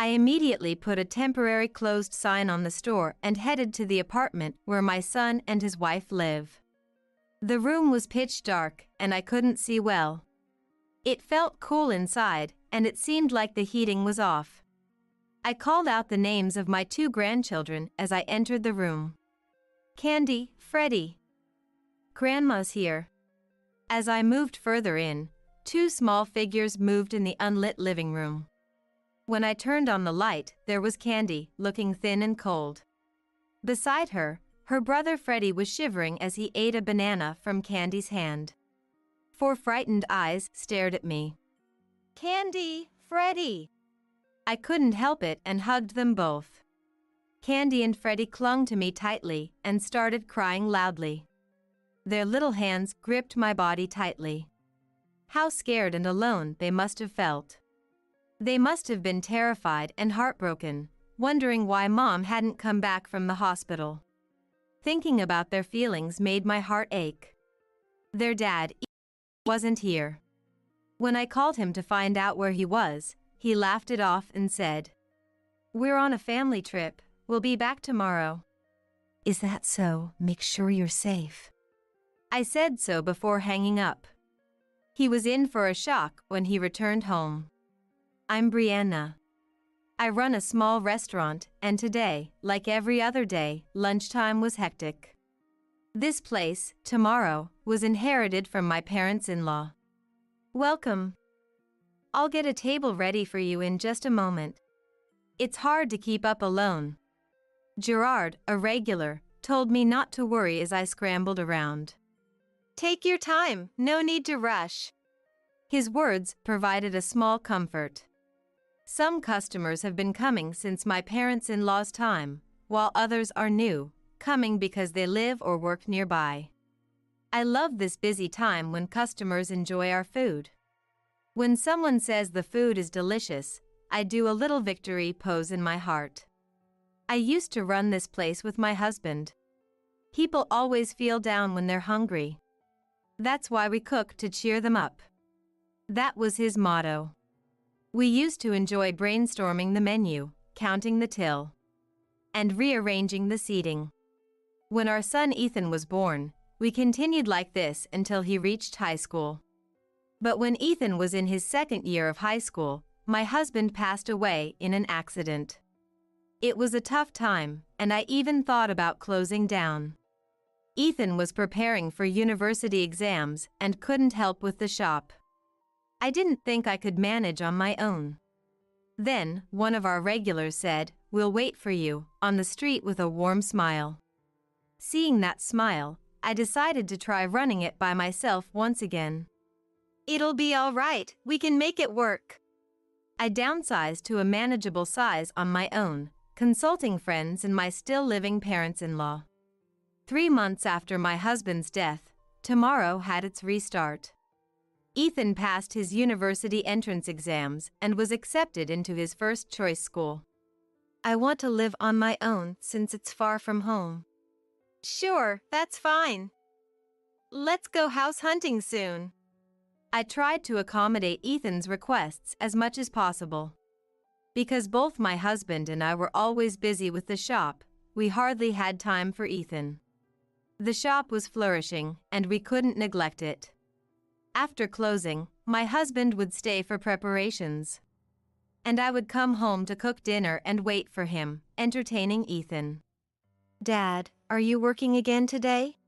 I immediately put a temporary closed sign on the store and headed to the apartment where my son and his wife live. The room was pitch dark and I couldn't see well. It felt cool inside and it seemed like the heating was off. I called out the names of my 2 grandchildren as I entered the room. Candy, Freddie. Grandma's here. As I moved further in, 2 small figures moved in the unlit living room. When I turned on the light, there was Candy, looking thin and cold. Beside her, her brother Freddie was shivering as he ate a banana from Candy's hand. 4 frightened eyes stared at me. Candy, Freddie. I couldn't help it and hugged them both. Candy and Freddie clung to me tightly and started crying loudly. Their little hands gripped my body tightly. How scared and alone they must have felt. They must have been terrified and heartbroken, wondering why Mom hadn't come back from the hospital. Thinking about their feelings made my heart ache. Their dad wasn't here. When I called him to find out where he was, he laughed it off and said, "We're on a family trip. We'll be back tomorrow." "Is that so? Make sure you're safe." I said so before hanging up. He was in for a shock when he returned home. I'm Brianna. I run a small restaurant, and today, like every other day, lunchtime was hectic. This place, tomorrow, was inherited from my parents-in-law. Welcome. I'll get a table ready for you in just a moment. It's hard to keep up alone. Gerard, a regular, told me not to worry as I scrambled around. Take your time, no need to rush. His words provided a small comfort. Some customers have been coming since my parents-in-law's time, while others are new, coming because they live or work nearby. I love this busy time when customers enjoy our food. When someone says the food is delicious, I do a little victory pose in my heart. I used to run this place with my husband. People always feel down when they're hungry. That's why we cook to cheer them up. That was his motto. We used to enjoy brainstorming the menu, counting the till, and rearranging the seating. When our son Ethan was born, we continued like this until he reached high school. But when Ethan was in his 2nd year of high school, my husband passed away in an accident. It was a tough time, and I even thought about closing down. Ethan was preparing for university exams and couldn't help with the shop. I didn't think I could manage on my own. Then, one of our regulars said, "We'll wait for you," on the street with a warm smile. Seeing that smile, I decided to try running it by myself once again. It'll be all right, we can make it work. I downsized to a manageable size on my own, consulting friends and my still living parents-in-law. 3 months after my husband's death, tomorrow had its restart. Ethan passed his university entrance exams and was accepted into his first choice school. I want to live on my own since it's far from home. Sure, that's fine. Let's go house hunting soon. I tried to accommodate Ethan's requests as much as possible. Because both my husband and I were always busy with the shop, we hardly had time for Ethan. The shop was flourishing, and we couldn't neglect it. After closing, my husband would stay for preparations. And I would come home to cook dinner and wait for him, entertaining Ethan. "Dad, are you working again today?"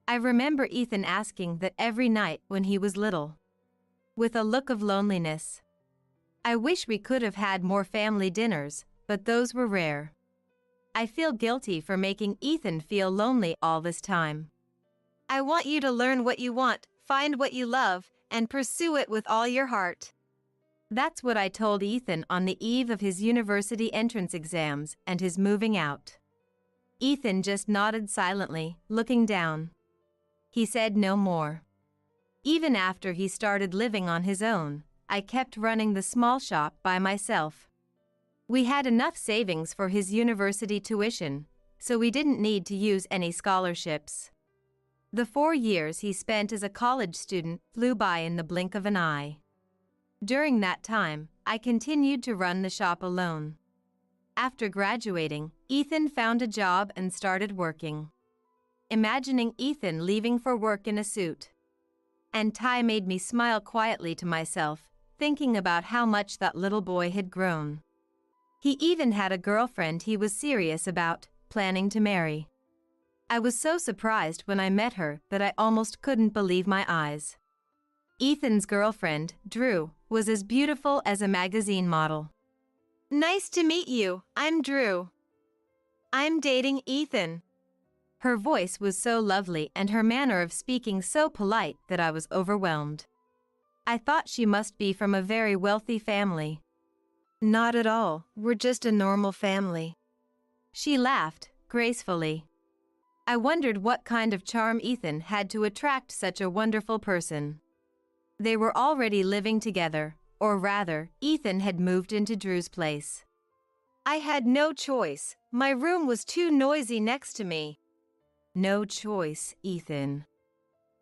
I remember Ethan asking that every night when he was little. With a look of loneliness. I wish we could have had more family dinners, but those were rare. I feel guilty for making Ethan feel lonely all this time. I want you to learn what you want, find what you love, and pursue it with all your heart. That's what I told Ethan on the eve of his university entrance exams and his moving out. Ethan just nodded silently, looking down. He said no more. Even after he started living on his own, I kept running the small shop by myself. We had enough savings for his university tuition, so we didn't need to use any scholarships. The 4 years he spent as a college student flew by in the blink of an eye. During that time, I continued to run the shop alone. After graduating, Ethan found a job and started working. Imagining Ethan leaving for work in a suit and tie made me smile quietly to myself, thinking about how much that little boy had grown. He even had a girlfriend he was serious about, planning to marry. I was so surprised when I met her that I almost couldn't believe my eyes. Ethan's girlfriend, Drew, was as beautiful as a magazine model. "Nice to meet you, I'm Drew. I'm dating Ethan." Her voice was so lovely and her manner of speaking so polite that I was overwhelmed. I thought she must be from a very wealthy family. "Not at all, we're just a normal family." She laughed, gracefully. I wondered what kind of charm Ethan had to attract such a wonderful person. They were already living together, or rather, Ethan had moved into Drew's place. I had no choice, my room was too noisy next to me. "No choice, Ethan."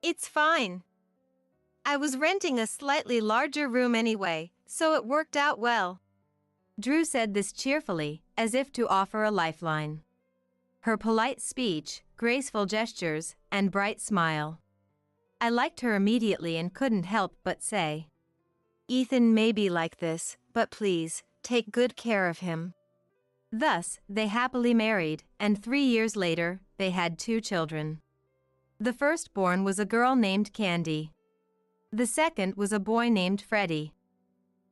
"It's fine. I was renting a slightly larger room anyway, so it worked out well." Drew said this cheerfully, as if to offer a lifeline. Her polite speech, graceful gestures, and bright smile. I liked her immediately and couldn't help but say, "Ethan may be like this, but please, take good care of him." Thus, they happily married, and 3 years later, they had 2 children. The firstborn was a girl named Candy. The second was a boy named Freddie.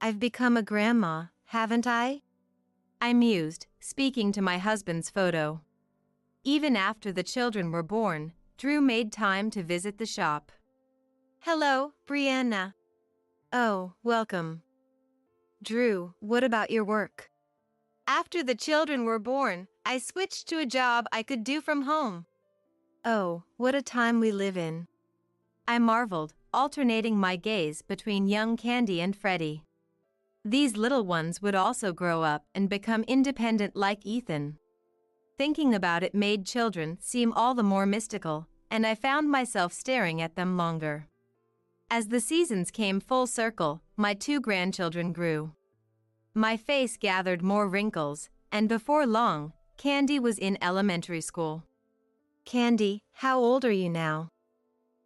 "I've become a grandma, haven't I?" I mused, speaking to my husband's photo. Even after the children were born, Drew made time to visit the shop. "Hello, Brianna." "Oh, welcome." "Drew, what about your work?" "After the children were born, I switched to a job I could do from home." "Oh, what a time we live in." I marveled, alternating my gaze between young Candy and Freddie. These little ones would also grow up and become independent like Ethan. Thinking about it made children seem all the more mystical, and I found myself staring at them longer. As the seasons came full circle, my 2 grandchildren grew. My face gathered more wrinkles, and before long, Candy was in elementary school. "Candy, how old are you now?"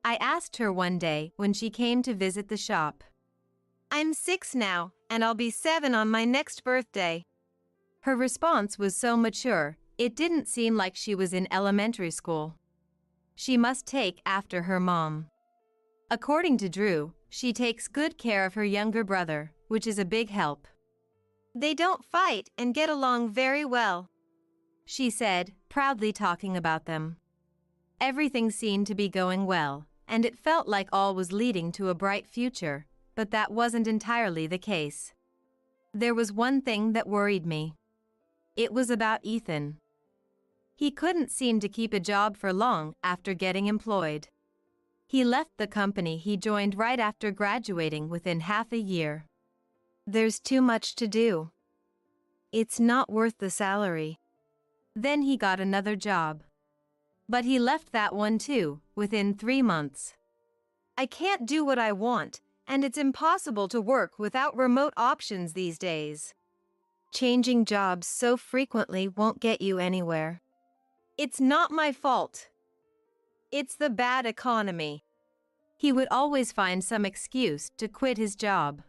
I asked her one day when she came to visit the shop. "I'm 6 now, and I'll be 7 on my next birthday." Her response was so mature, it didn't seem like she was in elementary school. She must take after her mom. According to Drew, she takes good care of her younger brother, which is a big help. "They don't fight and get along very well," she said, proudly talking about them. Everything seemed to be going well, and it felt like all was leading to a bright future, but that wasn't entirely the case. There was one thing that worried me. It was about Ethan. He couldn't seem to keep a job for long after getting employed. He left the company he joined right after graduating within half a year. "There's too much to do. It's not worth the salary." Then he got another job. But he left that one too, within 3 months. "I can't do what I want, and it's impossible to work without remote options these days. Changing jobs so frequently won't get you anywhere." "It's not my fault. It's the bad economy." He would always find some excuse to quit his job.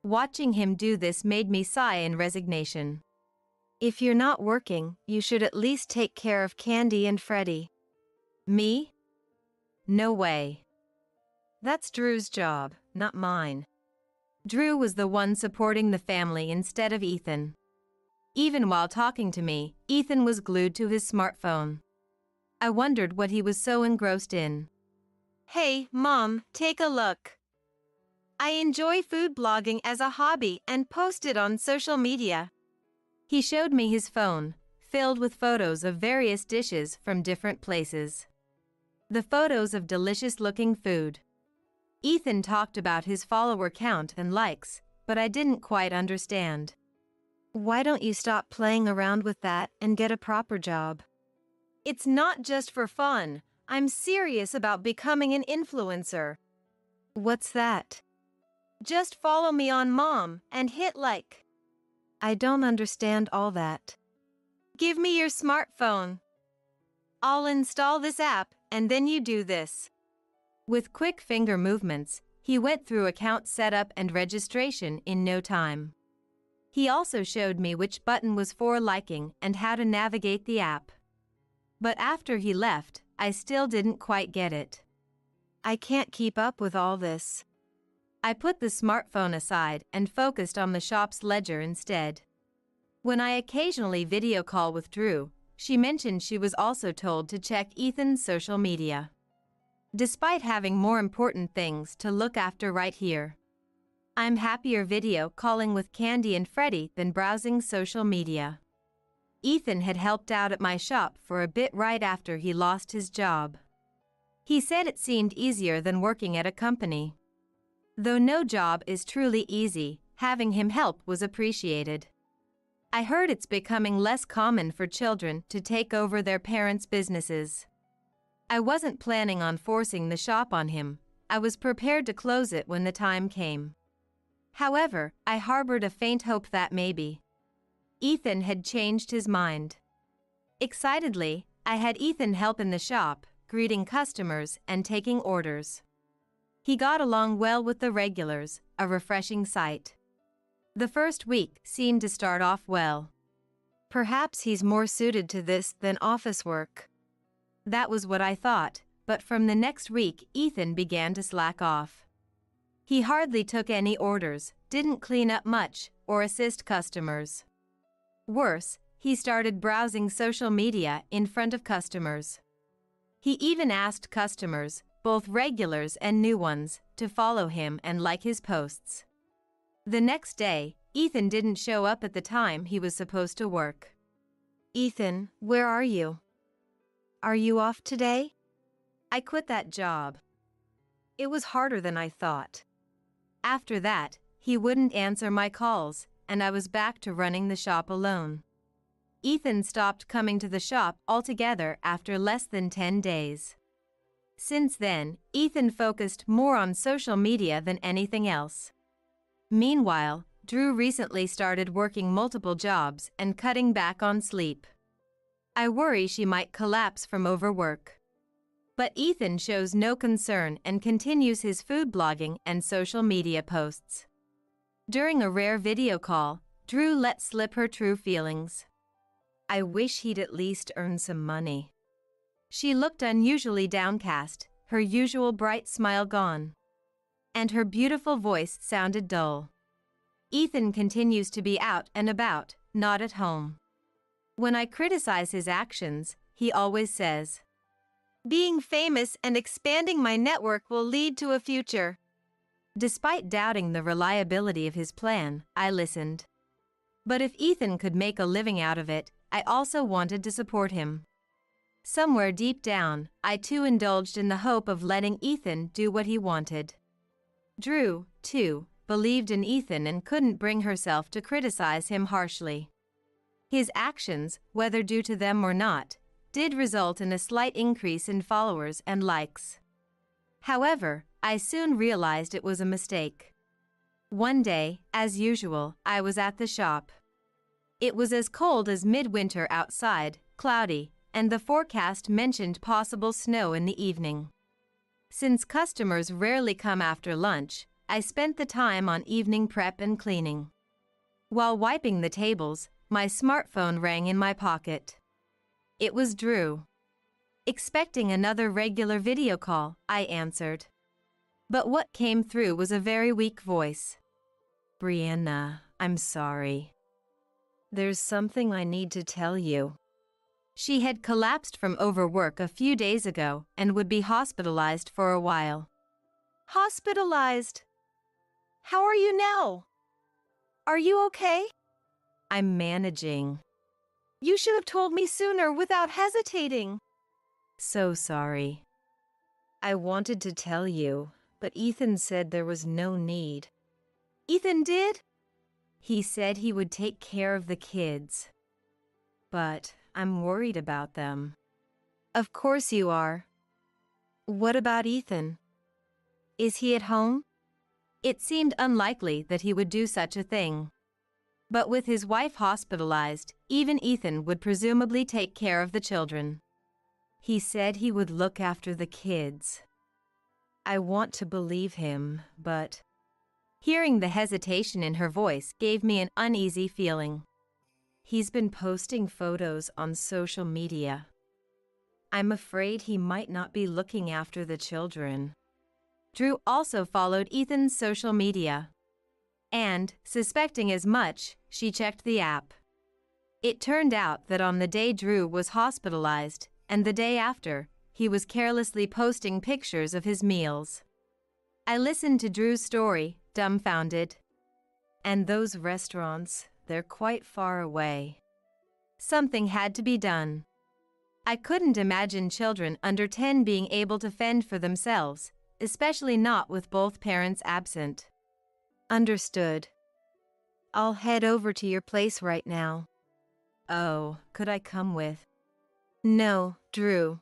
Watching him do this made me sigh in resignation. "If you're not working, you should at least take care of Candy and Freddie." "Me? No way. That's Drew's job, not mine." Drew was the one supporting the family instead of Ethan. Even while talking to me, Ethan was glued to his smartphone. I wondered what he was so engrossed in. "Hey, Mom, take a look. I enjoy food blogging as a hobby and post it on social media." He showed me his phone, filled with photos of various dishes from different places. The photos of delicious-looking food. Ethan talked about his follower count and likes, but I didn't quite understand. "Why don't you stop playing around with that and get a proper job?" "It's not just for fun. I'm serious about becoming an influencer." "What's that?" Just follow me on Mom and hit like. I don't understand all that. Give me your smartphone. I'll install this app and then you do this. With quick finger movements, he went through account setup and registration in no time. He also showed me which button was for liking and how to navigate the app. But after he left, I still didn't quite get it. I can't keep up with all this. I put the smartphone aside and focused on the shop's ledger instead. When I occasionally video call with Drew, she mentioned she was also told to check Ethan's social media. Despite having more important things to look after right here, I'm happier video calling with Candy and Freddie than browsing social media. Ethan had helped out at my shop for a bit right after he lost his job. He said it seemed easier than working at a company. Though no job is truly easy, having him help was appreciated. I heard it's becoming less common for children to take over their parents' businesses. I wasn't planning on forcing the shop on him. I was prepared to close it when the time came. However, I harbored a faint hope that maybe Ethan had changed his mind. Excitedly, I had Ethan help in the shop, greeting customers and taking orders. He got along well with the regulars, a refreshing sight. The first week seemed to start off well. Perhaps he's more suited to this than office work. That was what I thought, but from the next week Ethan began to slack off. He hardly took any orders, didn't clean up much, or assist customers. Worse, he started browsing social media in front of customers. He even asked customers, both regulars and new ones, to follow him and like his posts. The next day, Ethan didn't show up at the time he was supposed to work. Ethan, where are you? Are you off today? I quit that job. It was harder than I thought. After that, he wouldn't answer my calls, and I was back to running the shop alone. Ethan stopped coming to the shop altogether after less than 10 days. Since then, Ethan focused more on social media than anything else. Meanwhile, Drew recently started working multiple jobs and cutting back on sleep. I worry she might collapse from overwork. But Ethan shows no concern and continues his food blogging and social media posts. During a rare video call, Drew let slip her true feelings. I wish he'd at least earn some money. She looked unusually downcast, her usual bright smile gone. And her beautiful voice sounded dull. Ethan continues to be out and about, not at home. When I criticize his actions, he always says, "Being famous and expanding my network will lead to a future." Despite doubting the reliability of his plan, I listened. But if Ethan could make a living out of it, I also wanted to support him. Somewhere deep down, I too indulged in the hope of letting Ethan do what he wanted. Drew, too, believed in Ethan and couldn't bring herself to criticize him harshly. His actions, whether due to them or not, did result in a slight increase in followers and likes. However, I soon realized it was a mistake. One day, as usual, I was at the shop. It was as cold as midwinter outside, cloudy, and the forecast mentioned possible snow in the evening. Since customers rarely come after lunch, I spent the time on evening prep and cleaning. While wiping the tables, my smartphone rang in my pocket. It was Drew. Expecting another regular video call, I answered. But what came through was a very weak voice. "Brianna, I'm sorry. There's something I need to tell you." She had collapsed from overwork a few days ago and would be hospitalized for a while. "Hospitalized? How are you now? Are you okay?" "I'm managing." "You should have told me sooner without hesitating." "So sorry. I wanted to tell you, but Ethan said there was no need." "Ethan did?" "He said he would take care of the kids. But I'm worried about them." "Of course you are. What about Ethan? Is he at home?" It seemed unlikely that he would do such a thing. But with his wife hospitalized, even Ethan would presumably take care of the children. He said he would look after the kids. I want to believe him, but... Hearing the hesitation in her voice gave me an uneasy feeling. He's been posting photos on social media. I'm afraid he might not be looking after the children. Drew also followed Ethan's social media. And, suspecting as much, she checked the app. It turned out that on the day Drew was hospitalized, and the day after, he was carelessly posting pictures of his meals. I listened to Drew's story, dumbfounded. And those restaurants, they're quite far away. Something had to be done. I couldn't imagine children under 10 being able to fend for themselves, especially not with both parents absent. Understood. I'll head over to your place right now. Oh, could I come with? No, Drew.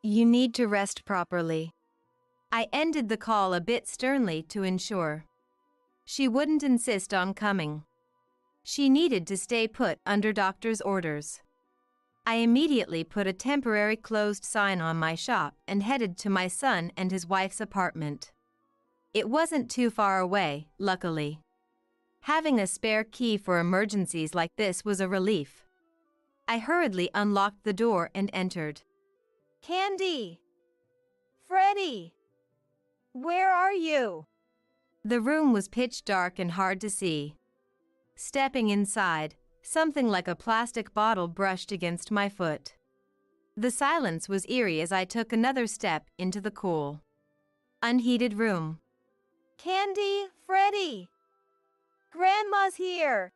You need to rest properly. I ended the call a bit sternly to ensure she wouldn't insist on coming. She needed to stay put under doctor's orders. I immediately put a temporary closed sign on my shop and headed to my son and his wife's apartment. It wasn't too far away, luckily. Having a spare key for emergencies like this was a relief. I hurriedly unlocked the door and entered. Candy! Freddie! Where are you? The room was pitch dark and hard to see. Stepping inside, something like a plastic bottle brushed against my foot. The silence was eerie as I took another step into the cool, unheated room. Candy, Freddie! Grandma's here!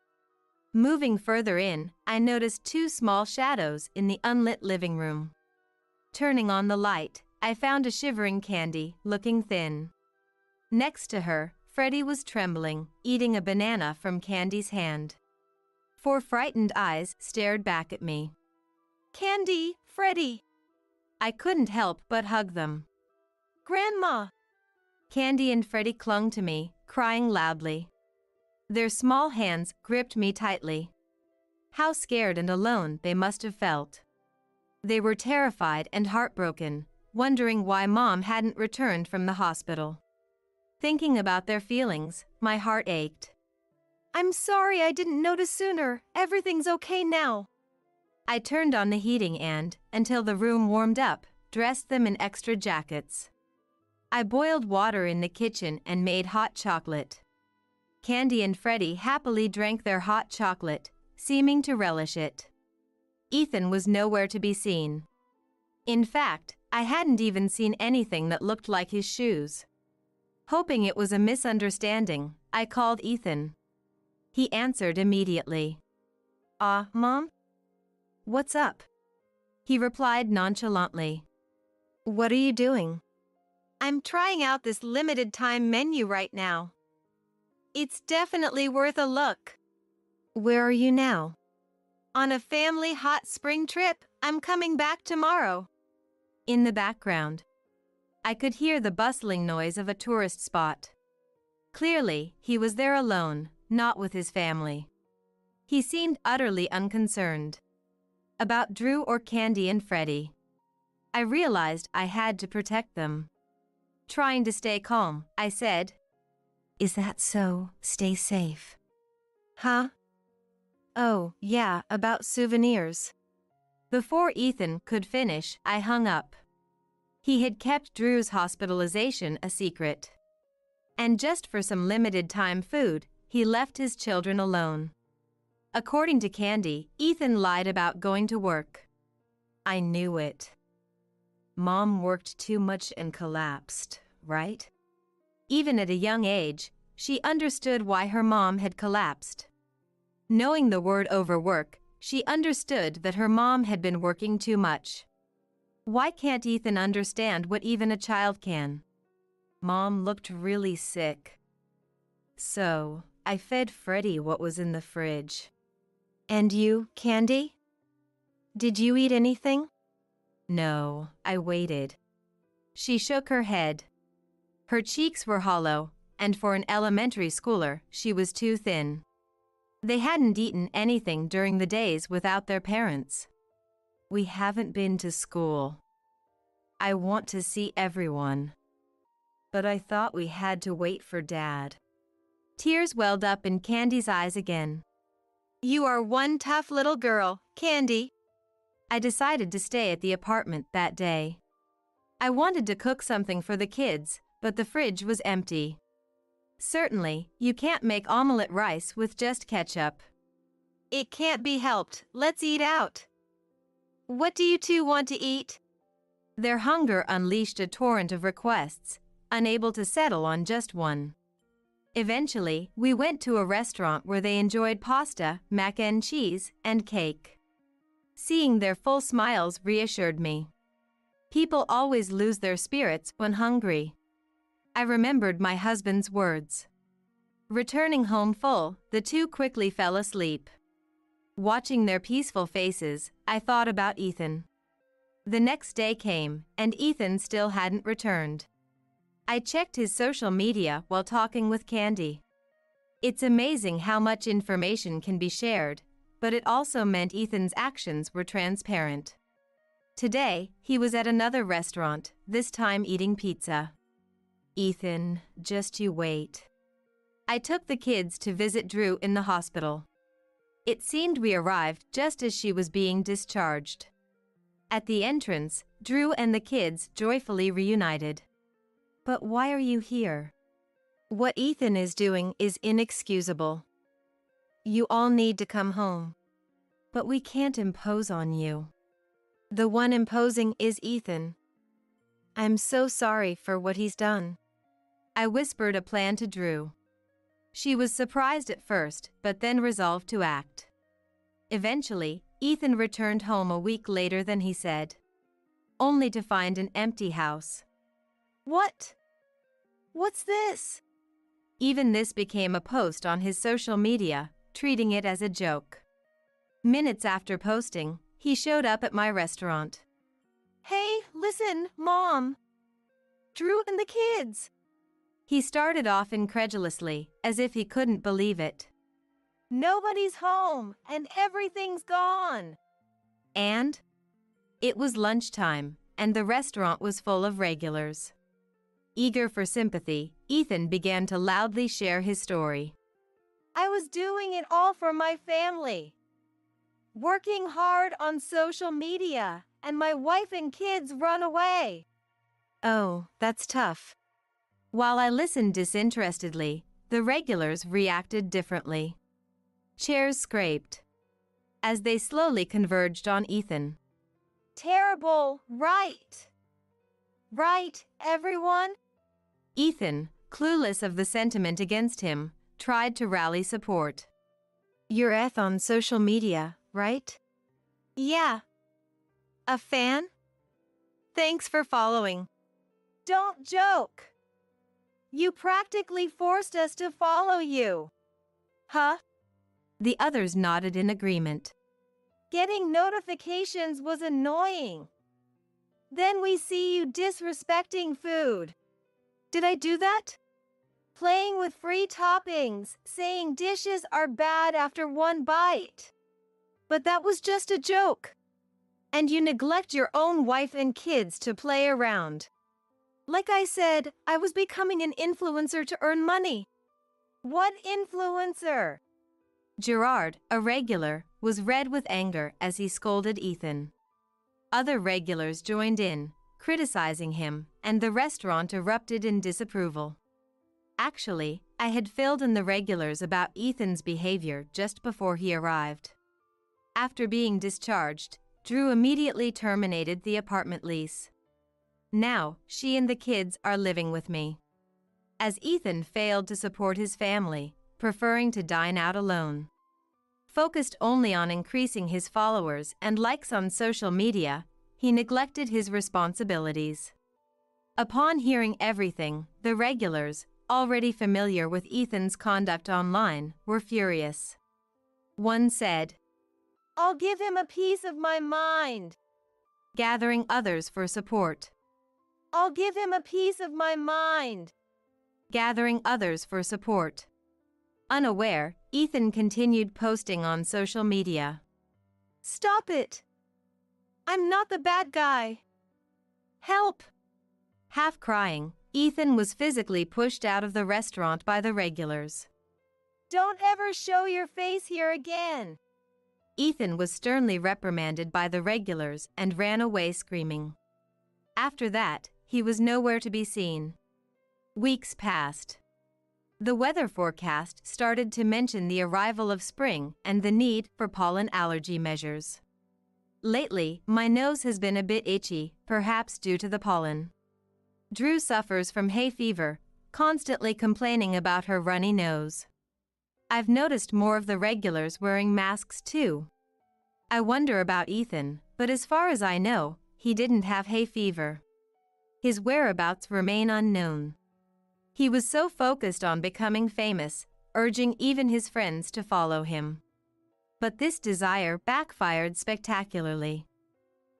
Moving further in, I noticed two small shadows in the unlit living room. Turning on the light, I found a shivering Candy, looking thin. Next to her, Freddie was trembling, eating a banana from Candy's hand. 4 frightened eyes stared back at me. Candy, Freddie! I couldn't help but hug them. Grandma! Candy and Freddie clung to me, crying loudly. Their small hands gripped me tightly. How scared and alone they must have felt. They were terrified and heartbroken, wondering why Mom hadn't returned from the hospital. Thinking about their feelings, my heart ached. I'm sorry I didn't notice sooner. Everything's okay now. I turned on the heating and, until the room warmed up, dressed them in extra jackets. I boiled water in the kitchen and made hot chocolate. Candy and Freddie happily drank their hot chocolate, seeming to relish it. Ethan was nowhere to be seen. In fact, I hadn't even seen anything that looked like his shoes. Hoping it was a misunderstanding, I called Ethan. He answered immediately. Mom? What's up? He replied nonchalantly. What are you doing? I'm trying out this limited time menu right now. It's definitely worth a look. Where are you now? On a family hot spring trip. I'm coming back tomorrow. In the background, I could hear the bustling noise of a tourist spot. Clearly, he was there alone, not with his family. He seemed utterly unconcerned about Drew or Candy and Freddie. I realized I had to protect them. Trying to stay calm, I said, Is that so? Stay safe. Huh? Oh, yeah, about souvenirs. Before Ethan could finish, I hung up. He had kept Drew's hospitalization a secret. And just for some limited time food, he left his children alone. According to Candy, Ethan lied about going to work. I knew it. Mom worked too much and collapsed, right? Even at a young age, she understood why her mom had collapsed. Knowing the word overwork, she understood that her mom had been working too much. Why can't Ethan understand what even a child can? Mom looked really sick. So, I fed Freddie what was in the fridge. And you, Candy? Did you eat anything? No, I waited. She shook her head. Her cheeks were hollow, and for an elementary schooler, she was too thin. They hadn't eaten anything during the days without their parents. We haven't been to school. I want to see everyone. But I thought we had to wait for Dad. Tears welled up in Candy's eyes again. You are one tough little girl, Candy. I decided to stay at the apartment that day. I wanted to cook something for the kids, but the fridge was empty. Certainly, you can't make omelette rice with just ketchup. It can't be helped. Let's eat out. What do you two want to eat? Their hunger unleashed a torrent of requests, unable to settle on just one. Eventually, we went to a restaurant where they enjoyed pasta, mac and cheese, and cake. Seeing their full smiles reassured me. People always lose their spirits when hungry. I remembered my husband's words. Returning home full, the two quickly fell asleep. Watching their peaceful faces, I thought about Ethan. The next day came, and Ethan still hadn't returned. I checked his social media while talking with Candy. It's amazing how much information can be shared, but it also meant Ethan's actions were transparent. Today, he was at another restaurant, this time eating pizza. Ethan, just you wait. I took the kids to visit Drew in the hospital. It seemed we arrived just as she was being discharged. At the entrance, Drew and the kids joyfully reunited. But why are you here? What Ethan is doing is inexcusable. You all need to come home. But we can't impose on you. The one imposing is Ethan. I'm so sorry for what he's done. I whispered a plan to Drew. She was surprised at first, but then resolved to act. Eventually, Ethan returned home a week later than he said, only to find an empty house. What? What's this? Even this became a post on his social media, treating it as a joke. Minutes after posting, he showed up at my restaurant. Hey, listen, Mom. Drew and the kids. He started off incredulously, as if he couldn't believe it. Nobody's home, and everything's gone. And? It was lunchtime, and the restaurant was full of regulars. Eager for sympathy, Ethan began to loudly share his story. I was doing it all for my family. Working hard on social media, and my wife and kids run away. Oh, that's tough. While I listened disinterestedly, the regulars reacted differently. Chairs scraped as they slowly converged on Ethan. Terrible, right? Right, everyone? Ethan, clueless of the sentiment against him, tried to rally support. You're on social media, right? Yeah. A fan? Thanks for following. Don't joke. You practically forced us to follow you. Huh? The others nodded in agreement. Getting notifications was annoying. Then we see you disrespecting food. Did I do that? Playing with free toppings, saying dishes are bad after one bite. But that was just a joke. And you neglect your own wife and kids to play around. Like I said, I was becoming an influencer to earn money. What influencer? Gerard, a regular, was red with anger as he scolded Ethan. Other regulars joined in, criticizing him, and the restaurant erupted in disapproval. Actually, I had filled in the regulars about Ethan's behavior just before he arrived. After being discharged, Drew immediately terminated the apartment lease. Now, she and the kids are living with me. As Ethan failed to support his family, preferring to dine out alone. Focused only on increasing his followers and likes on social media, he neglected his responsibilities. Upon hearing everything, the regulars, already familiar with Ethan's conduct online, were furious. One said, I'll give him a piece of my mind. Gathering others for support. I'll give him a piece of my mind. gathering others for support. Unaware, Ethan continued posting on social media. "Stop it! I'm not the bad guy! Help!" Half crying, Ethan was physically pushed out of the restaurant by the regulars. "Don't ever show your face here again!" Ethan was sternly reprimanded by the regulars and ran away screaming. After that, he was nowhere to be seen. Weeks passed. The weather forecast started to mention the arrival of spring and the need for pollen allergy measures. Lately, my nose has been a bit itchy, perhaps due to the pollen. Drew suffers from hay fever, constantly complaining about her runny nose. I've noticed more of the regulars wearing masks too. I wonder about Ethan, but as far as I know, he didn't have hay fever. His whereabouts remain unknown. He was so focused on becoming famous, urging even his friends to follow him. But this desire backfired spectacularly.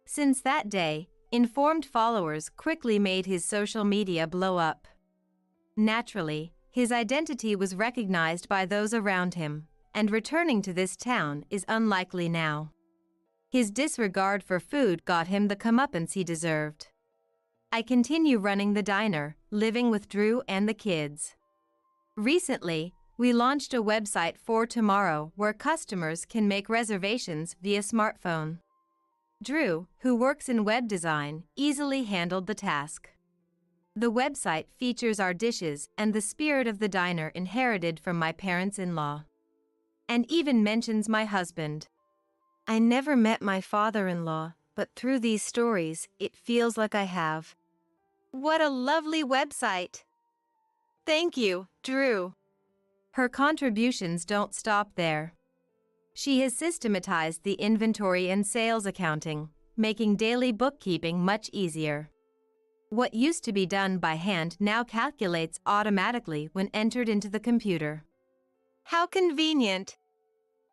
Since that day, informed followers quickly made his social media blow up. Naturally, his identity was recognized by those around him, and returning to this town is unlikely now. His disregard for food got him the comeuppance he deserved. I continue running the diner, living with Drew and the kids. Recently, we launched a website for tomorrow where customers can make reservations via smartphone. Drew, who works in web design, easily handled the task. The website features our dishes and the spirit of the diner inherited from my parents-in-law. And even mentions my husband. I never met my father-in-law, but through these stories, it feels like I have. What a lovely website! Thank you, Drew. Her contributions don't stop there. She has systematized the inventory and sales accounting, making daily bookkeeping much easier. What used to be done by hand now calculates automatically when entered into the computer. How convenient!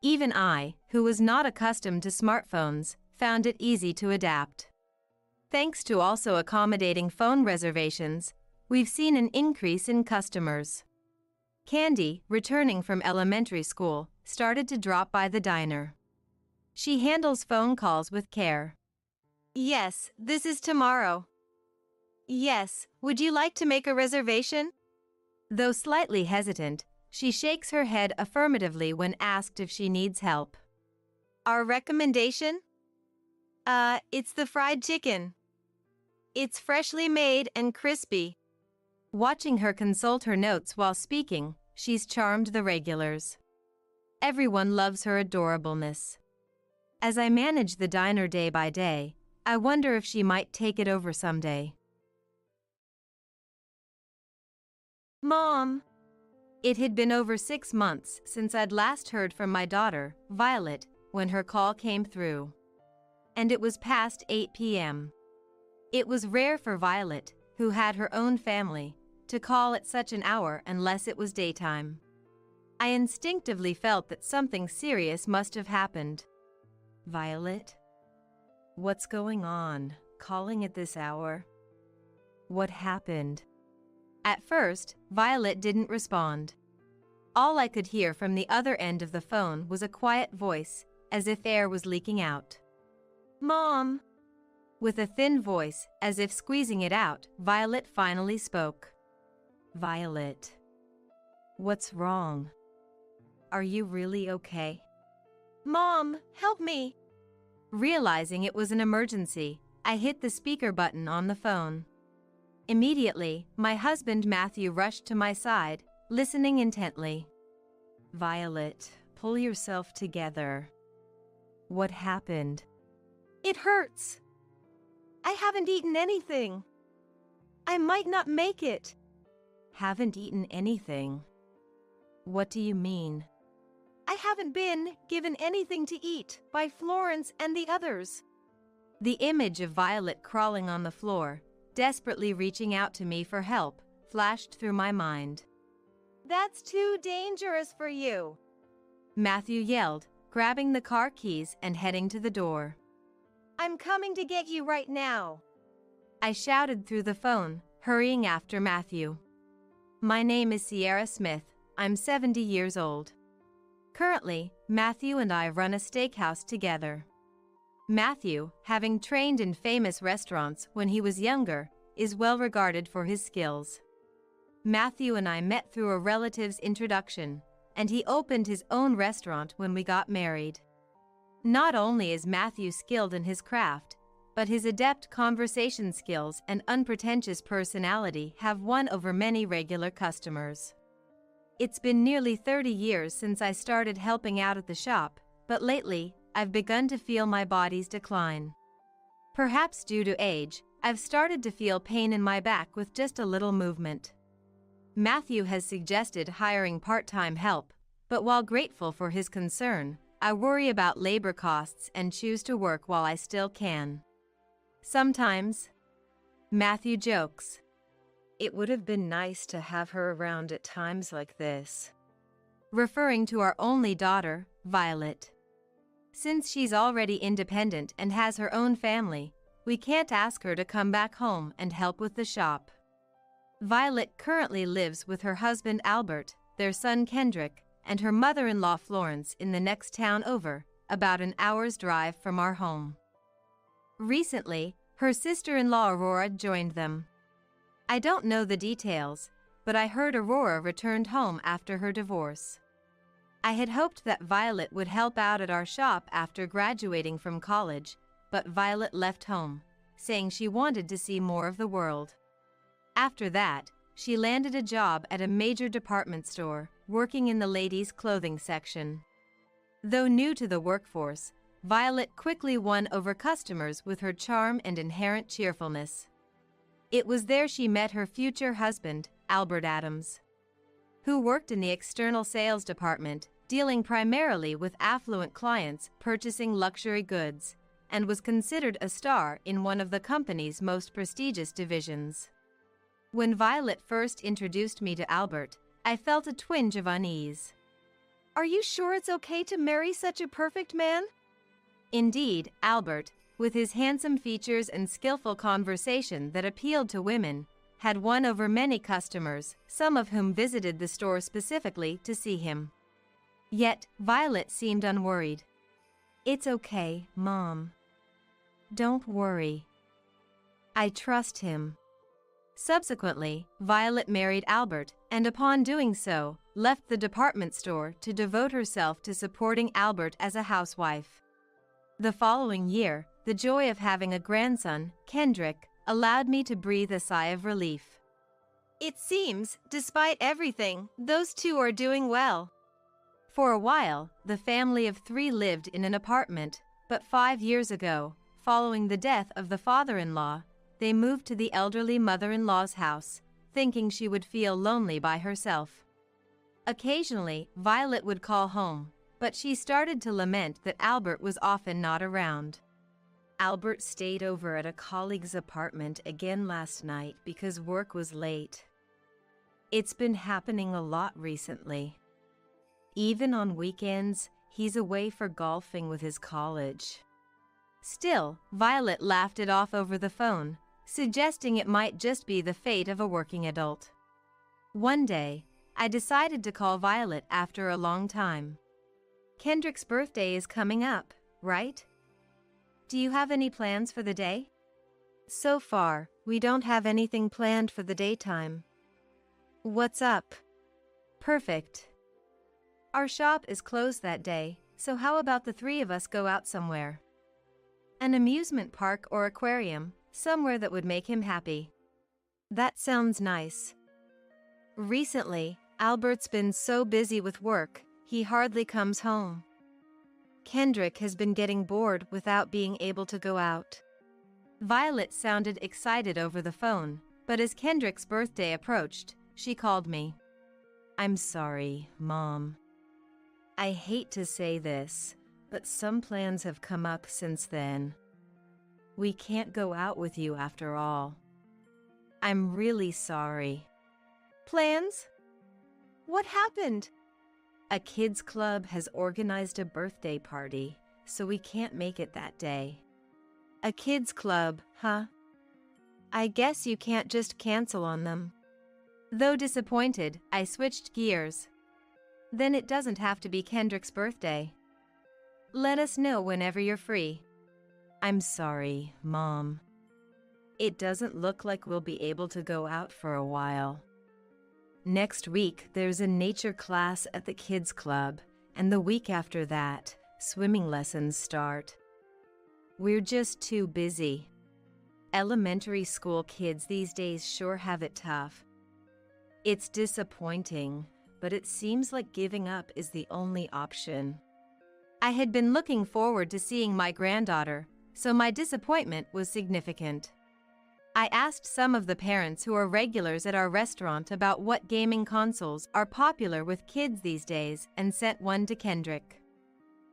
Even I, who was not accustomed to smartphones, found it easy to adapt. Thanks to also accommodating phone reservations, we've seen an increase in customers. Candy, returning from elementary school, started to drop by the diner. She handles phone calls with care. Yes, this is tomorrow. Yes, would you like to make a reservation? Though slightly hesitant, she shakes her head affirmatively when asked if she needs help. Our recommendation? It's the fried chicken. It's freshly made and crispy. Watching her consult her notes while speaking, she's charmed the regulars. Everyone loves her adorableness. As I manage the diner day by day, I wonder if she might take it over someday. Mom! It had been over 6 months since I'd last heard from my daughter, Violet, when her call came through. And it was past 8 p.m. It was rare for Violet, who had her own family, to call at such an hour unless it was daytime. I instinctively felt that something serious must have happened. Violet? What's going on? Calling at this hour? What happened? At first, Violet didn't respond. All I could hear from the other end of the phone was a quiet voice, as if air was leaking out. Mom! With a thin voice, as if squeezing it out, Violet finally spoke. Violet. What's wrong? Are you really okay? Mom, help me! Realizing it was an emergency, I hit the speaker button on the phone. Immediately, my husband Matthew rushed to my side, listening intently. Violet, pull yourself together. What happened? It hurts. I haven't eaten anything. I might not make it. Haven't eaten anything? What do you mean? I haven't been given anything to eat by Florence and the others. The image of Violet crawling on the floor, desperately reaching out to me for help, flashed through my mind. That's too dangerous for you, Matthew yelled, grabbing the car keys and heading to the door. I'm coming to get you right now, I shouted through the phone, hurrying after Matthew. My name is Sierra Smith. I'm 70 years old. Currently, Matthew and I run a steakhouse together. Matthew, having trained in famous restaurants when he was younger, is well regarded for his skills. Matthew and I met through a relative's introduction, and he opened his own restaurant when we got married. Not only is Matthew skilled in his craft, but his adept conversation skills and unpretentious personality have won over many regular customers. It's been nearly 30 years since I started helping out at the shop, but lately, I've begun to feel my body's decline. Perhaps due to age, I've started to feel pain in my back with just a little movement. Matthew has suggested hiring part-time help, but while grateful for his concern, I worry about labor costs and choose to work while I still can. Sometimes, Matthew jokes, "It would have been nice to have her around at times like this," referring to our only daughter, Violet. Since she's already independent and has her own family, we can't ask her to come back home and help with the shop. Violet currently lives with her husband Albert, their son Kendrick, and her mother-in-law Florence in the next town over, about an hour's drive from our home. Recently, her sister-in-law Aurora joined them. I don't know the details, but I heard Aurora returned home after her divorce. I had hoped that Violet would help out at our shop after graduating from college, but Violet left home, saying she wanted to see more of the world. After that, she landed a job at a major department store, working in the ladies' clothing section. Though new to the workforce, Violet quickly won over customers with her charm and inherent cheerfulness. It was there she met her future husband, Albert Adams, who worked in the external sales department, dealing primarily with affluent clients purchasing luxury goods, and was considered a star in one of the company's most prestigious divisions. When Violet first introduced me to Albert, I felt a twinge of unease. "Are you sure it's okay to marry such a perfect man?" Indeed, Albert, with his handsome features and skillful conversation that appealed to women, had won over many customers, some of whom visited the store specifically to see him. Yet, Violet seemed unworried. "It's okay, Mom. Don't worry. I trust him." Subsequently, Violet married Albert, and upon doing so, left the department store to devote herself to supporting Albert as a housewife. The following year, the joy of having a grandson, Kendrick, allowed me to breathe a sigh of relief. It seems, despite everything, those two are doing well. For a while, the family of 3 lived in an apartment, but 5 years ago, following the death of the father-in-law, they moved to the elderly mother-in-law's house, thinking she would feel lonely by herself. Occasionally, Violet would call home, but she started to lament that Albert was often not around. "Albert stayed over at a colleague's apartment again last night because work was late. It's been happening a lot recently. Even on weekends, he's away for golfing with his college." Still, Violet laughed it off over the phone, suggesting it might just be the fate of a working adult. One day, I decided to call Violet after a long time. "Kendrick's birthday is coming up, right? Do you have any plans for the day?" "So far, we don't have anything planned for the daytime." "What's up?" "Perfect. Our shop is closed that day, so how about the 3 of us go out somewhere? An amusement park or aquarium, somewhere that would make him happy." "That sounds nice." Recently, Albert's been so busy with work, he hardly comes home. Kendrick has been getting bored without being able to go out. Violet sounded excited over the phone, but as Kendrick's birthday approached, she called me. "I'm sorry, Mom. I hate to say this, but some plans have come up since then. We can't go out with you after all. I'm really sorry." "Plans? What happened?" "A kids' club has organized a birthday party, so we can't make it that day." "A kids' club, huh? I guess you can't just cancel on them." Though disappointed, I switched gears. Then it doesn't have to be Kendrick's birthday. Let us know whenever you're free. I'm sorry, Mom. It doesn't look like we'll be able to go out for a while. Next week, there's a nature class at the kids' club, and the week after that, swimming lessons start. We're just too busy. Elementary school kids these days sure have it tough. It's disappointing, but it seems like giving up is the only option. I had been looking forward to seeing my granddaughter, so my disappointment was significant. I asked some of the parents who are regulars at our restaurant about what gaming consoles are popular with kids these days and sent one to Kendrick.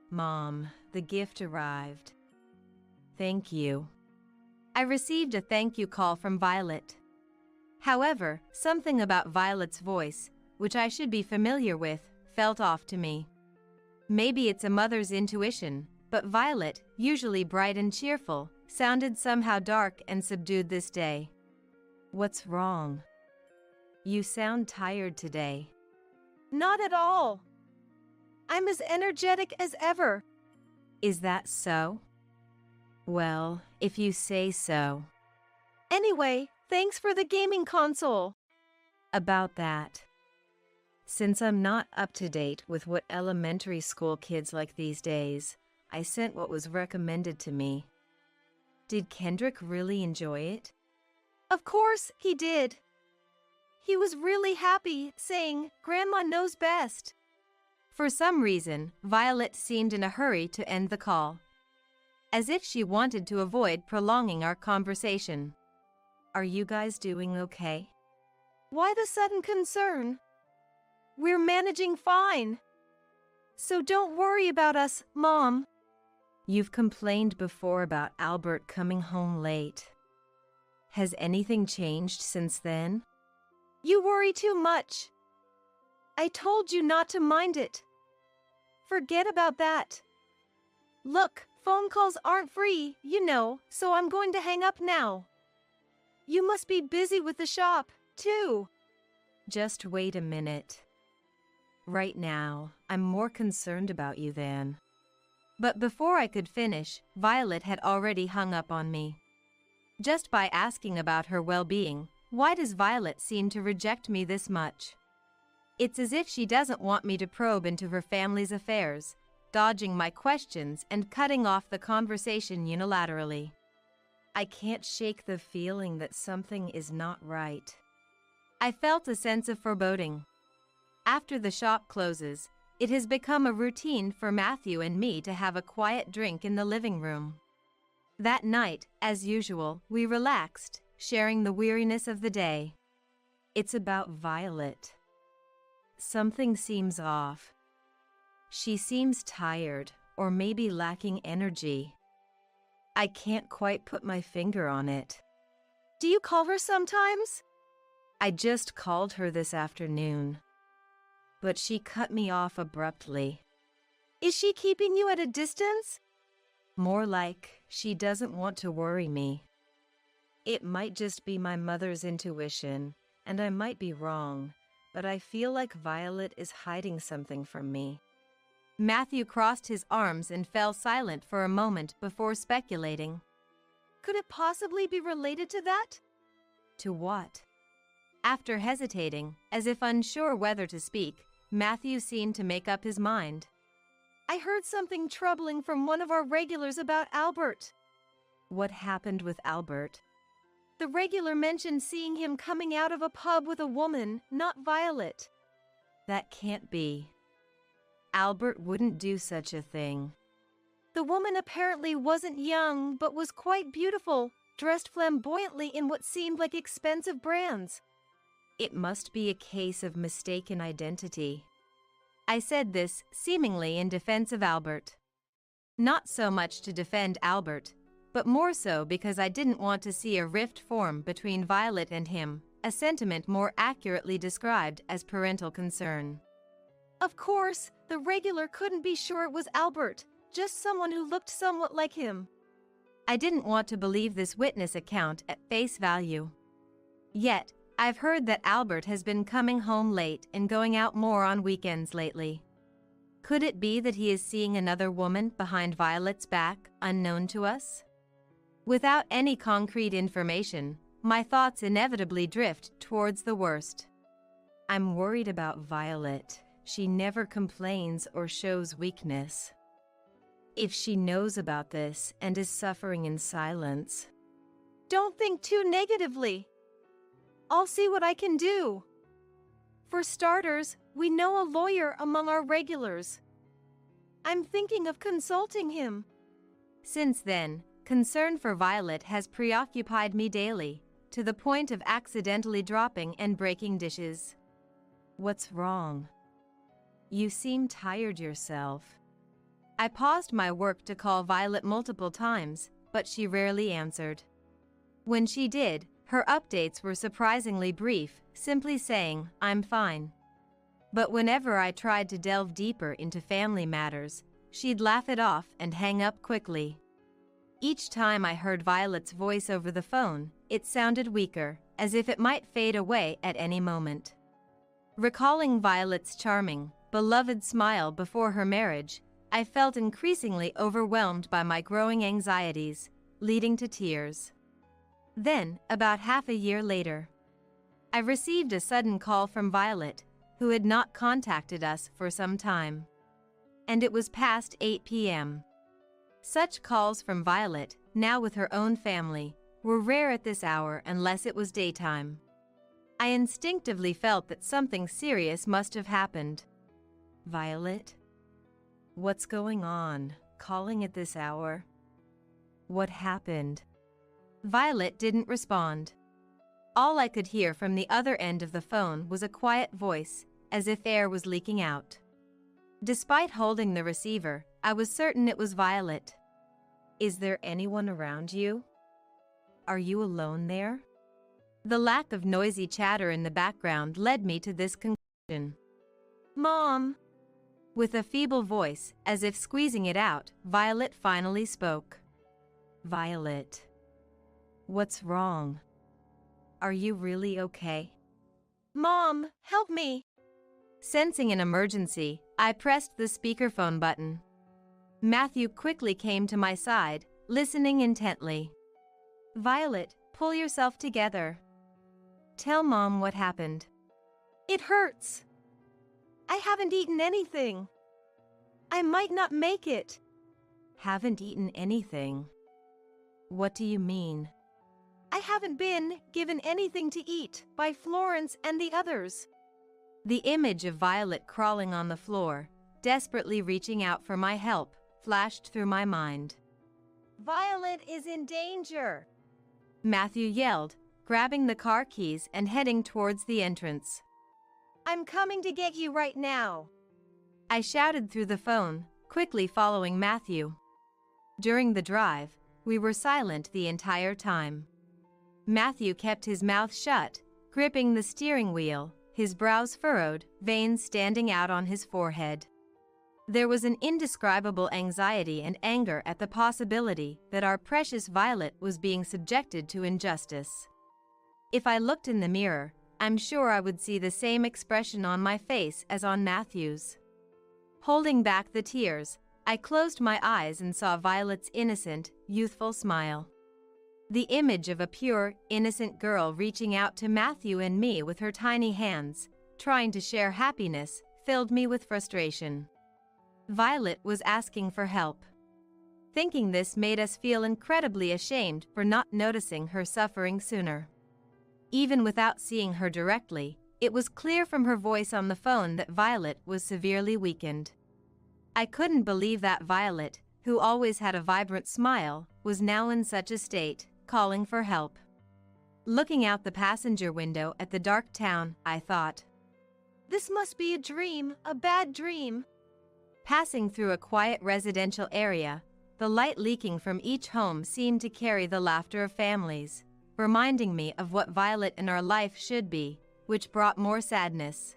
Mom, the gift arrived. Thank you. I received a thank you call from Violet. However, something about Violet's voice, which I should be familiar with, felt off to me. Maybe it's a mother's intuition, but Violet, usually bright and cheerful, sounded somehow dark and subdued this day. What's wrong? You sound tired today. Not at all. I'm as energetic as ever. Is that so? Well, if you say so. Anyway, thanks for the gaming console. About that. Since I'm not up to date with what elementary school kids like these days, I sent what was recommended to me. Did Kendrick really enjoy it? Of course he did. He was really happy, saying, "Grandma knows best." For some reason, Violet seemed in a hurry to end the call, as if she wanted to avoid prolonging our conversation. Are you guys doing okay? Why the sudden concern? We're managing fine. So don't worry about us, Mom. You've complained before about Albert coming home late. Has anything changed since then? You worry too much. I told you not to mind it. Forget about that. Look, phone calls aren't free, you know, so I'm going to hang up now. You must be busy with the shop, too. Just wait a minute. Right now, I'm more concerned about you than. But before I could finish, Violet had already hung up on me. Just by asking about her well-being, why does Violet seem to reject me this much? It's as if she doesn't want me to probe into her family's affairs, dodging my questions and cutting off the conversation unilaterally. I can't shake the feeling that something is not right. I felt a sense of foreboding. After the shop closes, it has become a routine for Matthew and me to have a quiet drink in the living room. That night, as usual, we relaxed, sharing the weariness of the day. It's about Violet. Something seems off. She seems tired, or maybe lacking energy. I can't quite put my finger on it. Do you call her sometimes? I just called her this afternoon. But she cut me off abruptly. Is she keeping you at a distance? More like she doesn't want to worry me. It might just be my mother's intuition, and I might be wrong, but I feel like Violet is hiding something from me. Matthew crossed his arms and fell silent for a moment before speculating. Could it possibly be related to that? To what? After hesitating, as if unsure whether to speak, Matthew seemed to make up his mind. I heard something troubling from one of our regulars about Albert. What happened with Albert? The regular mentioned seeing him coming out of a pub with a woman, not Violet. That can't be. Albert wouldn't do such a thing. The woman apparently wasn't young, but was quite beautiful, dressed flamboyantly in what seemed like expensive brands. It must be a case of mistaken identity. I said this seemingly in defense of Albert. Not so much to defend Albert, but more so because I didn't want to see a rift form between Violet and him, a sentiment more accurately described as parental concern. Of course, the regular couldn't be sure it was Albert, just someone who looked somewhat like him. I didn't want to believe this witness account at face value. Yet, I've heard that Albert has been coming home late and going out more on weekends lately. Could it be that he is seeing another woman behind Violet's back, unknown to us? Without any concrete information, my thoughts inevitably drift towards the worst. I'm worried about Violet. She never complains or shows weakness. If she knows about this and is suffering in silence. Don't think too negatively. I'll see what I can do. For starters, we know a lawyer among our regulars. I'm thinking of consulting him. Since then, concern for Violet has preoccupied me daily, to the point of accidentally dropping and breaking dishes. What's wrong? You seem tired yourself. I paused my work to call Violet multiple times, but she rarely answered. When she did, her updates were surprisingly brief, simply saying, "I'm fine." But whenever I tried to delve deeper into family matters, she'd laugh it off and hang up quickly. Each time I heard Violet's voice over the phone, it sounded weaker, as if it might fade away at any moment. Recalling Violet's charming, beloved smile before her marriage, I felt increasingly overwhelmed by my growing anxieties, leading to tears. Then, about half a year later, I received a sudden call from Violet, who had not contacted us for some time. And it was past 8 p.m. Such calls from Violet, now with her own family, were rare at this hour unless it was daytime. I instinctively felt that something serious must have happened. Violet? What's going on? Calling at this hour? What happened? Violet didn't respond. All I could hear from the other end of the phone was a quiet voice, as if air was leaking out. Despite holding the receiver, I was certain it was Violet. Is there anyone around you? Are you alone there? The lack of noisy chatter in the background led me to this conclusion. Mom. With a feeble voice, as if squeezing it out, Violet finally spoke. Violet. What's wrong? Are you really okay? Mom, help me. Sensing an emergency, I pressed the speakerphone button. Matthew quickly came to my side, listening intently. Violet, pull yourself together. Tell Mom what happened. It hurts. I haven't eaten anything. I might not make it. Haven't eaten anything? What do you mean? I haven't been given anything to eat by Florence and the others. The image of Violet crawling on the floor, desperately reaching out for my help, flashed through my mind. Violet is in danger, Matthew yelled, grabbing the car keys and heading towards the entrance. I'm coming to get you right now, I shouted through the phone, quickly following Matthew. During the drive, we were silent the entire time. Matthew kept his mouth shut, gripping the steering wheel, his brows furrowed, veins standing out on his forehead. There was an indescribable anxiety and anger at the possibility that our precious Violet was being subjected to injustice. If I looked in the mirror, I'm sure I would see the same expression on my face as on Matthew's. Holding back the tears, I closed my eyes and saw Violet's innocent, youthful smile. The image of a pure, innocent girl reaching out to Matthew and me with her tiny hands, trying to share happiness, filled me with frustration. Violet was asking for help. Thinking this made us feel incredibly ashamed for not noticing her suffering sooner. Even without seeing her directly, it was clear from her voice on the phone that Violet was severely weakened. I couldn't believe that Violet, who always had a vibrant smile, was now in such a state, calling for help. Looking out the passenger window at the dark town, I thought, this must be a dream, a bad dream. Passing through a quiet residential area, the light leaking from each home seemed to carry the laughter of families, reminding me of what Violet in our life should be, which brought more sadness.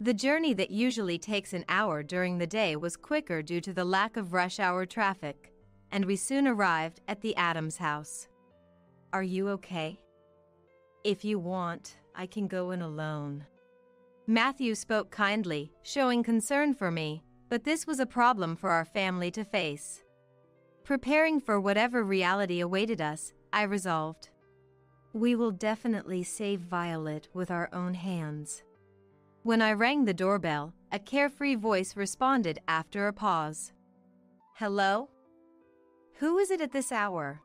The journey that usually takes an hour during the day was quicker due to the lack of rush hour traffic, and we soon arrived at the Adams house. Are you okay? If you want, I can go in alone. Matthew spoke kindly, showing concern for me, but this was a problem for our family to face. Preparing for whatever reality awaited us, I resolved. We will definitely save Violet with our own hands. When I rang the doorbell, a carefree voice responded after a pause. Hello? Who is it at this hour?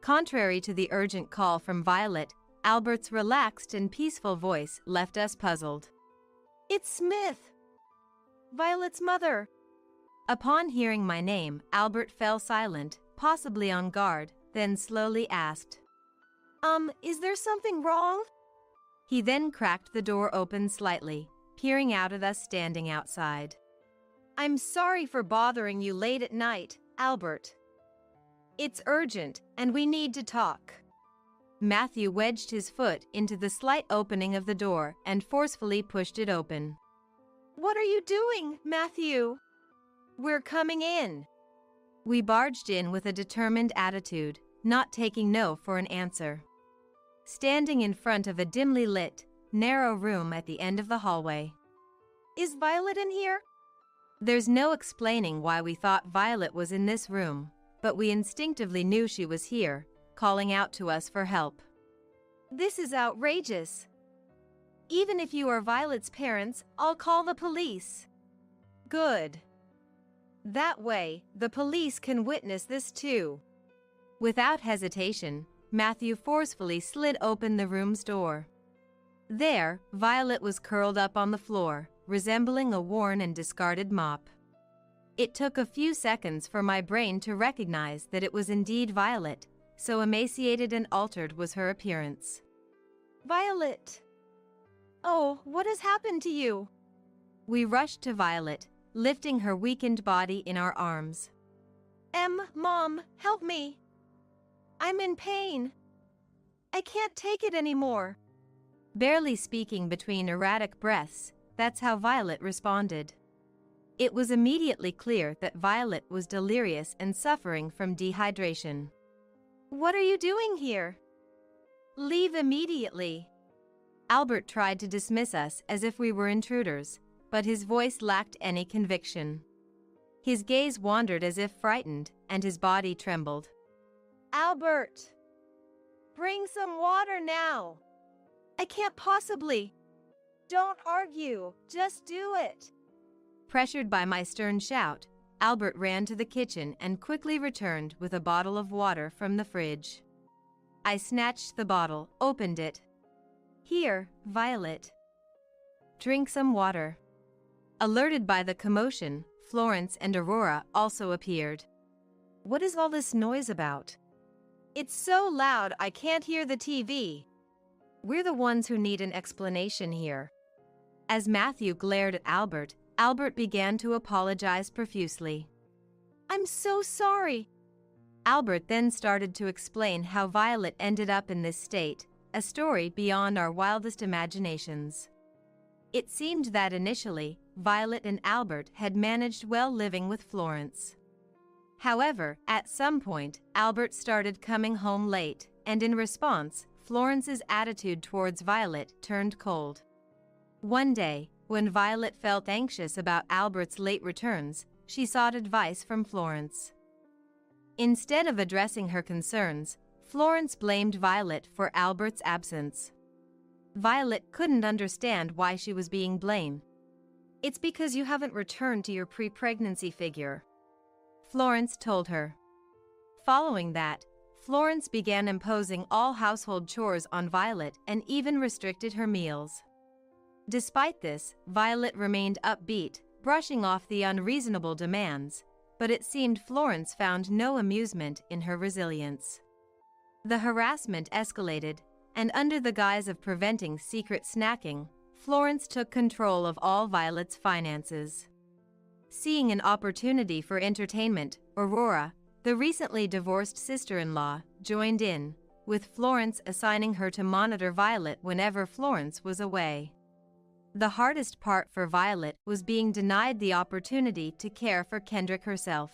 Contrary to the urgent call from Violet, Albert's relaxed and peaceful voice left us puzzled. It's Smith, Violet's mother. Upon hearing my name, Albert fell silent, possibly on guard, then slowly asked, Is there something wrong? He then cracked the door open slightly, peering out at us standing outside. I'm sorry for bothering you late at night, Albert. It's urgent, and we need to talk. Matthew wedged his foot into the slight opening of the door and forcefully pushed it open. What are you doing, Matthew? We're coming in. We barged in with a determined attitude, not taking no for an answer. Standing in front of a dimly lit, narrow room at the end of the hallway. Is Violet in here? There's no explaining why we thought Violet was in this room, but we instinctively knew she was here, calling out to us for help. This is outrageous. Even if you are Violet's parents, I'll call the police. Good. That way, the police can witness this too. Without hesitation, Matthew forcefully slid open the room's door. There, Violet was curled up on the floor, resembling a worn and discarded mop. It took a few seconds for my brain to recognize that it was indeed Violet, so emaciated and altered was her appearance. Violet! Oh, what has happened to you? We rushed to Violet, lifting her weakened body in our arms. Mom, help me! I'm in pain. I can't take it anymore. Barely speaking between erratic breaths, that's how Violet responded. It was immediately clear that Violet was delirious and suffering from dehydration. What are you doing here? Leave immediately. Albert tried to dismiss us as if we were intruders, but his voice lacked any conviction. His gaze wandered as if frightened, and his body trembled. Albert! Bring some water now! I can't possibly. Don't argue, just do it. Pressured by my stern shout, Albert ran to the kitchen and quickly returned with a bottle of water from the fridge. I snatched the bottle, opened it. Here, Violet. Drink some water. Alerted by the commotion, Florence and Aurora also appeared. What is all this noise about? It's so loud I can't hear the TV. We're the ones who need an explanation here. As Matthew glared at Albert, Albert began to apologize profusely. I'm so sorry. Albert then started to explain how Violet ended up in this state, a story beyond our wildest imaginations. It seemed that initially, Violet and Albert had managed well living with Florence. However, at some point, Albert started coming home late, and in response, Florence's attitude towards Violet turned cold. One day, when Violet felt anxious about Albert's late returns, she sought advice from Florence. Instead of addressing her concerns, Florence blamed Violet for Albert's absence. Violet couldn't understand why she was being blamed. It's because you haven't returned to your pre-pregnancy figure, Florence told her. Following that, Florence began imposing all household chores on Violet and even restricted her meals. Despite this, Violet remained upbeat, brushing off the unreasonable demands, but it seemed Florence found no amusement in her resilience. The harassment escalated, and under the guise of preventing secret snacking, Florence took control of all Violet's finances. Seeing an opportunity for entertainment, Aurora, the recently divorced sister-in-law, joined in, with Florence assigning her to monitor Violet whenever Florence was away. The hardest part for Violet was being denied the opportunity to care for Kendrick herself.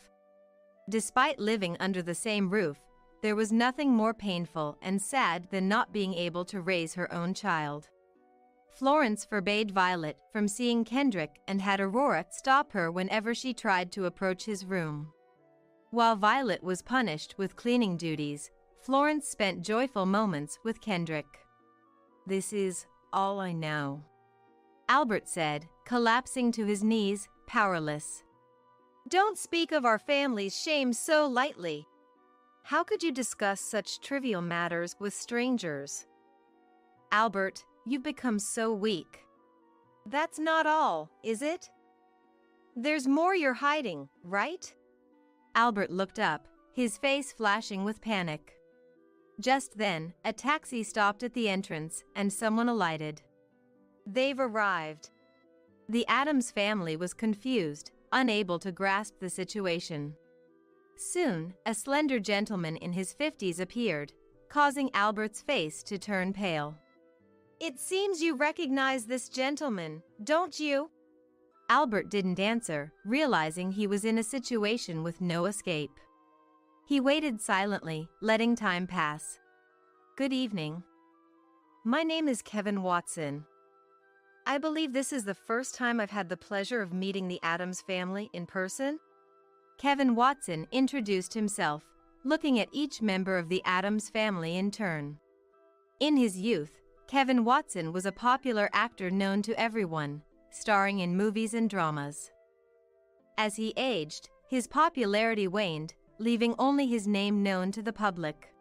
Despite living under the same roof, There was nothing more painful and sad than not being able to raise her own child. Florence forbade Violet from seeing Kendrick and had Aurora stop her whenever she tried to approach his room. While Violet was punished with cleaning duties, Florence spent joyful moments with Kendrick. "This is all I know," Albert said, collapsing to his knees, powerless. Don't speak of our family's shame so lightly. How could you discuss such trivial matters with strangers? Albert, you've become so weak. That's not all, is it? There's more you're hiding, right? Albert looked up, his face flashing with panic. Just then, a taxi stopped at the entrance and someone alighted. They've arrived. The Addams family was confused, unable to grasp the situation. Soon, a slender gentleman in his 50s appeared, causing Albert's face to turn pale. It seems you recognize this gentleman, don't you? Albert didn't answer, realizing he was in a situation with no escape. He waited silently, letting time pass. "Good evening. My name is Kevin Watson. I believe this is the first time I've had the pleasure of meeting the Addams family in person." Kevin Watson introduced himself, looking at each member of the Addams family in turn. In his youth, Kevin Watson was a popular actor known to everyone, starring in movies and dramas. As he aged, his popularity waned, leaving only his name known to the public.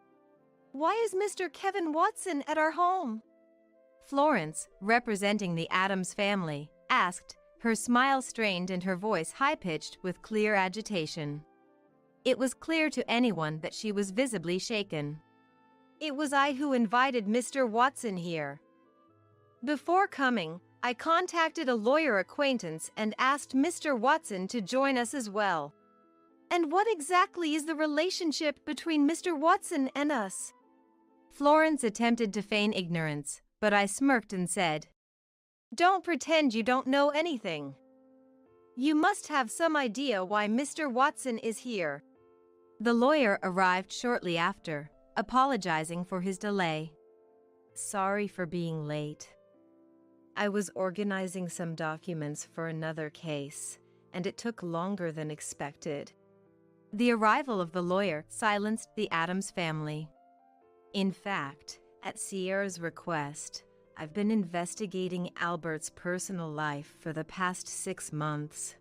"Why is Mr. Kevin Watson at our home?" Florence, representing the Addams family, asked, her smile strained and her voice high-pitched with clear agitation. It was clear to anyone that she was visibly shaken. "It was I who invited Mr. Watson here. Before coming, I contacted a lawyer acquaintance and asked Mr. Watson to join us as well." "And what exactly is the relationship between Mr. Watson and us?" Florence attempted to feign ignorance, but I smirked and said, "Don't pretend you don't know anything. You must have some idea why Mr. Watson is here." The lawyer arrived shortly after, apologizing for his delay. "Sorry for being late. I was organizing some documents for another case, and it took longer than expected." The arrival of the lawyer silenced the Addams family. "In fact, at Sierra's request, I've been investigating Albert's personal life for the past 6 months.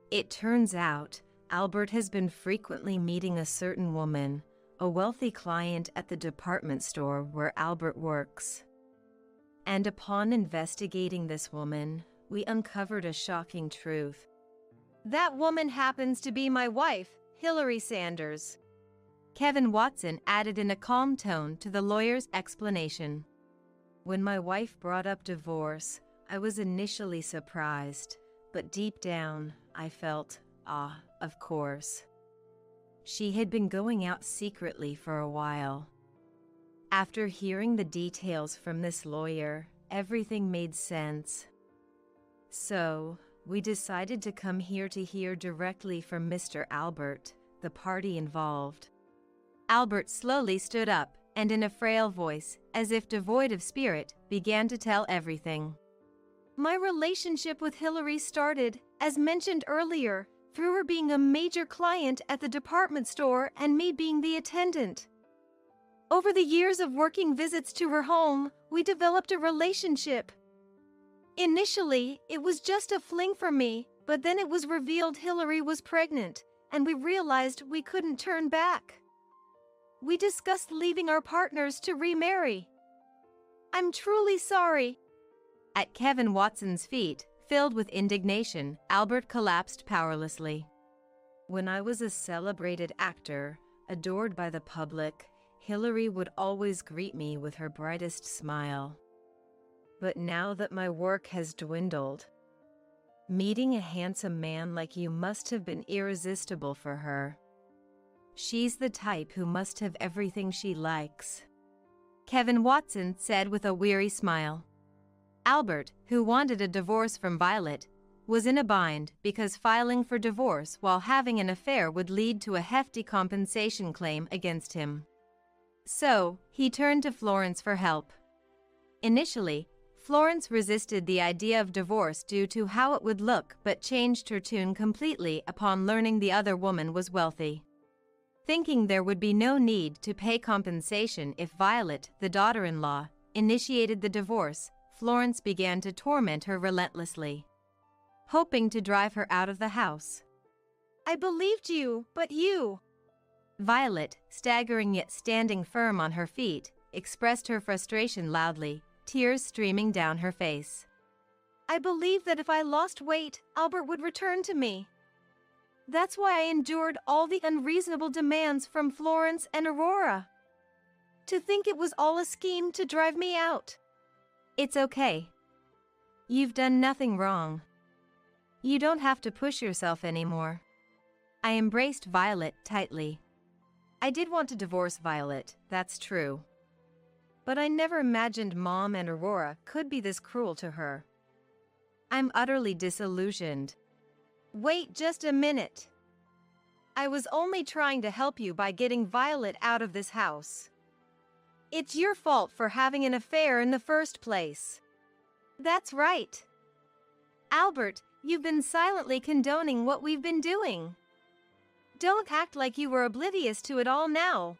It turns out, Albert has been frequently meeting a certain woman, a wealthy client at the department store where Albert works. And upon investigating this woman, we uncovered a shocking truth. That woman happens to be my wife, Hillary Sanders." Kevin Watson added in a calm tone to the lawyer's explanation. "When my wife brought up divorce, I was initially surprised, but deep down, I felt, of course. She had been going out secretly for a while. After hearing the details from this lawyer, everything made sense. So, we decided to come here to hear directly from Mr. Albert, the party involved." Albert slowly stood up, and in a frail voice, as if devoid of spirit, began to tell everything. "My relationship with Hillary started, as mentioned earlier, through her being a major client at the department store and me being the attendant. Over the years of working visits to her home, we developed a relationship. Initially, it was just a fling for me, but then it was revealed Hillary was pregnant, and we realized we couldn't turn back. We discussed leaving our partners to remarry. I'm truly sorry." At Kevin Watson's feet, filled with indignation, Albert collapsed powerlessly. "When I was a celebrated actor, adored by the public, Hillary would always greet me with her brightest smile. But now that my work has dwindled, meeting a handsome man like you must have been irresistible for her. She's the type who must have everything she likes," Kevin Watson said with a weary smile. Albert, who wanted a divorce from Violet, was in a bind because filing for divorce while having an affair would lead to a hefty compensation claim against him. So, he turned to Florence for help. Initially, Florence resisted the idea of divorce due to how it would look but changed her tune completely upon learning the other woman was wealthy. Thinking there would be no need to pay compensation if Violet, the daughter-in-law, initiated the divorce, Florence began to torment her relentlessly, hoping to drive her out of the house. I believed you, but you. Violet, staggering yet standing firm on her feet, expressed her frustration loudly, tears streaming down her face. I believed that if I lost weight, Albert would return to me. That's why I endured all the unreasonable demands from Florence and Aurora. To think it was all a scheme to drive me out. It's okay. You've done nothing wrong. You don't have to push yourself anymore. I embraced Violet tightly. I did want to divorce Violet, that's true. But I never imagined Mom and Aurora could be this cruel to her. I'm utterly disillusioned. Wait just a minute. I was only trying to help you by getting Violet out of this house. It's your fault for having an affair in the first place. That's right. Albert, you've been silently condoning what we've been doing. Don't act like you were oblivious to it all now.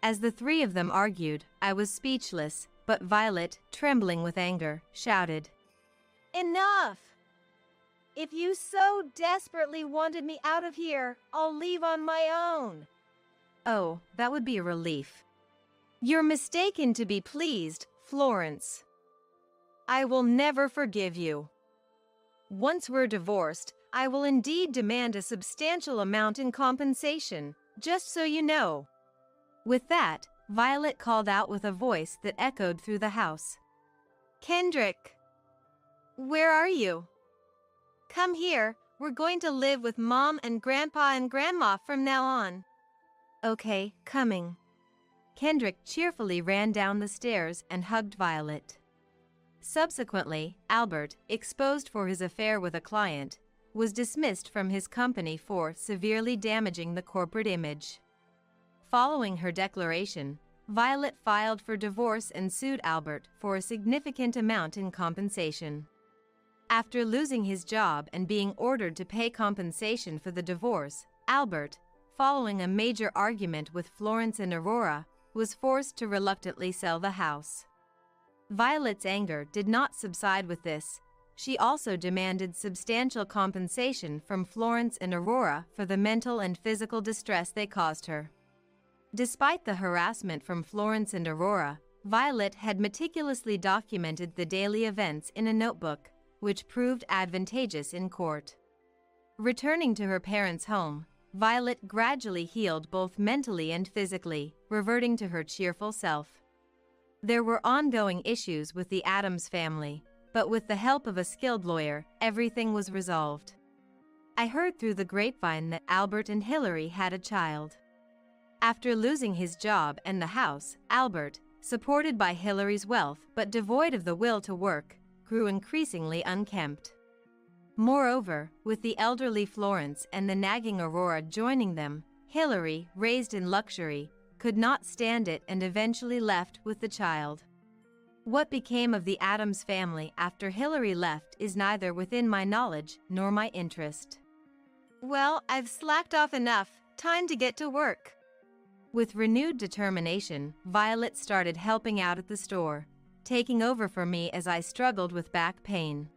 As the three of them argued, I was speechless, but Violet, trembling with anger, shouted, Enough! If you so desperately wanted me out of here, I'll leave on my own. Oh, that would be a relief. You're mistaken to be pleased, Florence. I will never forgive you. Once we're divorced, I will indeed demand a substantial amount in compensation, just so you know. With that, Violet called out with a voice that echoed through the house. Kendrick, where are you? Come here, we're going to live with Mom and Grandpa and Grandma from now on. Okay, coming. Kendrick cheerfully ran down the stairs and hugged Violet. Subsequently, Albert, exposed for his affair with a client, was dismissed from his company for severely damaging the corporate image. Following her declaration, Violet filed for divorce and sued Albert for a significant amount in compensation. After losing his job and being ordered to pay compensation for the divorce, Albert, following a major argument with Florence and Aurora, was forced to reluctantly sell the house. Violet's anger did not subside with this. She also demanded substantial compensation from Florence and Aurora for the mental and physical distress they caused her. Despite the harassment from Florence and Aurora, Violet had meticulously documented the daily events in a notebook, which proved advantageous in court. Returning to her parents' home, Violet gradually healed both mentally and physically, reverting to her cheerful self. There were ongoing issues with the Addams family, but with the help of a skilled lawyer, everything was resolved. I heard through the grapevine that Albert and Hillary had a child. After losing his job and the house, Albert, supported by Hillary's wealth but devoid of the will to work, grew increasingly unkempt. Moreover, with the elderly Florence and the nagging Aurora joining them, Hillary, raised in luxury, could not stand it and eventually left with the child. What became of the Addams family after Hillary left is neither within my knowledge nor my interest. Well, I've slacked off enough. Time to get to work. With renewed determination, Violet started helping out at the store, taking over for me as I struggled with back pain.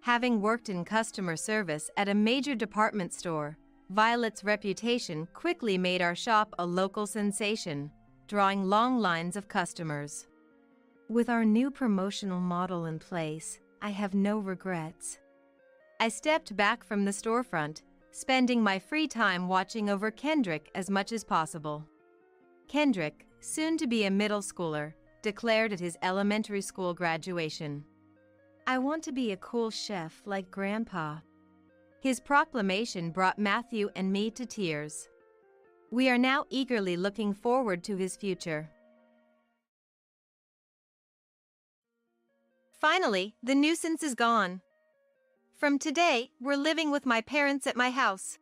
Having worked in customer service at a major department store, Violet's reputation quickly made our shop a local sensation, drawing long lines of customers. With our new promotional model in place, I have no regrets. I stepped back from the storefront, spending my free time watching over Kendrick as much as possible. Kendrick, soon to be a middle schooler, declared at his elementary school graduation, "I want to be a cool chef like Grandpa." His proclamation brought Matthew and me to tears. We are now eagerly looking forward to his future. Finally, the nuisance is gone. From today, we're living with my parents at my house.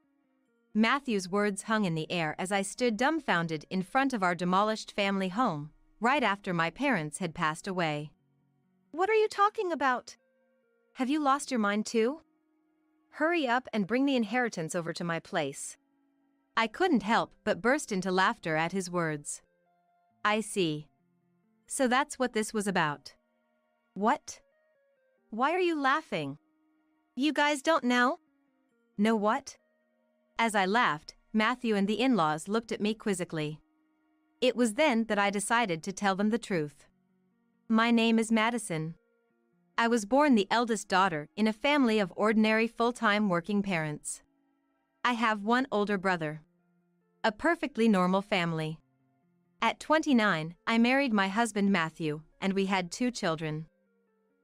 Matthew's words hung in the air as I stood dumbfounded in front of our demolished family home, right after my parents had passed away. What are you talking about? Have you lost your mind too? Hurry up and bring the inheritance over to my place. I couldn't help but burst into laughter at his words. I see. So that's what this was about. What? Why are you laughing? You guys don't know? Know what? As I laughed, Matthew and the in-laws looked at me quizzically. It was then that I decided to tell them the truth. My name is Madison. I was born the eldest daughter in a family of ordinary full-time working parents. I have one older brother. A perfectly normal family. At 29, I married my husband Matthew, and we had 2 children.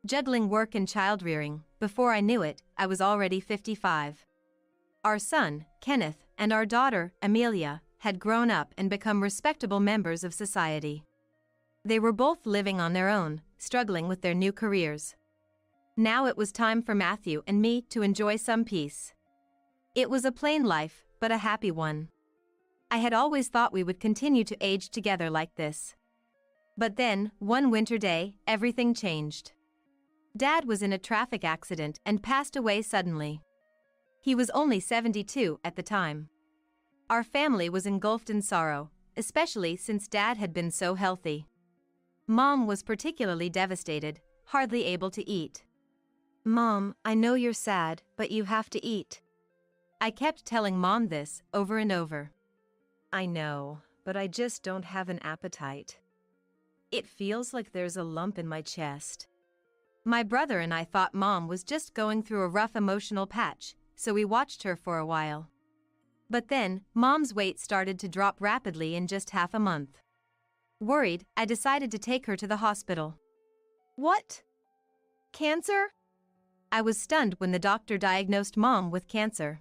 Juggling work and child-rearing, before I knew it, I was already 55. Our son, Kenneth, and our daughter, Amelia, had grown up and become respectable members of society. They were both living on their own, struggling with their new careers. Now it was time for Matthew and me to enjoy some peace. It was a plain life, but a happy one. I had always thought we would continue to age together like this. But then, one winter day, everything changed. Dad was in a traffic accident and passed away suddenly. He was only 72 at the time. Our family was engulfed in sorrow, especially since Dad had been so healthy. Mom was particularly devastated, hardly able to eat. Mom, I know you're sad, but you have to eat. I kept telling Mom this over and over. I know, but I just don't have an appetite. It feels like there's a lump in my chest. My brother and I thought Mom was just going through a rough emotional patch, so we watched her for a while. But then, Mom's weight started to drop rapidly in just half a month. Worried, I decided to take her to the hospital. What? Cancer? I was stunned when the doctor diagnosed Mom with cancer.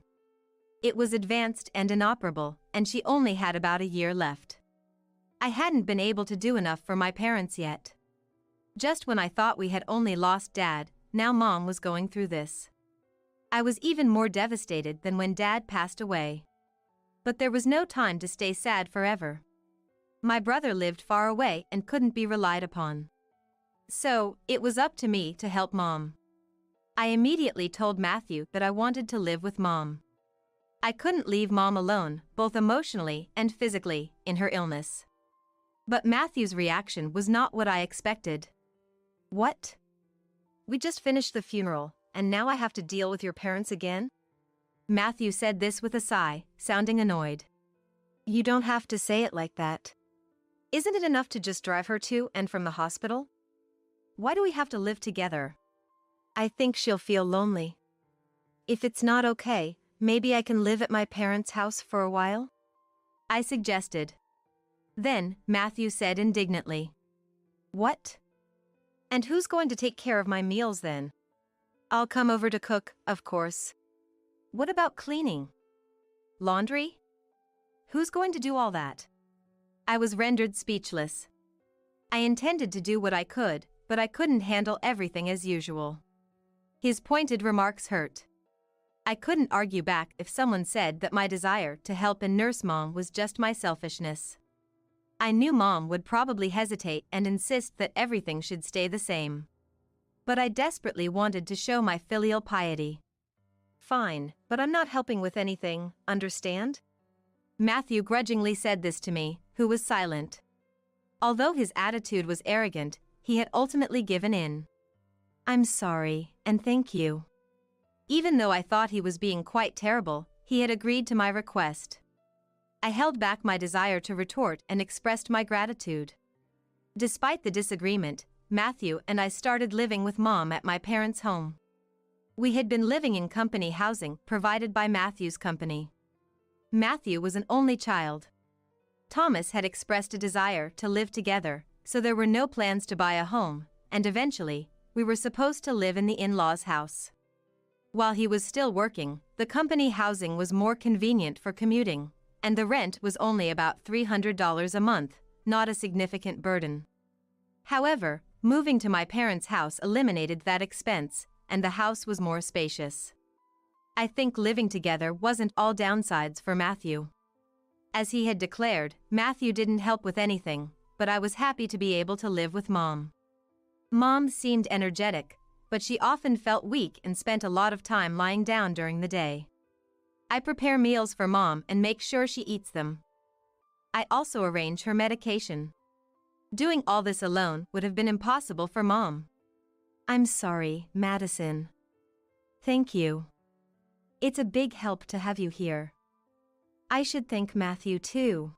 It was advanced and inoperable, and she only had about a year left. I hadn't been able to do enough for my parents yet. Just when I thought we had only lost Dad, now Mom was going through this. I was even more devastated than when Dad passed away. But there was no time to stay sad forever. My brother lived far away and couldn't be relied upon. So, it was up to me to help Mom. I immediately told Matthew that I wanted to live with Mom. I couldn't leave Mom alone, both emotionally and physically, in her illness. But Matthew's reaction was not what I expected. What? We just finished the funeral, and now I have to deal with your parents again? Matthew said this with a sigh, sounding annoyed. You don't have to say it like that. Isn't it enough to just drive her to and from the hospital? Why do we have to live together? I think she'll feel lonely. If it's not okay, maybe I can live at my parents' house for a while? I suggested. Then, Matthew said indignantly. What? And who's going to take care of my meals then? I'll come over to cook, of course. What about cleaning? Laundry? Who's going to do all that? I was rendered speechless. I intended to do what I could, but I couldn't handle everything as usual. His pointed remarks hurt. I couldn't argue back if someone said that my desire to help and nurse Mom was just my selfishness. I knew Mom would probably hesitate and insist that everything should stay the same. But I desperately wanted to show my filial piety. Fine, but I'm not helping with anything, understand? Matthew grudgingly said this to me, who was silent. Although his attitude was arrogant, he had ultimately given in. I'm sorry, and thank you. Even though I thought he was being quite terrible, he had agreed to my request. I held back my desire to retort and expressed my gratitude. Despite the disagreement, Matthew and I started living with Mom at my parents' home. We had been living in company housing provided by Matthew's company. Matthew was an only child. Thomas had expressed a desire to live together, so there were no plans to buy a home, and eventually, we were supposed to live in the in-laws' house. While he was still working, the company housing was more convenient for commuting, and the rent was only about $300 a month, not a significant burden. However, moving to my parents' house eliminated that expense, and the house was more spacious. I think living together wasn't all downsides for Matthew. As he had declared, Matthew didn't help with anything, but I was happy to be able to live with Mom. Mom seemed energetic, but she often felt weak and spent a lot of time lying down during the day. I prepare meals for Mom and make sure she eats them. I also arrange her medication. Doing all this alone would have been impossible for Mom. I'm sorry, Madison. Thank you. It's a big help to have you here. I should thank Matthew too.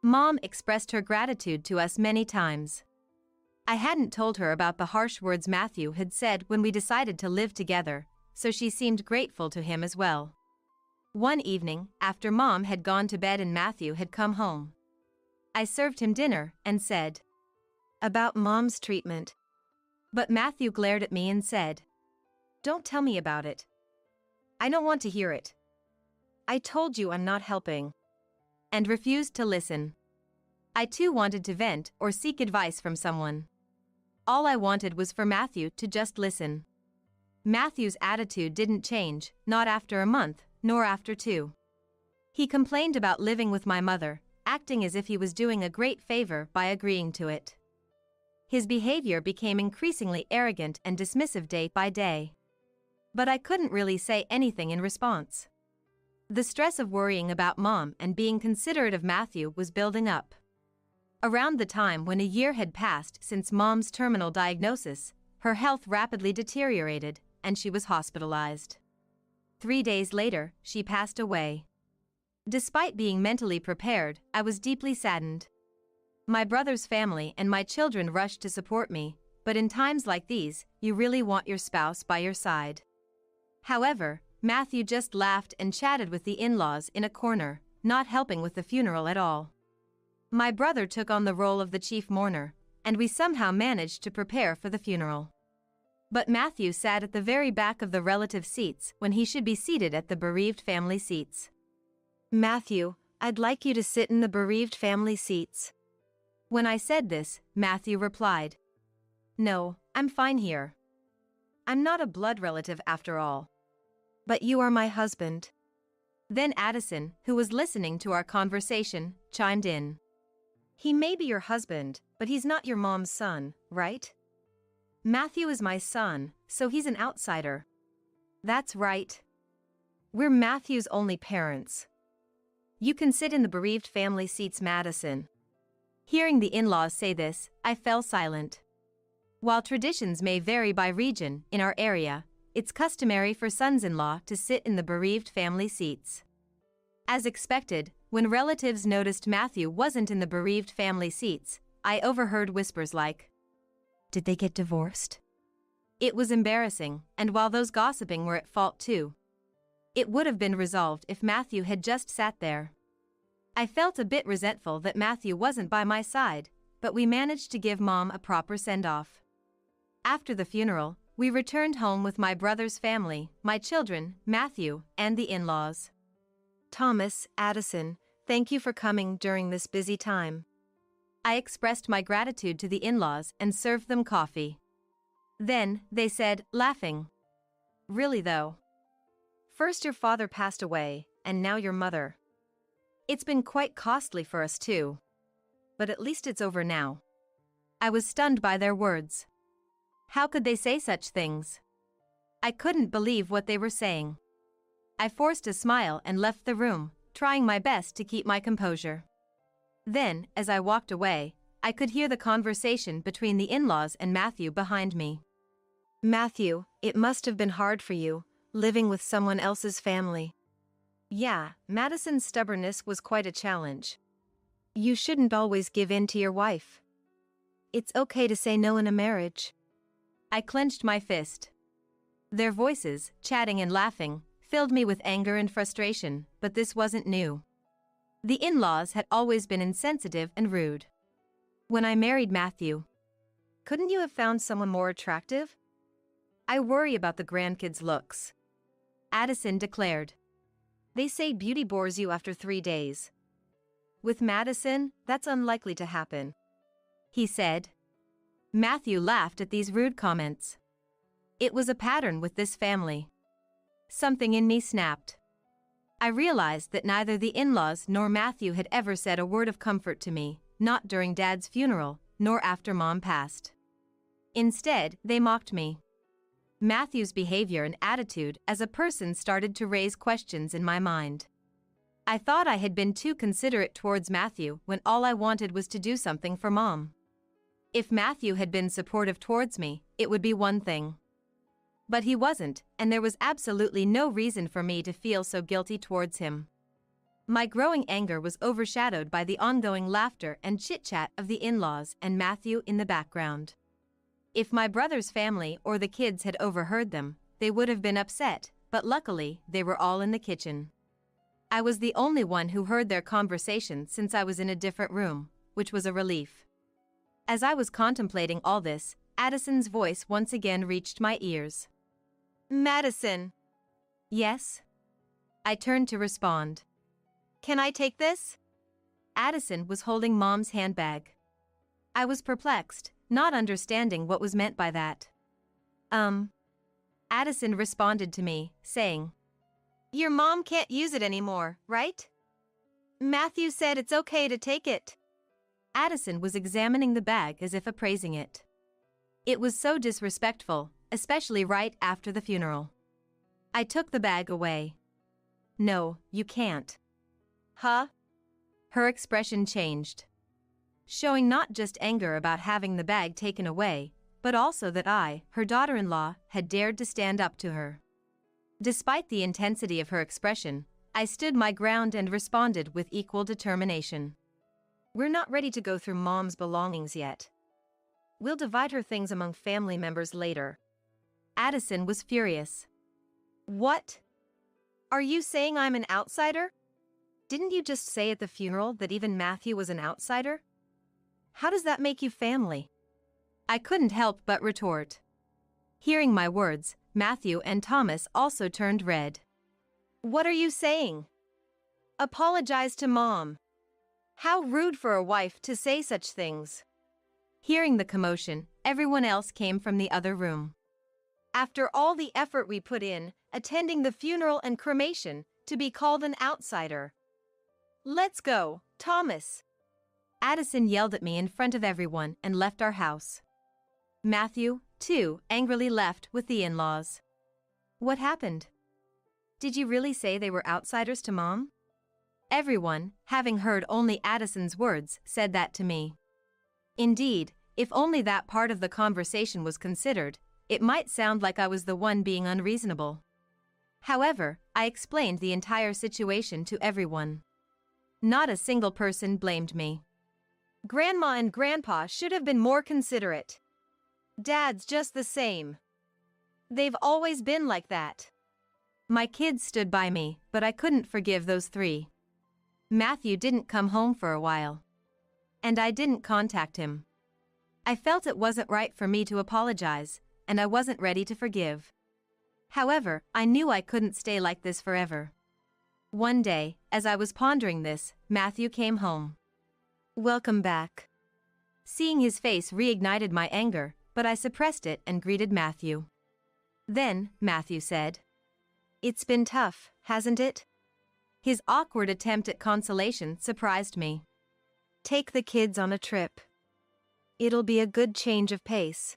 Mom expressed her gratitude to us many times. I hadn't told her about the harsh words Matthew had said when we decided to live together, so she seemed grateful to him as well. One evening, after Mom had gone to bed and Matthew had come home, I served him dinner and said, "About Mom's treatment." But Matthew glared at me and said, "Don't tell me about it. I don't want to hear it. I told you I'm not helping." And refused to listen. I too wanted to vent or seek advice from someone. All I wanted was for Matthew to just listen. Matthew's attitude didn't change, not after a month, nor after 2. He complained about living with my mother, acting as if he was doing a great favor by agreeing to it. His behavior became increasingly arrogant and dismissive day by day. But I couldn't really say anything in response. The stress of worrying about Mom and being considerate of Matthew was building up. Around the time when a year had passed since Mom's terminal diagnosis, her health rapidly deteriorated, and she was hospitalized. 3 days later, she passed away. Despite being mentally prepared, I was deeply saddened. My brother's family and my children rushed to support me, but in times like these, you really want your spouse by your side. However, Matthew just laughed and chatted with the in-laws in a corner, not helping with the funeral at all. My brother took on the role of the chief mourner, and we somehow managed to prepare for the funeral. But Matthew sat at the very back of the relative seats when he should be seated at the bereaved family seats. "Matthew, I'd like you to sit in the bereaved family seats." When I said this, Matthew replied, "No, I'm fine here. I'm not a blood relative after all." "But you are my husband." Then Addison, who was listening to our conversation, chimed in. "He may be your husband, but he's not your mom's son, right?" "Matthew is my son, so he's an outsider." "That's right. We're Matthew's only parents. You can sit in the bereaved family seats, Madison." Hearing the in-laws say this, I fell silent. While traditions may vary by region, in our area, it's customary for sons-in-law to sit in the bereaved family seats. As expected, when relatives noticed Matthew wasn't in the bereaved family seats, I overheard whispers like, "Did they get divorced?" It was embarrassing, and while those gossiping were at fault too, it would have been resolved if Matthew had just sat there. I felt a bit resentful that Matthew wasn't by my side, but we managed to give Mom a proper send-off. After the funeral, we returned home with my brother's family, my children, Matthew, and the in-laws. "Thomas, Addison, thank you for coming during this busy time." I expressed my gratitude to the in-laws and served them coffee. Then, they said, laughing, "Really though? First your father passed away, and now your mother. It's been quite costly for us too. But at least it's over now." I was stunned by their words. How could they say such things? I couldn't believe what they were saying. I forced a smile and left the room, trying my best to keep my composure. Then, as I walked away, I could hear the conversation between the in-laws and Matthew behind me. "Matthew, it must have been hard for you, living with someone else's family." "Yeah, Madison's stubbornness was quite a challenge. You shouldn't always give in to your wife. It's okay to say no in a marriage." I clenched my fist. Their voices, chatting and laughing, filled me with anger and frustration, but this wasn't new. The in-laws had always been insensitive and rude. When I married Matthew, couldn't you have found someone more attractive? "I worry about the grandkids' looks," Addison declared. "They say beauty bores you after 3 days. With Madison, that's unlikely to happen," he said. Matthew laughed at these rude comments. It was a pattern with this family. Something in me snapped. I realized that neither the in-laws nor Matthew had ever said a word of comfort to me, not during Dad's funeral, nor after Mom passed. Instead, they mocked me. Matthew's behavior and attitude as a person started to raise questions in my mind. I thought I had been too considerate towards Matthew when all I wanted was to do something for Mom. If Matthew had been supportive towards me, it would be one thing. But he wasn't, and there was absolutely no reason for me to feel so guilty towards him. My growing anger was overshadowed by the ongoing laughter and chit-chat of the in-laws and Matthew in the background. If my brother's family or the kids had overheard them, they would have been upset, but luckily, they were all in the kitchen. I was the only one who heard their conversation since I was in a different room, which was a relief. As I was contemplating all this, Addison's voice once again reached my ears. Madison. Yes? I turned to respond. Can I take this? Addison was holding Mom's handbag. I was perplexed, not understanding what was meant by that. Addison responded to me, saying, Your mom can't use it anymore, right? Matthew said it's okay to take it. Addison was examining the bag as if appraising it. It was so disrespectful, especially right after the funeral. I took the bag away. No, you can't. Huh? Her expression changed, showing not just anger about having the bag taken away, but also that I, her daughter-in-law, had dared to stand up to her. Despite the intensity of her expression, I stood my ground and responded with equal determination. We're not ready to go through Mom's belongings yet. We'll divide her things among family members later. Addison was furious. What? Are you saying I'm an outsider? Didn't you just say at the funeral that even Matthew was an outsider? How does that make you family? I couldn't help but retort. Hearing my words, Matthew and Thomas also turned red. What are you saying? Apologize to Mom. How rude for a wife to say such things. Hearing the commotion, everyone else came from the other room. After all the effort we put in, attending the funeral and cremation, to be called an outsider. Let's go, Thomas. Addison yelled at me in front of everyone and left our house. Matthew, too, angrily left with the in-laws. What happened? Did you really say they were outsiders to Mom? Everyone, having heard only Addison's words, said that to me. Indeed, if only that part of the conversation was considered, it might sound like I was the one being unreasonable. However, I explained the entire situation to everyone. Not a single person blamed me. Grandma and Grandpa should have been more considerate. Dad's just the same. They've always been like that. My kids stood by me, but I couldn't forgive those three. Matthew didn't come home for a while. And I didn't contact him. I felt it wasn't right for me to apologize, and I wasn't ready to forgive. However, I knew I couldn't stay like this forever. One day, as I was pondering this, Matthew came home. Welcome back. Seeing his face reignited my anger, but I suppressed it and greeted Matthew. Then, Matthew said, It's been tough, hasn't it? His awkward attempt at consolation surprised me. Take the kids on a trip. It'll be a good change of pace.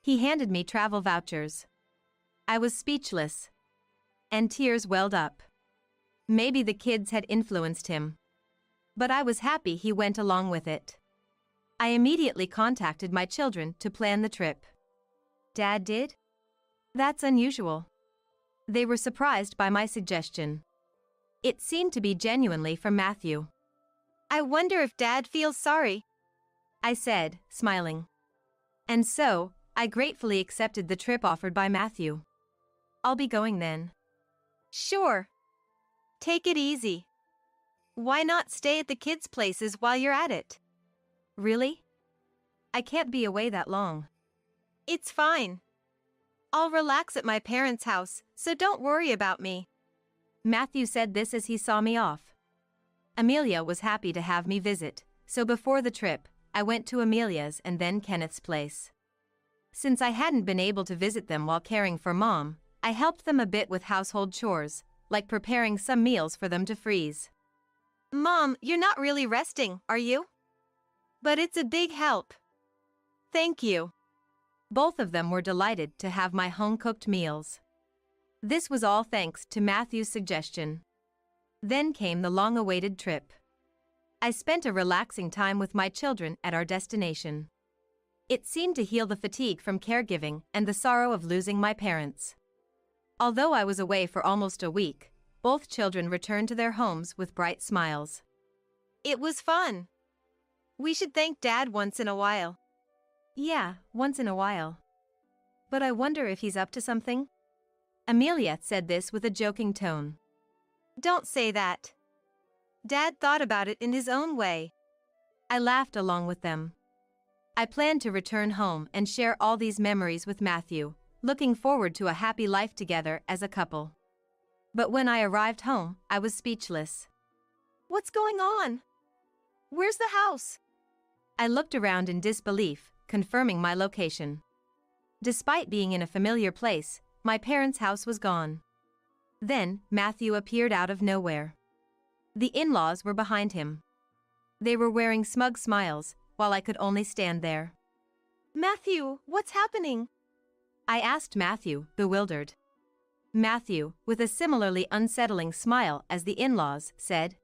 He handed me travel vouchers. I was speechless. And tears welled up. Maybe the kids had influenced him. But I was happy he went along with it. I immediately contacted my children to plan the trip. Dad did? That's unusual. They were surprised by my suggestion. It seemed to be genuinely from Matthew. I wonder if Dad feels sorry, I said, smiling. And so, I gratefully accepted the trip offered by Matthew. I'll be going then. Sure. Take it easy. Why not stay at the kids' places while you're at it? Really? I can't be away that long. It's fine. I'll relax at my parents' house, so don't worry about me. Matthew said this as he saw me off. Amelia was happy to have me visit, so before the trip, I went to Amelia's and then Kenneth's place. Since I hadn't been able to visit them while caring for Mom, I helped them a bit with household chores, like preparing some meals for them to freeze. Mom, you're not really resting, are you? But it's a big help. Thank you. Both of them were delighted to have my home-cooked meals. This was all thanks to Matthew's suggestion. Then came the long-awaited trip. I spent a relaxing time with my children at our destination. It seemed to heal the fatigue from caregiving and the sorrow of losing my parents. Although I was away for almost a week, both children returned to their homes with bright smiles. It was fun. We should thank Dad once in a while. Yeah, once in a while. But I wonder if he's up to something? Amelia said this with a joking tone. Don't say that. Dad thought about it in his own way. I laughed along with them. I planned to return home and share all these memories with Matthew, looking forward to a happy life together as a couple. But when I arrived home, I was speechless. What's going on? Where's the house? I looked around in disbelief, confirming my location. Despite being in a familiar place, my parents' house was gone. Then, Matthew appeared out of nowhere. The in-laws were behind him. They were wearing smug smiles, while I could only stand there. Matthew, what's happening? I asked Matthew, bewildered. Matthew, with a similarly unsettling smile as the in-laws, said,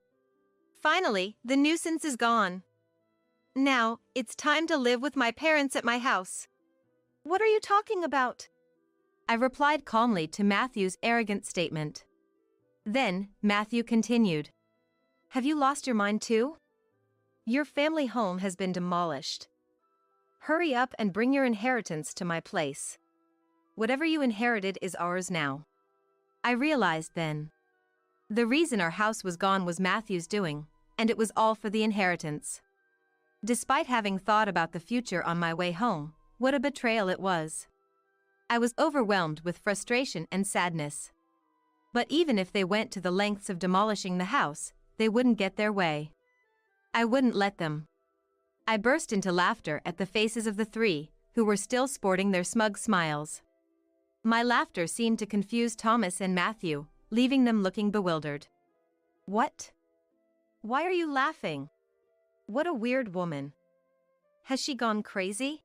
Finally, the nuisance is gone. Now, it's time to live with my parents at my house. What are you talking about? I replied calmly to Matthew's arrogant statement. Then, Matthew continued. Have you lost your mind too? Your family home has been demolished. Hurry up and bring your inheritance to my place. Whatever you inherited is ours now. I realized then. The reason our house was gone was Matthew's doing, and it was all for the inheritance. Despite having thought about the future on my way home, what a betrayal it was. I was overwhelmed with frustration and sadness. But even if they went to the lengths of demolishing the house, they wouldn't get their way. I wouldn't let them. I burst into laughter at the faces of the three, who were still sporting their smug smiles. My laughter seemed to confuse Thomas and Matthew, leaving them looking bewildered. What? Why are you laughing? What a weird woman. Has she gone crazy?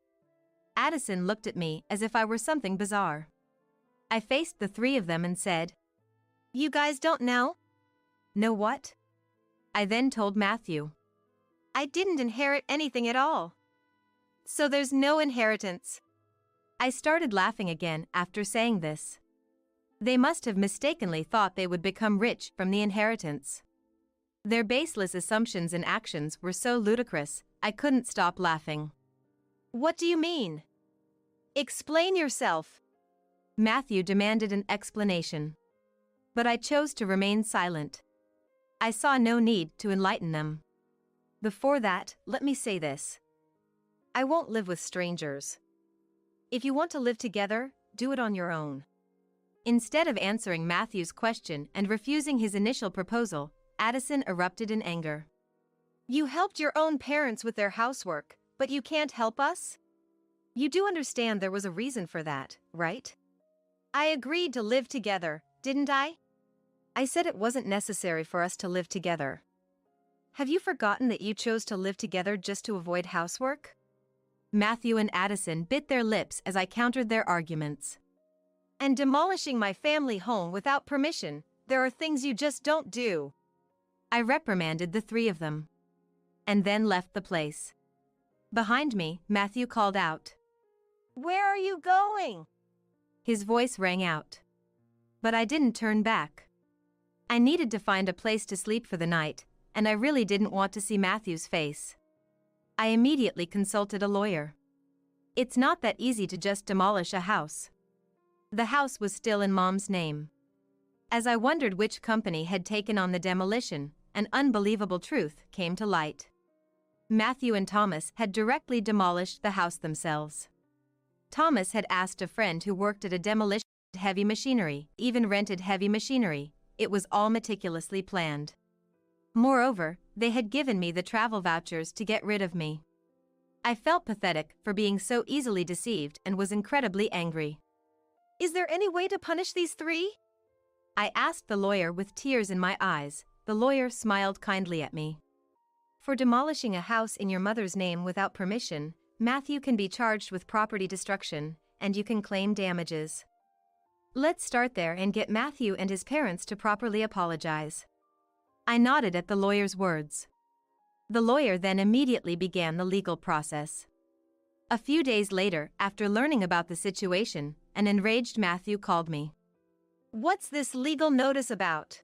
Addison looked at me as if I were something bizarre. I faced the three of them and said, You guys don't know? Know what? I then told Matthew. I didn't inherit anything at all. So there's no inheritance. I started laughing again after saying this. They must have mistakenly thought they would become rich from the inheritance. Their baseless assumptions and actions were so ludicrous, I couldn't stop laughing. What do you mean? Explain yourself. Matthew demanded an explanation. But I chose to remain silent. I saw no need to enlighten them. Before that, let me say this. I won't live with strangers. If you want to live together, do it on your own. Instead of answering Matthew's question and refusing his initial proposal, Addison erupted in anger. You helped your own parents with their housework, but you can't help us? You do understand there was a reason for that, right? I agreed to live together, didn't I? I said it wasn't necessary for us to live together. Have you forgotten that you chose to live together just to avoid housework? Matthew and Addison bit their lips as I countered their arguments. And demolishing my family home without permission, there are things you just don't do. I reprimanded the three of them. And then left the place. Behind me, Matthew called out. Where are you going? His voice rang out. But I didn't turn back. I needed to find a place to sleep for the night, and I really didn't want to see Matthew's face. I immediately consulted a lawyer. It's not that easy to just demolish a house. The house was still in Mom's name. As I wondered which company had taken on the demolition, an unbelievable truth came to light. Matthew and Thomas had directly demolished the house themselves. Thomas had asked a friend who worked at a demolition heavy machinery, even rented heavy machinery. It was all meticulously planned. Moreover, they had given me the travel vouchers to get rid of me. I felt pathetic for being so easily deceived and was incredibly angry. Is there any way to punish these three? I asked the lawyer with tears in my eyes. The lawyer smiled kindly at me. For demolishing a house in your mother's name without permission, Matthew can be charged with property destruction, and you can claim damages. Let's start there and get Matthew and his parents to properly apologize. I nodded at the lawyer's words. The lawyer then immediately began the legal process. A few days later, after learning about the situation, an enraged Matthew called me. What's this legal notice about?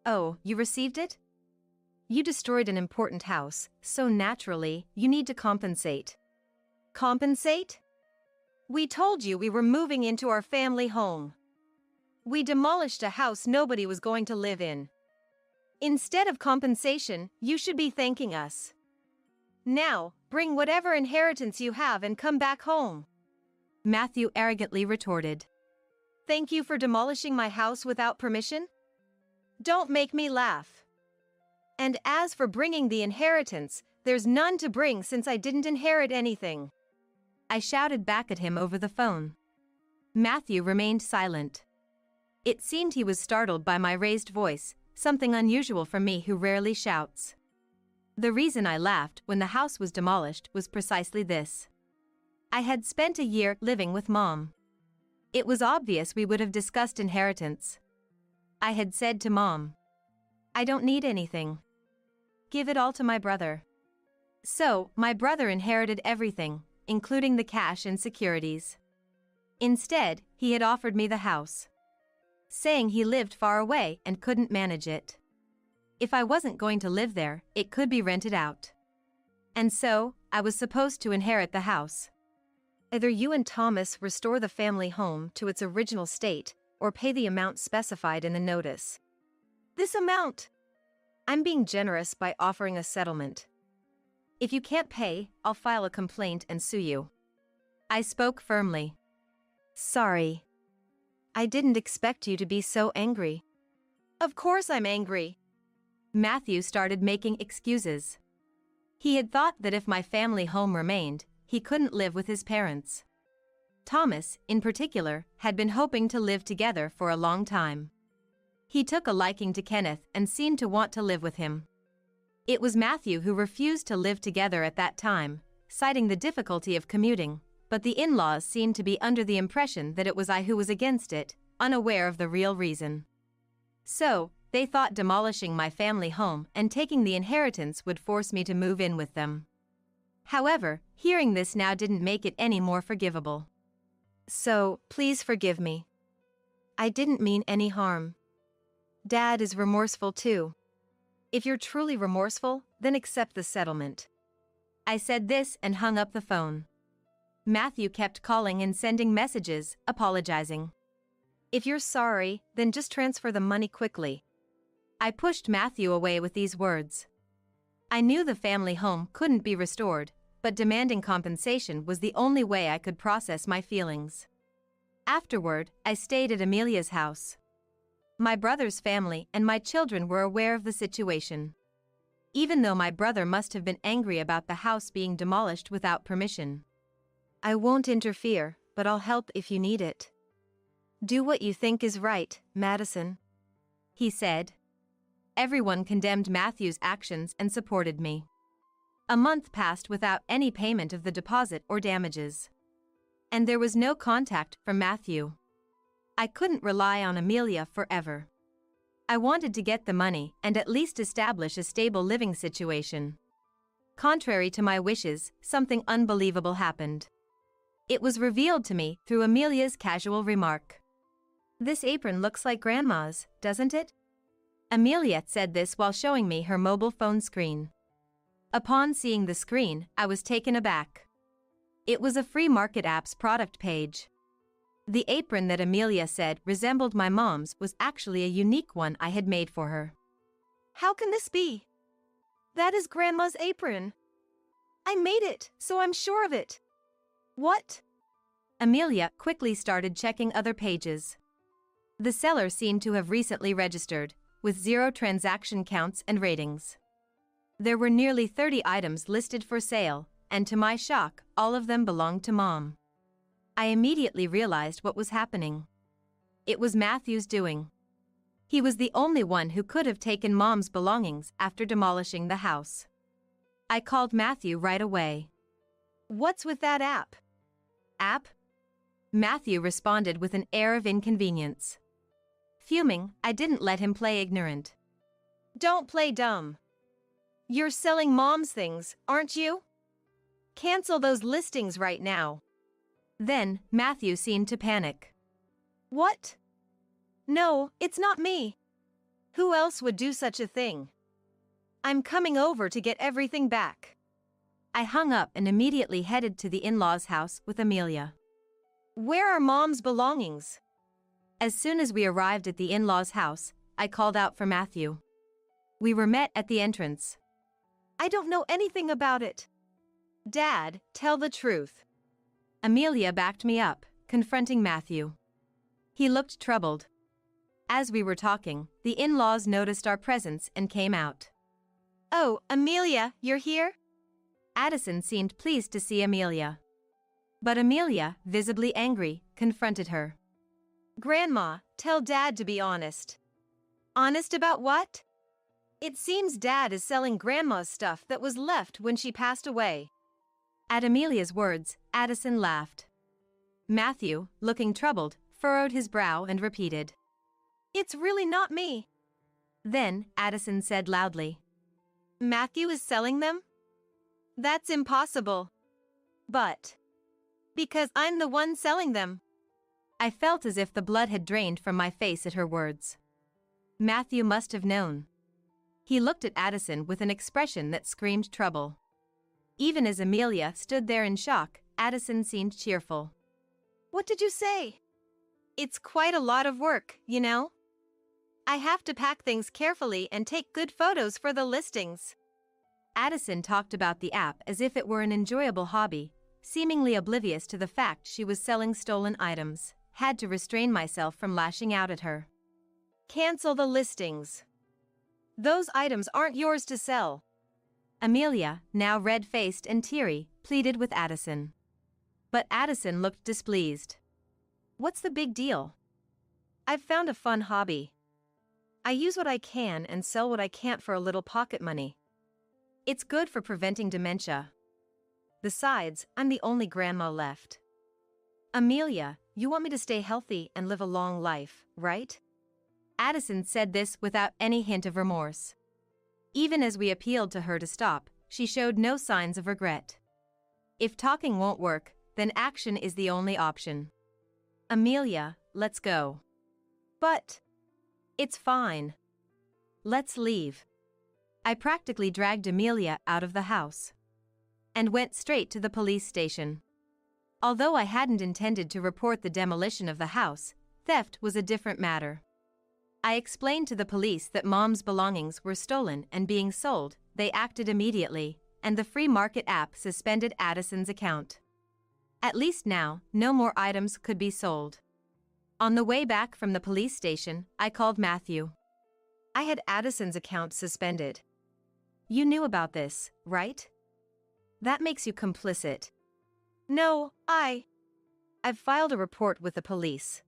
Oh, you received it? You destroyed an important house, so naturally, you need to compensate. Compensate? We told you we were moving into our family home. We demolished a house nobody was going to live in. Instead of compensation, you should be thanking us. Now, bring whatever inheritance you have and come back home. Matthew arrogantly retorted. Thank you for demolishing my house without permission? Don't make me laugh. And as for bringing the inheritance, there's none to bring since I didn't inherit anything. I shouted back at him over the phone. Matthew remained silent. It seemed he was startled by my raised voice, something unusual for me who rarely shouts. The reason I laughed when the house was demolished was precisely this. I had spent a year living with Mom. It was obvious we would have discussed inheritance. I had said to Mom, I don't need anything. Give it all to my brother. So, my brother inherited everything, including the cash and securities. Instead, he had offered me the house, saying he lived far away and couldn't manage it. If I wasn't going to live there, it could be rented out. And so, I was supposed to inherit the house. Either you and Thomas restore the family home to its original state, or pay the amount specified in the notice. This amount? I'm being generous by offering a settlement. If you can't pay, I'll file a complaint and sue you. I spoke firmly. Sorry. I didn't expect you to be so angry. Of course I'm angry. Matthew started making excuses. He had thought that if my family home remained, he couldn't live with his parents. Thomas, in particular, had been hoping to live together for a long time. He took a liking to Kenneth and seemed to want to live with him. It was Matthew who refused to live together at that time, citing the difficulty of commuting, but the in-laws seemed to be under the impression that it was I who was against it, unaware of the real reason. So, they thought demolishing my family home and taking the inheritance would force me to move in with them. However, hearing this now didn't make it any more forgivable. So, please forgive me. I didn't mean any harm. Dad is remorseful too. If you're truly remorseful, then accept the settlement. I said this and hung up the phone. Matthew kept calling and sending messages, apologizing. If you're sorry, then just transfer the money quickly. I pushed Matthew away with these words. I knew the family home couldn't be restored, but demanding compensation was the only way I could process my feelings. Afterward, I stayed at Amelia's house. My brother's family and my children were aware of the situation. Even though my brother must have been angry about the house being demolished without permission. I won't interfere, but I'll help if you need it. Do what you think is right, Madison, he said. Everyone condemned Matthew's actions and supported me. A month passed without any payment of the deposit or damages. And there was no contact from Matthew. I couldn't rely on Amelia forever. I wanted to get the money and at least establish a stable living situation. Contrary to my wishes, something unbelievable happened. It was revealed to me through Amelia's casual remark. This apron looks like Grandma's, doesn't it? Amelia said this while showing me her mobile phone screen. Upon seeing the screen, I was taken aback. It was a free market app's product page. The apron that Amelia said resembled my mom's was actually a unique one I had made for her. How can this be? That is Grandma's apron. I made it, so I'm sure of it. What? Amelia quickly started checking other pages. The seller seemed to have recently registered, with 0 transaction counts and ratings. There were nearly 30 items listed for sale, and to my shock, all of them belonged to Mom. I immediately realized what was happening. It was Matthew's doing. He was the only one who could have taken Mom's belongings after demolishing the house. I called Matthew right away. What's with that app? App? Matthew responded with an air of inconvenience. Fuming, I didn't let him play ignorant. Don't play dumb. You're selling Mom's things, aren't you? Cancel those listings right now. Then, Matthew seemed to panic. What? No, it's not me. Who else would do such a thing? I'm coming over to get everything back. I hung up and immediately headed to the in-laws' house with Amelia. Where are Mom's belongings? As soon as we arrived at the in-laws' house, I called out for Matthew. We were met at the entrance. I don't know anything about it. Dad, tell the truth. Amelia backed me up, confronting Matthew. He looked troubled. As we were talking, the in-laws noticed our presence and came out. Oh, Amelia, you're here? Addison seemed pleased to see Amelia. But Amelia, visibly angry, confronted her. Grandma, tell Dad to be honest. Honest about what? It seems Dad is selling Grandma's stuff that was left when she passed away. At Amelia's words, Addison laughed. Matthew, looking troubled, furrowed his brow and repeated. It's really not me. Then, Addison said loudly. Matthew is selling them? That's impossible. But because I'm the one selling them. I felt as if the blood had drained from my face at her words. Matthew must have known. He looked at Addison with an expression that screamed trouble. Even as Amelia stood there in shock, Addison seemed cheerful. What did you say? It's quite a lot of work, you know? I have to pack things carefully and take good photos for the listings. Addison talked about the app as if it were an enjoyable hobby, seemingly oblivious to the fact she was selling stolen items. Had to restrain myself from lashing out at her. Cancel the listings. Those items aren't yours to sell. Amelia, now red-faced and teary, pleaded with Addison. But Addison looked displeased. What's the big deal? I've found a fun hobby. I use what I can and sell what I can't for a little pocket money. It's good for preventing dementia. Besides, I'm the only grandma left. Amelia, you want me to stay healthy and live a long life, right? Addison said this without any hint of remorse. Even as we appealed to her to stop, she showed no signs of regret. If talking won't work, then action is the only option. Amelia, let's go. But it's fine. Let's leave. I practically dragged Amelia out of the house and went straight to the police station. Although I hadn't intended to report the demolition of the house, theft was a different matter. I explained to the police that Mom's belongings were stolen and being sold. They acted immediately, and the free market app suspended Addison's account. At least now, no more items could be sold. On the way back from the police station, I called Matthew. I had Addison's account suspended. You knew about this, right? That makes you complicit. No, I've filed a report with the police.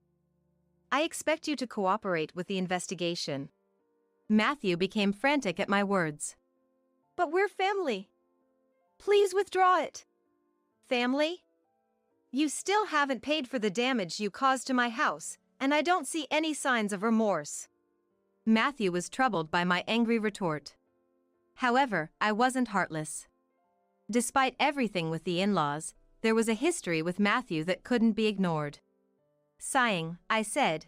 I expect you to cooperate with the investigation. Matthew became frantic at my words. But we're family. Please withdraw it. Family? You still haven't paid for the damage you caused to my house, and I don't see any signs of remorse. Matthew was troubled by my angry retort. However, I wasn't heartless. Despite everything with the in-laws, there was a history with Matthew that couldn't be ignored. Sighing, I said,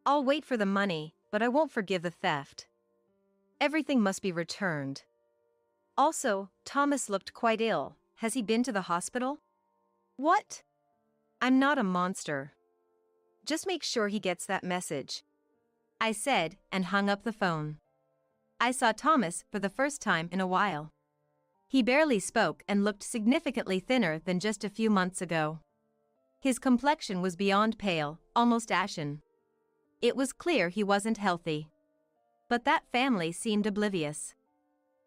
I'll wait for the money, but I won't forgive the theft. Everything must be returned. Also, Thomas looked quite ill. Has he been to the hospital? What? I'm not a monster. Just make sure he gets that message, I said, and hung up the phone. I saw Thomas for the first time in a while. He barely spoke and looked significantly thinner than just a few months ago. His complexion was beyond pale, almost ashen. It was clear he wasn't healthy. But that family seemed oblivious.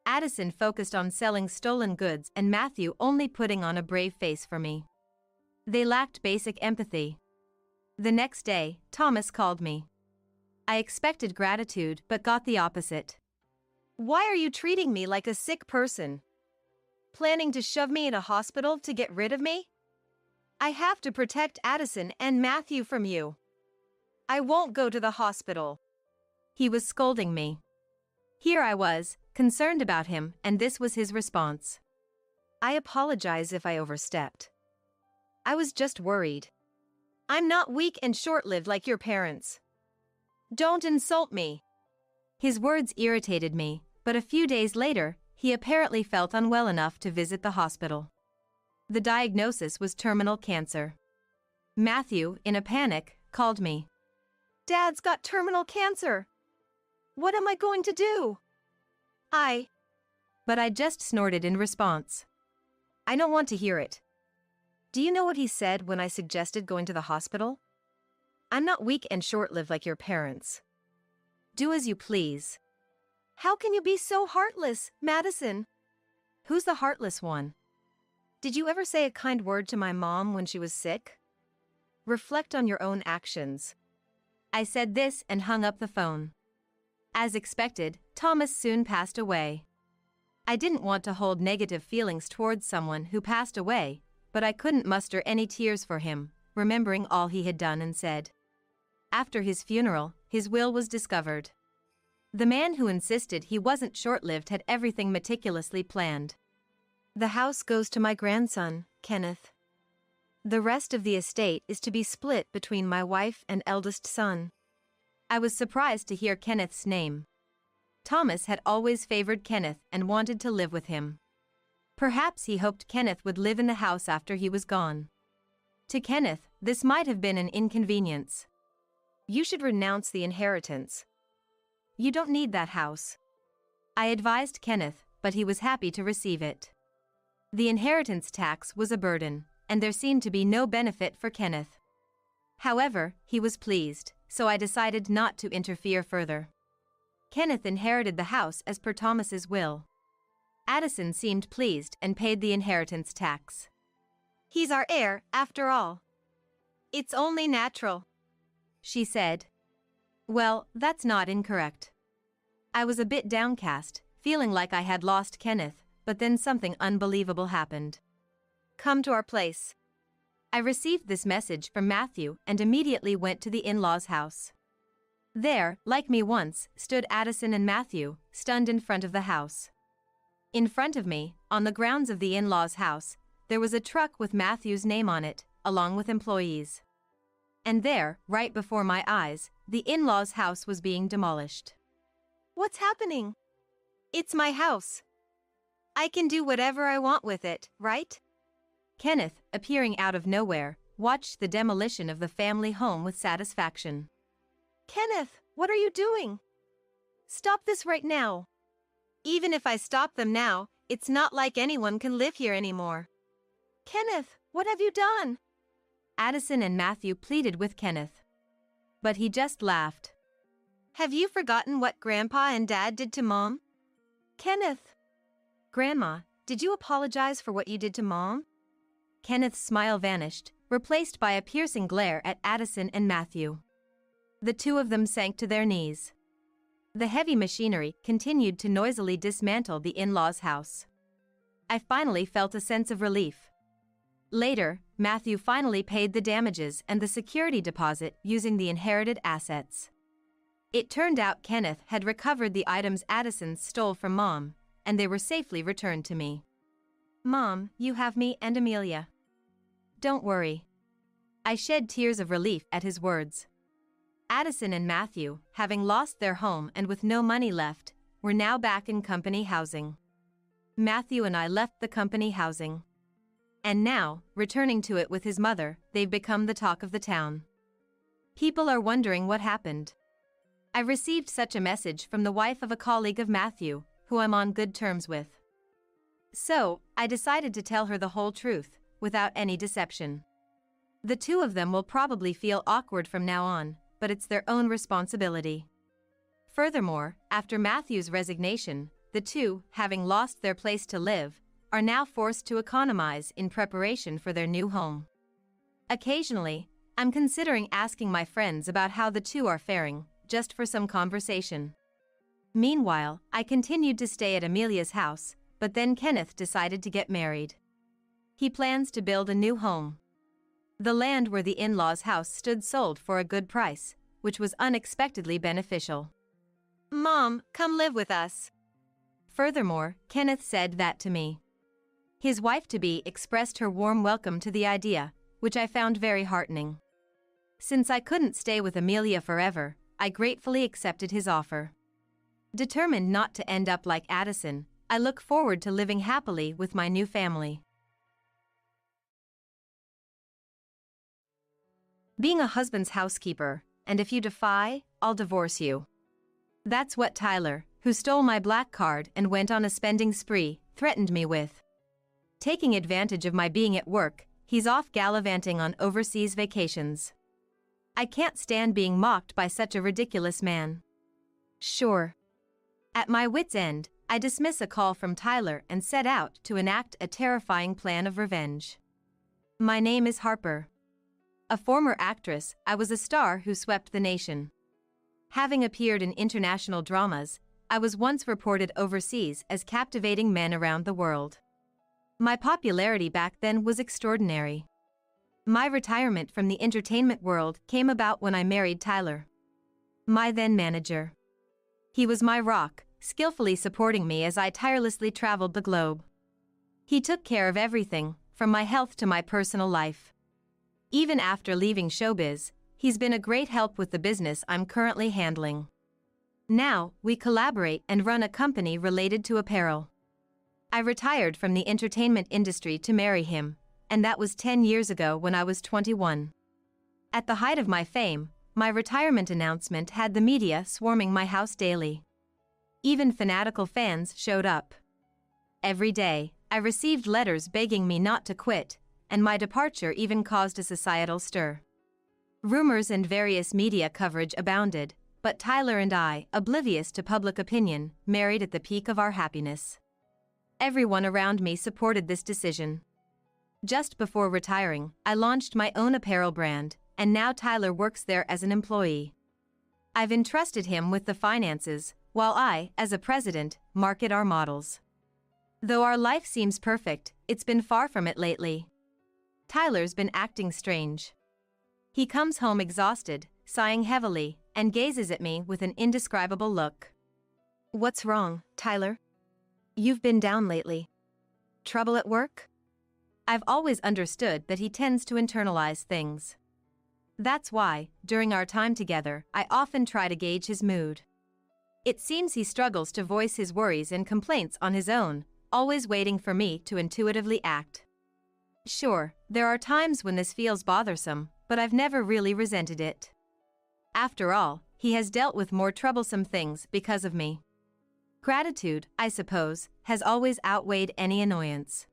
Addison focused on selling stolen goods and Matthew only putting on a brave face for me. They lacked basic empathy. The next day, Thomas called me. I expected gratitude but got the opposite. Why are you treating me like a sick person? Planning to shove me in a hospital to get rid of me? I have to protect Addison and Matthew from you. I won't go to the hospital. He was scolding me. Here I was, concerned about him, and this was his response. I apologize if I overstepped. I was just worried. I'm not weak and short-lived like your parents. Don't insult me. His words irritated me, but a few days later, he apparently felt unwell enough to visit the hospital. The diagnosis was terminal cancer. Matthew, in a panic, called me. Dad's got terminal cancer. What am I going to do? But I just snorted in response. I don't want to hear it. Do you know what he said when I suggested going to the hospital? I'm not weak and short-lived like your parents. Do as you please. How can you be so heartless, Madison? Who's the heartless one? Did you ever say a kind word to my mom when she was sick? Reflect on your own actions. I said this and hung up the phone. As expected, Thomas soon passed away. I didn't want to hold negative feelings towards someone who passed away, but I couldn't muster any tears for him, remembering all he had done and said. After his funeral, his will was discovered. The man who insisted he wasn't short-lived had everything meticulously planned. The house goes to my grandson, Kenneth. The rest of the estate is to be split between my wife and eldest son. I was surprised to hear Kenneth's name. Thomas had always favored Kenneth and wanted to live with him. Perhaps he hoped Kenneth would live in the house after he was gone. To Kenneth, this might have been an inconvenience. You should renounce the inheritance. You don't need that house. I advised Kenneth, but he was happy to receive it. The inheritance tax was a burden, and there seemed to be no benefit for Kenneth. However, he was pleased, so I decided not to interfere further. Kenneth inherited the house as per Thomas's will. Addison seemed pleased and paid the inheritance tax. He's our heir, after all. It's only natural, she said. Well, that's not incorrect. I was a bit downcast, feeling like I had lost Kenneth, but then something unbelievable happened. Come to our place. I received this message from Matthew and immediately went to the in-laws' house. There, like me once, stood Addison and Matthew, stunned in front of the house. In front of me, on the grounds of the in-laws' house, there was a truck with Matthew's name on it, along with employees. And there, right before my eyes, the in-laws' house was being demolished. What's happening? It's my house. I can do whatever I want with it, right? Kenneth, appearing out of nowhere, watched the demolition of the family home with satisfaction. Kenneth, what are you doing? Stop this right now. Even if I stop them now, it's not like anyone can live here anymore. Kenneth, what have you done? Addison and Matthew pleaded with Kenneth. But he just laughed. Have you forgotten what Grandpa and Dad did to Mom? Kenneth. Grandma, did you apologize for what you did to Mom? Kenneth's smile vanished, replaced by a piercing glare at Addison and Matthew. The two of them sank to their knees. The heavy machinery continued to noisily dismantle the in-laws' house. I finally felt a sense of relief. Later, Matthew finally paid the damages and the security deposit using the inherited assets. It turned out Kenneth had recovered the items Addison stole from Mom, and they were safely returned to me. Mom, you have me and Amelia. Don't worry. I shed tears of relief at his words. Addison and Matthew, having lost their home and with no money left, were now back in company housing. Matthew and I left the company housing. And now, returning to it with his mother, they've become the talk of the town. People are wondering what happened. I received such a message from the wife of a colleague of Matthew, who I'm on good terms with. So, I decided to tell her the whole truth, without any deception. The two of them will probably feel awkward from now on, but it's their own responsibility. Furthermore, after Matthew's resignation, the two, having lost their place to live, are now forced to economize in preparation for their new home. Occasionally, I'm considering asking my friends about how the two are faring, just for some conversation. Meanwhile, I continued to stay at Amelia's house, but then Kenneth decided to get married. He plans to build a new home. The land where the in-laws' house stood sold for a good price, which was unexpectedly beneficial. Mom, come live with us. Furthermore, Kenneth said that to me. His wife-to-be expressed her warm welcome to the idea, which I found very heartening. Since I couldn't stay with Amelia forever, I gratefully accepted his offer. Determined not to end up like Addison, I look forward to living happily with my new family. Being a husband's housekeeper, and if you defy, I'll divorce you. That's what Tyler, who stole my black card and went on a spending spree, threatened me with. Taking advantage of my being at work, he's off gallivanting on overseas vacations. I can't stand being mocked by such a ridiculous man. Sure. At my wit's end, I dismiss a call from Tyler and set out to enact a terrifying plan of revenge. My name is Harper. A former actress, I was a star who swept the nation. Having appeared in international dramas, I was once reported overseas as captivating men around the world. My popularity back then was extraordinary. My retirement from the entertainment world came about when I married Tyler, my then manager. He was my rock, skillfully supporting me as I tirelessly traveled the globe. He took care of everything, from my health to my personal life. Even after leaving showbiz, he's been a great help with the business I'm currently handling. Now, we collaborate and run a company related to apparel. I retired from the entertainment industry to marry him, and that was 10 years ago when I was 21. At the height of my fame, my retirement announcement had the media swarming my house daily. Even fanatical fans showed up. Every day, I received letters begging me not to quit, and my departure even caused a societal stir. Rumors and various media coverage abounded, but Tyler and I, oblivious to public opinion, married at the peak of our happiness. Everyone around me supported this decision. Just before retiring, I launched my own apparel brand, and now Tyler works there as an employee. I've entrusted him with the finances, while I, as a president, market our models. Though our life seems perfect, it's been far from it lately. Tyler's been acting strange. He comes home exhausted, sighing heavily, and gazes at me with an indescribable look. What's wrong, Tyler? You've been down lately. Trouble at work? I've always understood that he tends to internalize things. That's why, during our time together, I often try to gauge his mood. It seems he struggles to voice his worries and complaints on his own, always waiting for me to intuitively act. Sure, there are times when this feels bothersome, but I've never really resented it. After all, he has dealt with more troublesome things because of me. Gratitude, I suppose, has always outweighed any annoyance.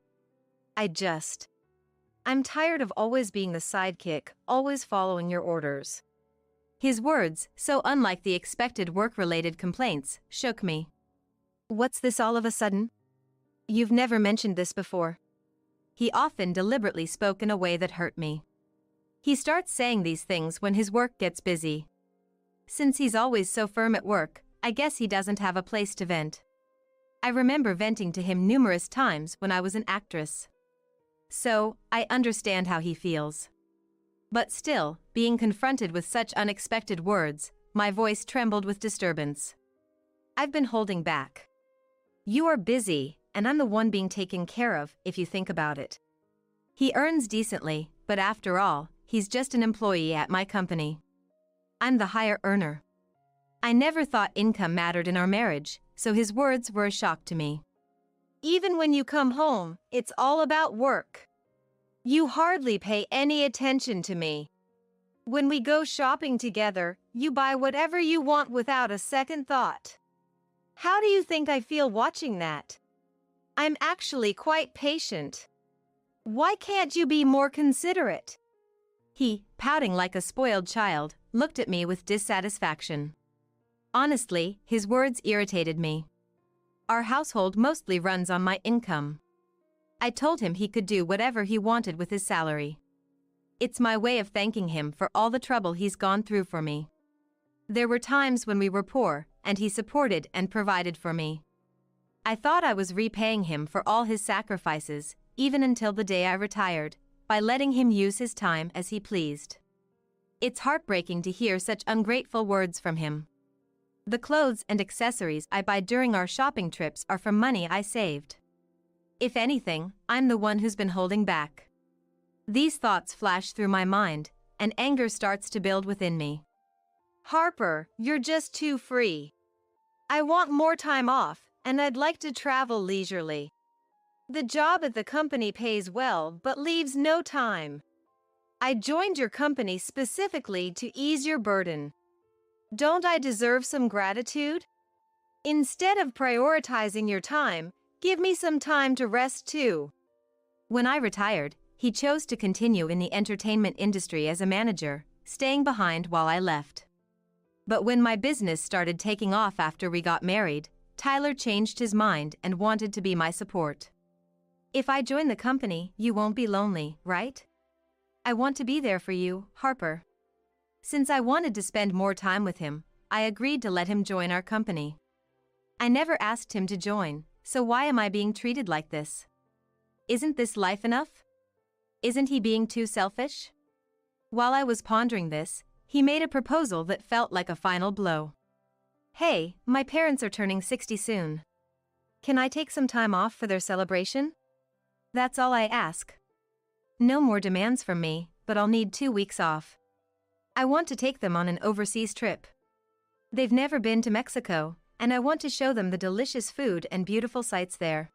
I'm tired of always being the sidekick, always following your orders. His words, so unlike the expected work-related complaints, shook me. What's this all of a sudden? You've never mentioned this before. He often deliberately spoke in a way that hurt me. He starts saying these things when his work gets busy. Since he's always so firm at work, I guess he doesn't have a place to vent. I remember venting to him numerous times when I was an actress. So, I understand how he feels. But still, being confronted with such unexpected words, my voice trembled with disturbance. I've been holding back. You are busy, and I'm the one being taken care of, if you think about it. He earns decently, but after all, he's just an employee at my company. I'm the higher earner. I never thought income mattered in our marriage, so his words were a shock to me. Even when you come home, it's all about work. You hardly pay any attention to me. When we go shopping together, you buy whatever you want without a second thought. How do you think I feel watching that? I'm actually quite patient. Why can't you be more considerate? He, pouting like a spoiled child, looked at me with dissatisfaction. Honestly, his words irritated me. Our household mostly runs on my income. I told him he could do whatever he wanted with his salary. It's my way of thanking him for all the trouble he's gone through for me. There were times when we were poor, and he supported and provided for me. I thought I was repaying him for all his sacrifices, even until the day I retired, by letting him use his time as he pleased. It's heartbreaking to hear such ungrateful words from him. The clothes and accessories I buy during our shopping trips are from money I saved. If anything, I'm the one who's been holding back. These thoughts flash through my mind, and anger starts to build within me. Harper, you're just too free. I want more time off, and I'd like to travel leisurely. The job at the company pays well but leaves no time. I joined your company specifically to ease your burden. Don't I deserve some gratitude? Instead of prioritizing your time, give me some time to rest too. When I retired, he chose to continue in the entertainment industry as a manager, staying behind while I left. But when my business started taking off after we got married, Tyler changed his mind and wanted to be my support. If I join the company, you won't be lonely, right? I want to be there for you, Harper. Since I wanted to spend more time with him, I agreed to let him join our company. I never asked him to join, so why am I being treated like this? Isn't this life enough? Isn't he being too selfish? While I was pondering this, he made a proposal that felt like a final blow. Hey, my parents are turning 60 soon. Can I take some time off for their celebration? That's all I ask. No more demands from me, but I'll need 2 weeks off. I want to take them on an overseas trip. They've never been to Mexico, and I want to show them the delicious food and beautiful sights there.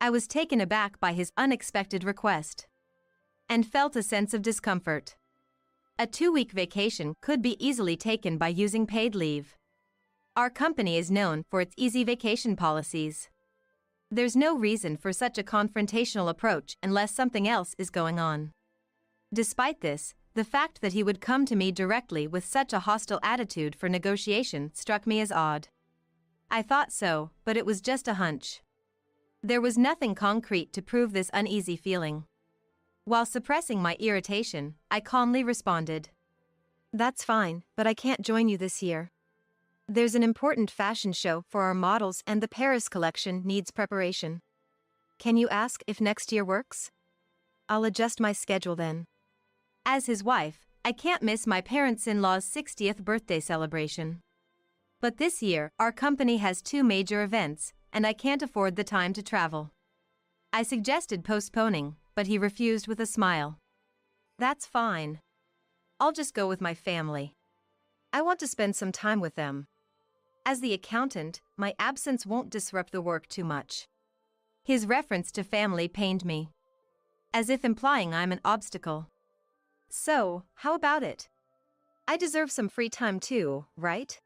I was taken aback by his unexpected request and felt a sense of discomfort. A 2-week vacation could be easily taken by using paid leave. Our company is known for its easy vacation policies. There's no reason for such a confrontational approach unless something else is going on. Despite this, the fact that he would come to me directly with such a hostile attitude for negotiation struck me as odd. I thought so, but it was just a hunch. There was nothing concrete to prove this uneasy feeling. While suppressing my irritation, I calmly responded. That's fine, but I can't join you this year. There's an important fashion show for our models and the Paris collection needs preparation. Can you ask if next year works? I'll adjust my schedule then. As his wife, I can't miss my parents-in-law's 60th birthday celebration. But this year, our company has 2 major events, and I can't afford the time to travel. I suggested postponing, but he refused with a smile. That's fine. I'll just go with my family. I want to spend some time with them. As the accountant, my absence won't disrupt the work too much. His reference to family pained me, as if implying I'm an obstacle. So, how about it? I deserve some free time too, right?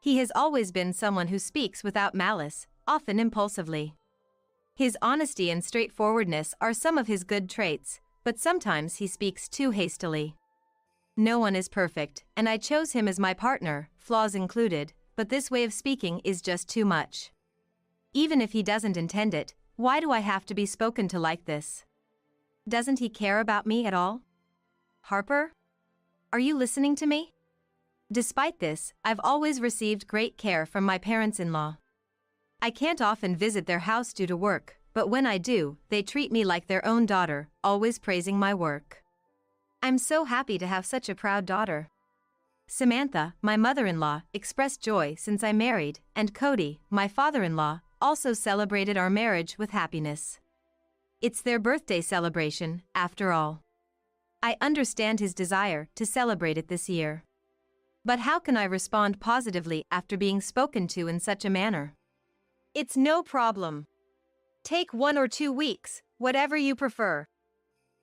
He has always been someone who speaks without malice, often impulsively. His honesty and straightforwardness are some of his good traits, but sometimes he speaks too hastily. No one is perfect, and I chose him as my partner, flaws included, but this way of speaking is just too much. Even if he doesn't intend it, why do I have to be spoken to like this? Doesn't he care about me at all? Harper? Are you listening to me? Despite this, I've always received great care from my parents-in-law. I can't often visit their house due to work, but when I do, they treat me like their own daughter, always praising my work. I'm so happy to have such a proud daughter. Samantha, my mother-in-law, expressed joy since I married, and Cody, my father-in-law, also celebrated our marriage with happiness. It's their birthday celebration, after all. I understand his desire to celebrate it this year. But how can I respond positively after being spoken to in such a manner? It's no problem. Take 1 or 2 weeks, whatever you prefer.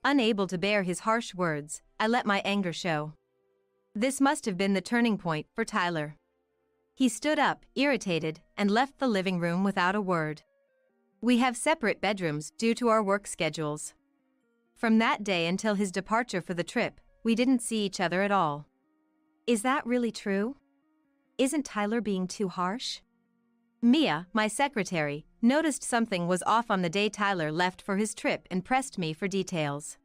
Unable to bear his harsh words, I let my anger show. This must have been the turning point for Tyler. He stood up, irritated, and left the living room without a word. We have separate bedrooms due to our work schedules. From that day until his departure for the trip, we didn't see each other at all. Is that really true? Isn't Tyler being too harsh? Mia, my secretary, noticed something was off on the day Tyler left for his trip and pressed me for details.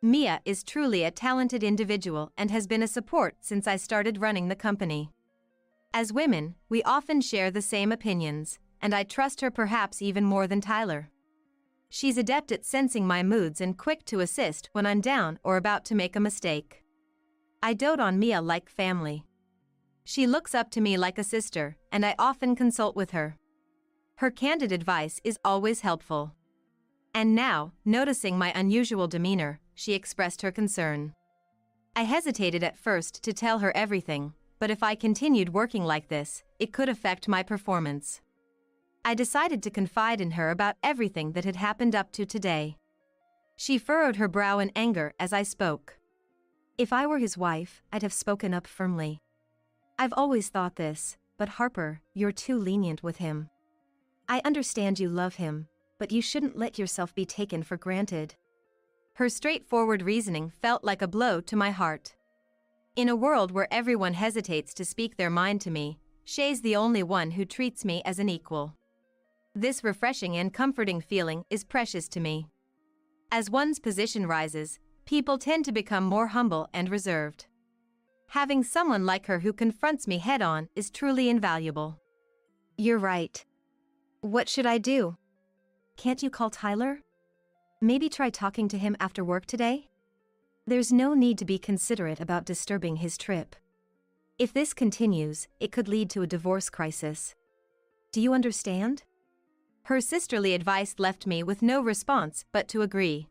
Mia is truly a talented individual and has been a support since I started running the company. As women, we often share the same opinions, and I trust her perhaps even more than Tyler. She's adept at sensing my moods and quick to assist when I'm down or about to make a mistake. I dote on Mia like family. She looks up to me like a sister, and I often consult with her. Her candid advice is always helpful. And now, noticing my unusual demeanor, she expressed her concern. I hesitated at first to tell her everything, but if I continued working like this, it could affect my performance. I decided to confide in her about everything that had happened up to today. She furrowed her brow in anger as I spoke. If I were his wife, I'd have spoken up firmly. I've always thought this, but Harper, you're too lenient with him. I understand you love him, but you shouldn't let yourself be taken for granted. Her straightforward reasoning felt like a blow to my heart. In a world where everyone hesitates to speak their mind to me, Shay's the only one who treats me as an equal. This refreshing and comforting feeling is precious to me. As one's position rises, people tend to become more humble and reserved. Having someone like her who confronts me head-on is truly invaluable. You're right. What should I do? Can't you call Tyler? Maybe try talking to him after work today? There's no need to be considerate about disturbing his trip. If this continues, it could lead to a divorce crisis. Do you understand? Her sisterly advice left me with no response but to agree.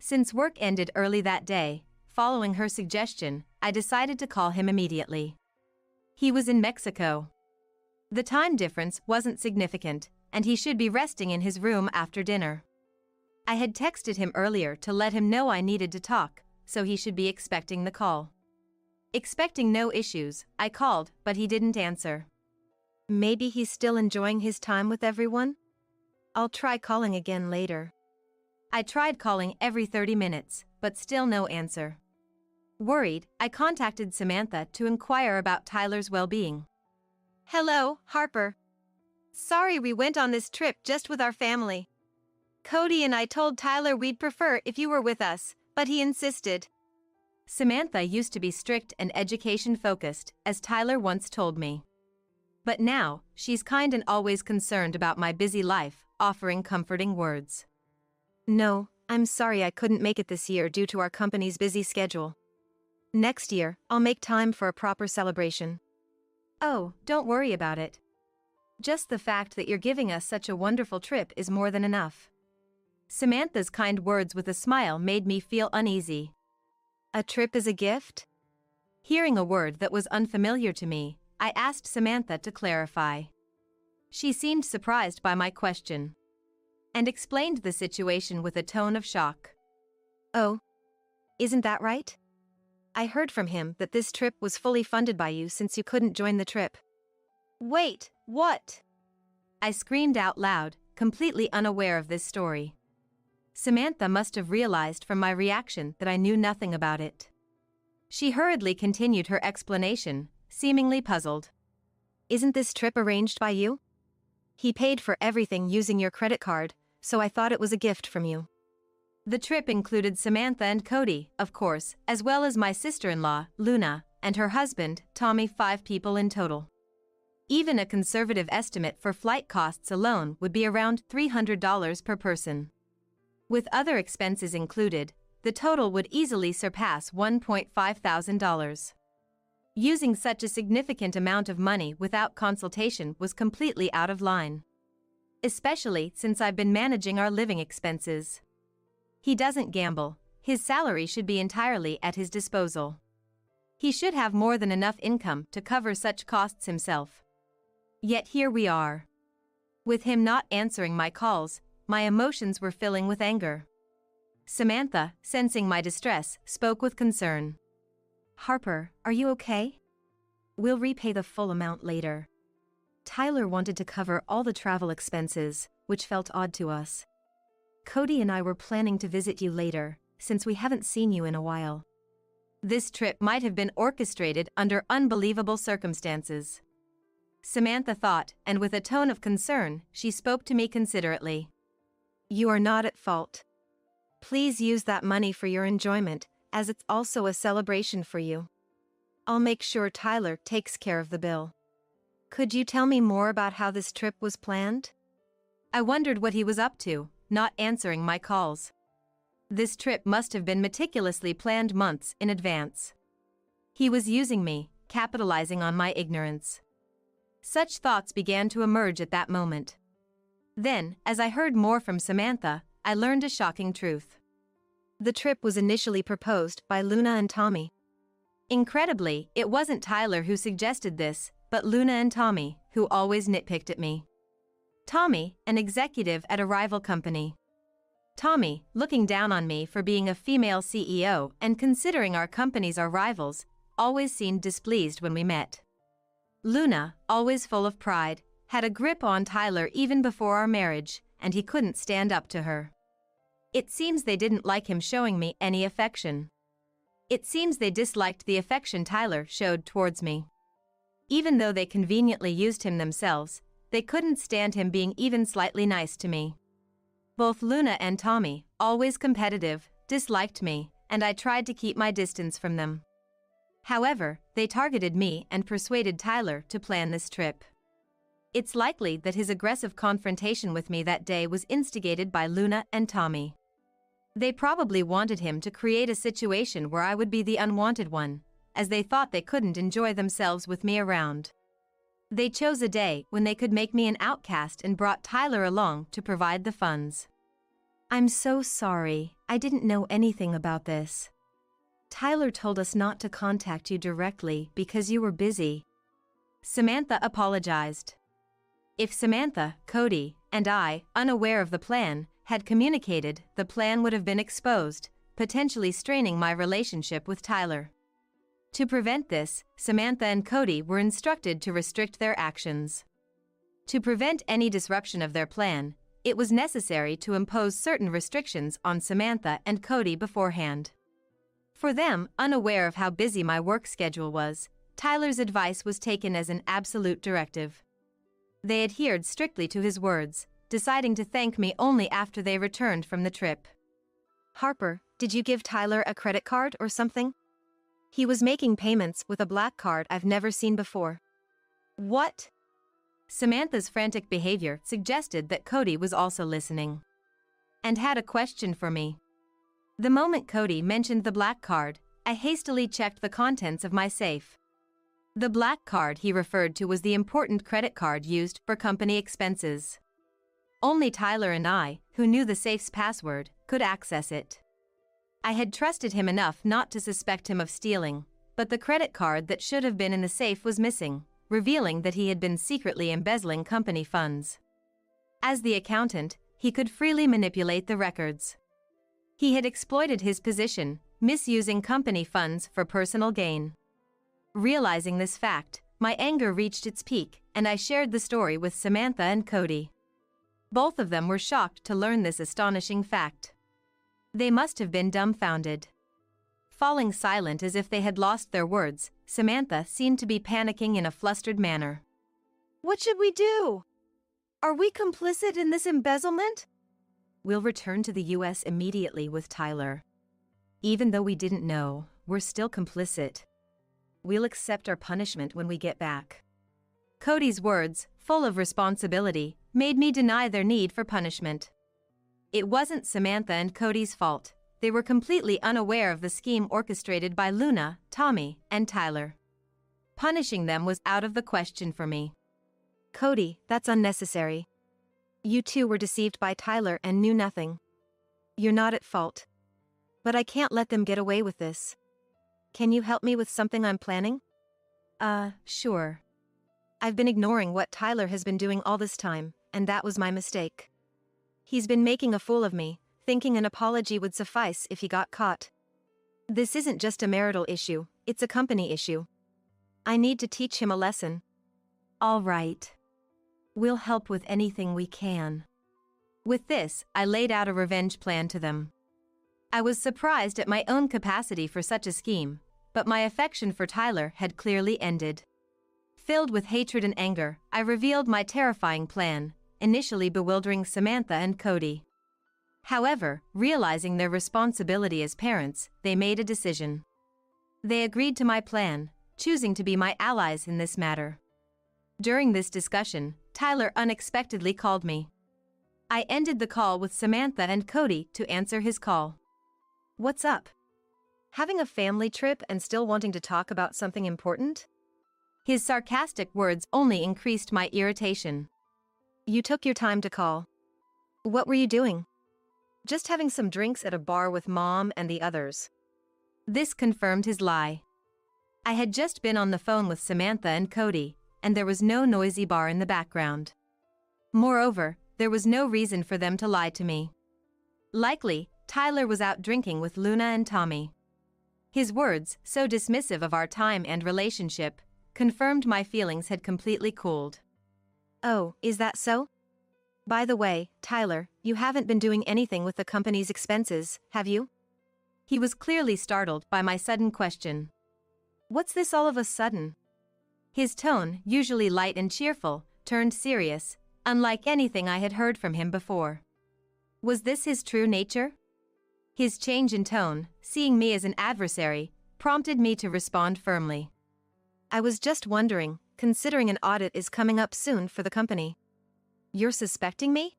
Since work ended early that day, following her suggestion, I decided to call him immediately. He was in Mexico. The time difference wasn't significant, and he should be resting in his room after dinner. I had texted him earlier to let him know I needed to talk, so he should be expecting the call. Expecting no issues, I called, but he didn't answer. Maybe he's still enjoying his time with everyone? I'll try calling again later. I tried calling every 30 minutes, but still no answer. Worried, I contacted Samantha to inquire about Tyler's well-being. Hello, Harper. Sorry we went on this trip just with our family. Cody and I told Tyler we'd prefer if you were with us, but he insisted. Samantha used to be strict and education-focused, as Tyler once told me. But now, she's kind and always concerned about my busy life, offering comforting words. No, I'm sorry I couldn't make it this year due to our company's busy schedule. Next year, I'll make time for a proper celebration. Oh, don't worry about it. Just the fact that you're giving us such a wonderful trip is more than enough. Samantha's kind words with a smile made me feel uneasy. A trip is a gift? Hearing a word that was unfamiliar to me, I asked Samantha to clarify. She seemed surprised by my question and explained the situation with a tone of shock. Oh, isn't that right? I heard from him that this trip was fully funded by you since you couldn't join the trip. Wait, what? I screamed out loud, completely unaware of this story. Samantha must have realized from my reaction that I knew nothing about it. She hurriedly continued her explanation, seemingly puzzled. Isn't this trip arranged by you? He paid for everything using your credit card, so I thought it was a gift from you. The trip included Samantha and Cody, of course, as well as my sister-in-law, Luna, and her husband, Tommy, 5 people in total. Even a conservative estimate for flight costs alone would be around $300 per person. With other expenses included, the total would easily surpass $1,500. Using such a significant amount of money without consultation was completely out of line. Especially since I've been managing our living expenses. He doesn't gamble, his salary should be entirely at his disposal. He should have more than enough income to cover such costs himself. Yet here we are. With him not answering my calls, my emotions were filling with anger. Samantha, sensing my distress, spoke with concern. Harper, are you okay? We'll repay the full amount later. Tyler wanted to cover all the travel expenses, which felt odd to us. Cody and I were planning to visit you later, since we haven't seen you in a while. This trip might have been orchestrated under unbelievable circumstances. Samantha thought, and with a tone of concern, she spoke to me considerately. You are not at fault. Please use that money for your enjoyment, as it's also a celebration for you. I'll make sure Tyler takes care of the bill. Could you tell me more about how this trip was planned? I wondered what he was up to, not answering my calls. This trip must have been meticulously planned months in advance. He was using me, capitalizing on my ignorance. Such thoughts began to emerge at that moment. Then, as I heard more from Samantha, I learned a shocking truth. The trip was initially proposed by Luna and Tommy. Incredibly, it wasn't Tyler who suggested this, but Luna and Tommy, who always nitpicked at me. Tommy, an executive at a rival company. Tommy, looking down on me for being a female CEO and considering our companies our rivals, always seemed displeased when we met. Luna, always full of pride, had a grip on Tyler even before our marriage, and he couldn't stand up to her. It seems they didn't like him showing me any affection. It seems they disliked the affection Tyler showed towards me. Even though they conveniently used him themselves, they couldn't stand him being even slightly nice to me. Both Luna and Tommy, always competitive, disliked me, and I tried to keep my distance from them. However, they targeted me and persuaded Tyler to plan this trip. It's likely that his aggressive confrontation with me that day was instigated by Luna and Tommy. They probably wanted him to create a situation where I would be the unwanted one, as they thought they couldn't enjoy themselves with me around. They chose a day when they could make me an outcast and brought Tyler along to provide the funds. I'm so sorry, I didn't know anything about this. Tyler told us not to contact you directly because you were busy. Samantha apologized. If Samantha, Cody, and I, unaware of the plan, had communicated, the plan would have been exposed, potentially straining my relationship with Tyler. To prevent this, Samantha and Cody were instructed to restrict their actions. To prevent any disruption of their plan, it was necessary to impose certain restrictions on Samantha and Cody beforehand. For them, unaware of how busy my work schedule was, Tyler's advice was taken as an absolute directive. They adhered strictly to his words, deciding to thank me only after they returned from the trip. Harper, did you give Tyler a credit card or something? He was making payments with a black card I've never seen before. What? Samantha's frantic behavior suggested that Cody was also listening and had a question for me. The moment Cody mentioned the black card, I hastily checked the contents of my safe. The black card he referred to was the important credit card used for company expenses. Only Tyler and I, who knew the safe's password, could access it. I had trusted him enough not to suspect him of stealing, but the credit card that should have been in the safe was missing, revealing that he had been secretly embezzling company funds. As the accountant, he could freely manipulate the records. He had exploited his position, misusing company funds for personal gain. Realizing this fact, my anger reached its peak, and I shared the story with Samantha and Cody. Both of them were shocked to learn this astonishing fact. They must have been dumbfounded. Falling silent as if they had lost their words, Samantha seemed to be panicking in a flustered manner. What should we do? Are we complicit in this embezzlement? We'll return to the U.S. immediately with Tyler. Even though we didn't know, we're still complicit. We'll accept our punishment when we get back. Cody's words, full of responsibility, made me deny their need for punishment. It wasn't Samantha and Cody's fault. They were completely unaware of the scheme orchestrated by Luna, Tommy, and Tyler. Punishing them was out of the question for me. Cody, that's unnecessary. You two were deceived by Tyler and knew nothing. You're not at fault. But I can't let them get away with this. Can you help me with something I'm planning? Sure. I've been ignoring what Tyler has been doing all this time, and that was my mistake. He's been making a fool of me, thinking an apology would suffice if he got caught. This isn't just a marital issue, it's a company issue. I need to teach him a lesson. All right. We'll help with anything we can. With this, I laid out a revenge plan to them. I was surprised at my own capacity for such a scheme, but my affection for Tyler had clearly ended. Filled with hatred and anger, I revealed my terrifying plan, initially bewildering Samantha and Cody. However, realizing their responsibility as parents, they made a decision. They agreed to my plan, choosing to be my allies in this matter. During this discussion, Tyler unexpectedly called me. I ended the call with Samantha and Cody to answer his call. What's up? Having a family trip and still wanting to talk about something important? His sarcastic words only increased my irritation. You took your time to call. What were you doing? Just having some drinks at a bar with Mom and the others. This confirmed his lie. I had just been on the phone with Samantha and Cody, and there was no noisy bar in the background. Moreover, there was no reason for them to lie to me. Likely, Tyler was out drinking with Luna and Tommy. His words, so dismissive of our time and relationship, confirmed my feelings had completely cooled. Oh, is that so? By the way, Tyler, you haven't been doing anything with the company's expenses, have you? He was clearly startled by my sudden question. What's this all of a sudden? His tone, usually light and cheerful, turned serious, unlike anything I had heard from him before. Was this his true nature? His change in tone, seeing me as an adversary, prompted me to respond firmly. I was just wondering, considering an audit is coming up soon for the company. You're suspecting me?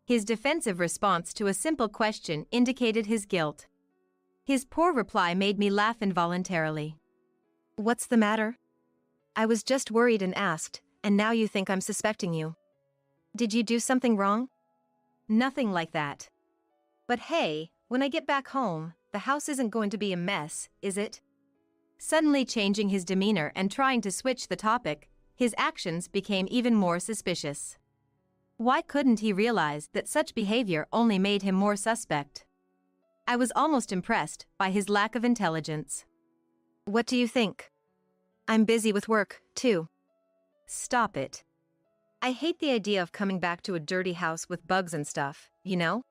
His defensive response to a simple question indicated his guilt. His poor reply made me laugh involuntarily. What's the matter? I was just worried and asked, and now you think I'm suspecting you. Did you do something wrong? Nothing like that. But hey, when I get back home, the house isn't going to be a mess, is it? Suddenly changing his demeanor and trying to switch the topic, his actions became even more suspicious. Why couldn't he realize that such behavior only made him more suspect? I was almost impressed by his lack of intelligence. What do you think? I'm busy with work, too. Stop it. I hate the idea of coming back to a dirty house with bugs and stuff, you know?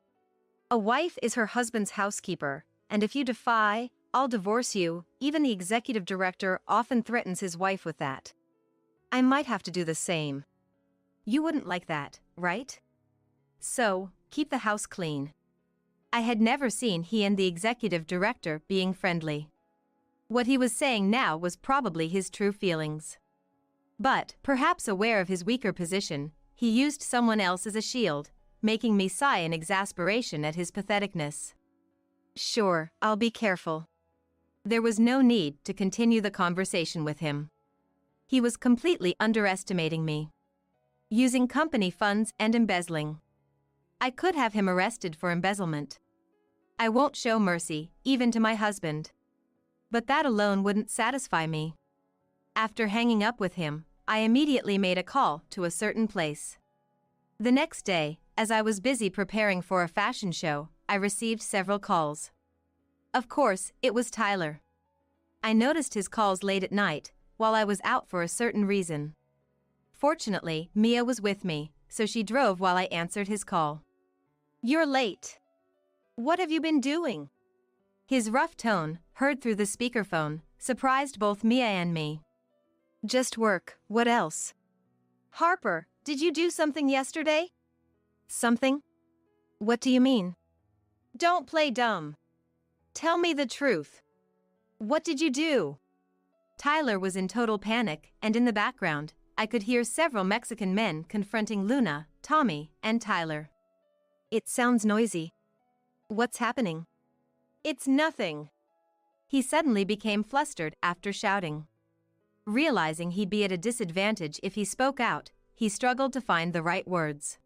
A wife is her husband's housekeeper, and if you defy, I'll divorce you. Even the executive director often threatens his wife with that. I might have to do the same. You wouldn't like that, right? So, keep the house clean. I had never seen he and the executive director being friendly. What he was saying now was probably his true feelings. But, perhaps aware of his weaker position, he used someone else as a shield, making me sigh in exasperation at his patheticness. Sure, I'll be careful. There was no need to continue the conversation with him. He was completely underestimating me. Using company funds and embezzling. I could have him arrested for embezzlement. I won't show mercy, even to my husband. But that alone wouldn't satisfy me. After hanging up with him, I immediately made a call to a certain place. The next day, as I was busy preparing for a fashion show, I received several calls. Of course, it was Tyler. I noticed his calls late at night, while I was out for a certain reason. Fortunately, Mia was with me, so she drove while I answered his call. You're late. What have you been doing? His rough tone, heard through the speakerphone, surprised both Mia and me. Just work, what else? Harper, did you do something yesterday? Something? What do you mean? Don't play dumb. Tell me the truth. What did you do? Tyler was in total panic, and in the background, I could hear several Mexican men confronting Luna, Tommy, and Tyler. It sounds noisy. What's happening? It's nothing. He suddenly became flustered after shouting. Realizing he'd be at a disadvantage if he spoke out, he struggled to find the right words.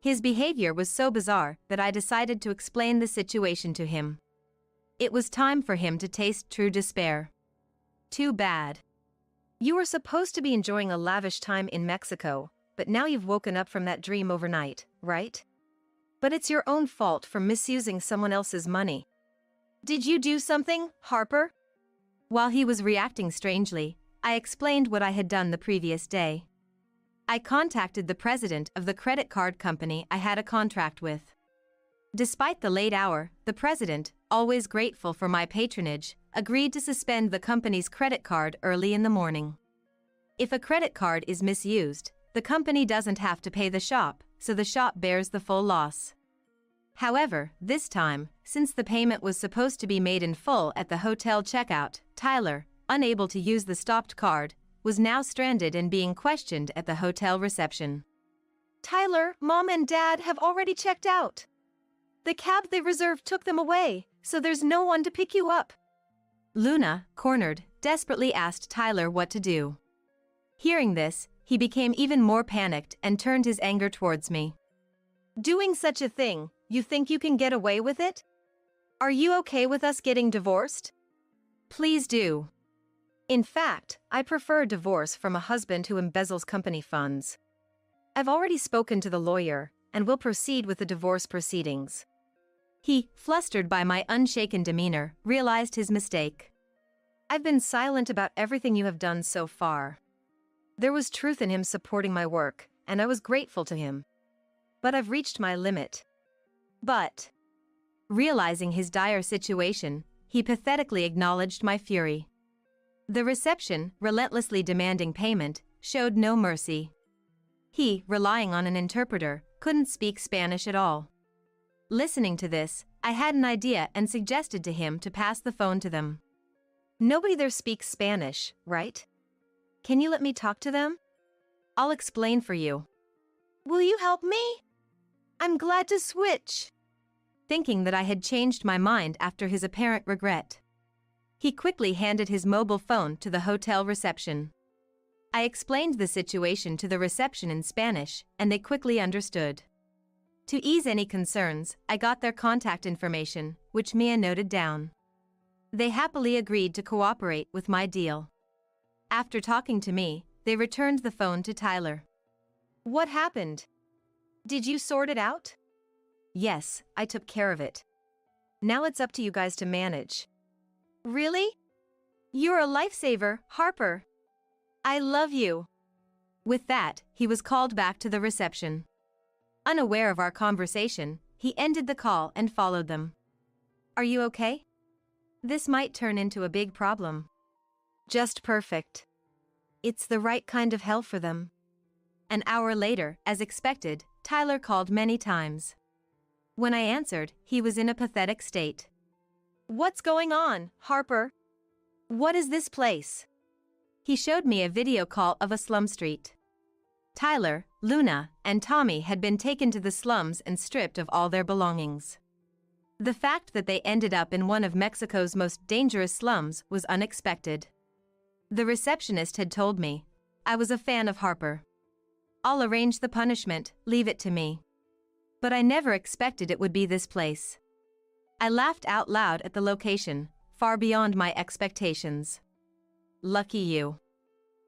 His behavior was so bizarre that I decided to explain the situation to him. It was time for him to taste true despair. Too bad. You were supposed to be enjoying a lavish time in Mexico, but now you've woken up from that dream overnight, right? But it's your own fault for misusing someone else's money. Did you do something, Harper? While he was reacting strangely, I explained what I had done the previous day. I contacted the president of the credit card company I had a contract with. Despite the late hour, the president, always grateful for my patronage, agreed to suspend the company's credit card early in the morning. If a credit card is misused, the company doesn't have to pay the shop, so the shop bears the full loss. However, this time, since the payment was supposed to be made in full at the hotel checkout, Tyler, unable to use the stopped card, was now stranded and being questioned at the hotel reception. Tyler, Mom and Dad have already checked out. The cab they reserved took them away, so there's no one to pick you up. Luna, cornered, desperately asked Tyler what to do. Hearing this, he became even more panicked and turned his anger towards me. Doing such a thing, you think you can get away with it? Are you okay with us getting divorced? Please do. In fact, I prefer divorce from a husband who embezzles company funds. I've already spoken to the lawyer, and will proceed with the divorce proceedings. He, flustered by my unshaken demeanor, realized his mistake. I've been silent about everything you have done so far. There was truth in him supporting my work, and I was grateful to him. But I've reached my limit. But, realizing his dire situation, he pathetically acknowledged my fury. The reception, relentlessly demanding payment, showed no mercy. He, relying on an interpreter, couldn't speak Spanish at all. Listening to this, I had an idea and suggested to him to pass the phone to them. Nobody there speaks Spanish, right? Can you let me talk to them? I'll explain for you. Will you help me? I'm glad to switch. Thinking that I had changed my mind after his apparent regret, he quickly handed his mobile phone to the hotel reception. I explained the situation to the reception in Spanish, and they quickly understood. To ease any concerns, I got their contact information, which Mia noted down. They happily agreed to cooperate with my deal. After talking to me, they returned the phone to Tyler. What happened? Did you sort it out? Yes, I took care of it. Now it's up to you guys to manage. Really? You're a lifesaver, Harper. I love you. With that, he was called back to the reception. Unaware of our conversation, he ended the call and followed them. Are you okay? This might turn into a big problem. Just perfect. It's the right kind of hell for them. An hour later, as expected, Tyler called many times. When I answered, he was in a pathetic state. What's going on, Harper? What is this place? He showed me a video call of a slum street. Tyler, Luna, and Tommy had been taken to the slums and stripped of all their belongings. The fact that they ended up in one of Mexico's most dangerous slums was unexpected. The receptionist had told me, I was a fan of Harper. I'll arrange the punishment, leave it to me. But I never expected it would be this place. I laughed out loud at the location, far beyond my expectations. Lucky you.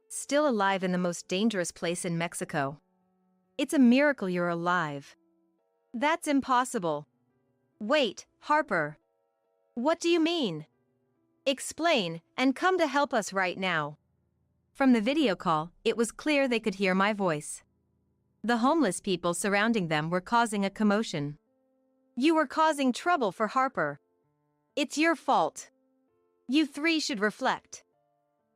Still alive in the most dangerous place in Mexico. It's a miracle you're alive. That's impossible. Wait, Harper. What do you mean? Explain, and come to help us right now. From the video call, it was clear they could hear my voice. The homeless people surrounding them were causing a commotion. You were causing trouble for Harper. It's your fault. You three should reflect.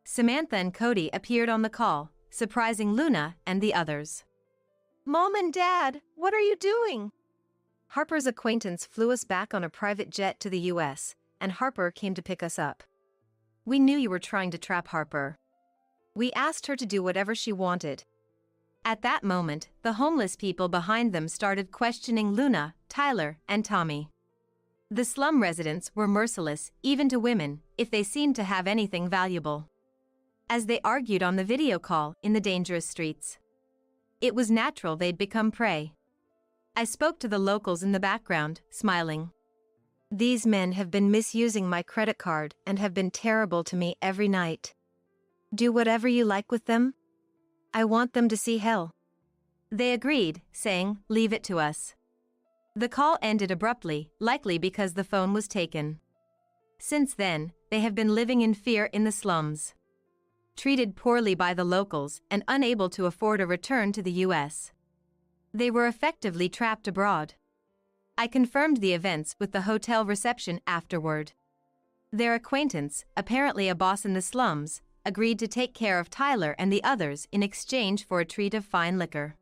Samantha and Cody appeared on the call, surprising Luna and the others. Mom and Dad, what are you doing? Harper's acquaintance flew us back on a private jet to the US, and Harper came to pick us up. We knew you were trying to trap Harper. We asked her to do whatever she wanted. At that moment, the homeless people behind them started questioning Luna, Tyler, and Tommy. The slum residents were merciless, even to women, if they seemed to have anything valuable. As they argued on the video call in the dangerous streets, it was natural they'd become prey. I spoke to the locals in the background, smiling. These men have been misusing my credit card and have been terrible to me every night. Do whatever you like with them. I want them to see hell. They agreed, saying, leave it to us. The call ended abruptly, likely because the phone was taken. Since then, they have been living in fear in the slums. Treated poorly by the locals and unable to afford a return to the US. They were effectively trapped abroad. I confirmed the events with the hotel reception afterward. Their acquaintance, apparently a boss in the slums, agreed to take care of Tyler and the others in exchange for a treat of fine liquor.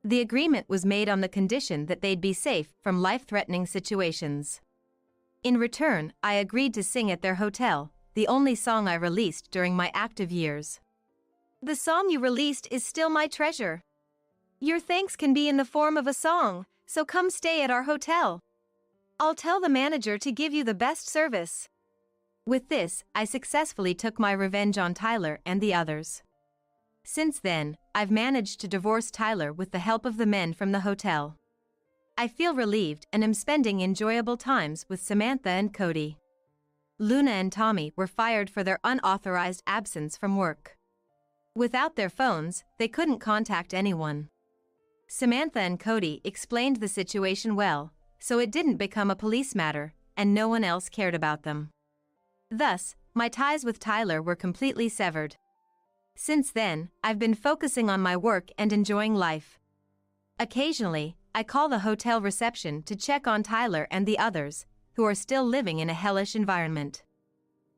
The agreement was made on the condition that they'd be safe from life-threatening situations. In return, I agreed to sing at their hotel, the only song I released during my active years. The song you released is still my treasure. Your thanks can be in the form of a song, so come stay at our hotel. I'll tell the manager to give you the best service. With this, I successfully took my revenge on Tyler and the others. Since then, I've managed to divorce Tyler with the help of the men from the hotel. I feel relieved and am spending enjoyable times with Samantha and Cody. Luna and Tommy were fired for their unauthorized absence from work. Without their phones, they couldn't contact anyone. Samantha and Cody explained the situation well, so it didn't become a police matter, and no one else cared about them. Thus, my ties with Tyler were completely severed. Since then, I've been focusing on my work and enjoying life. Occasionally, I call the hotel reception to check on Tyler and the others, who are still living in a hellish environment.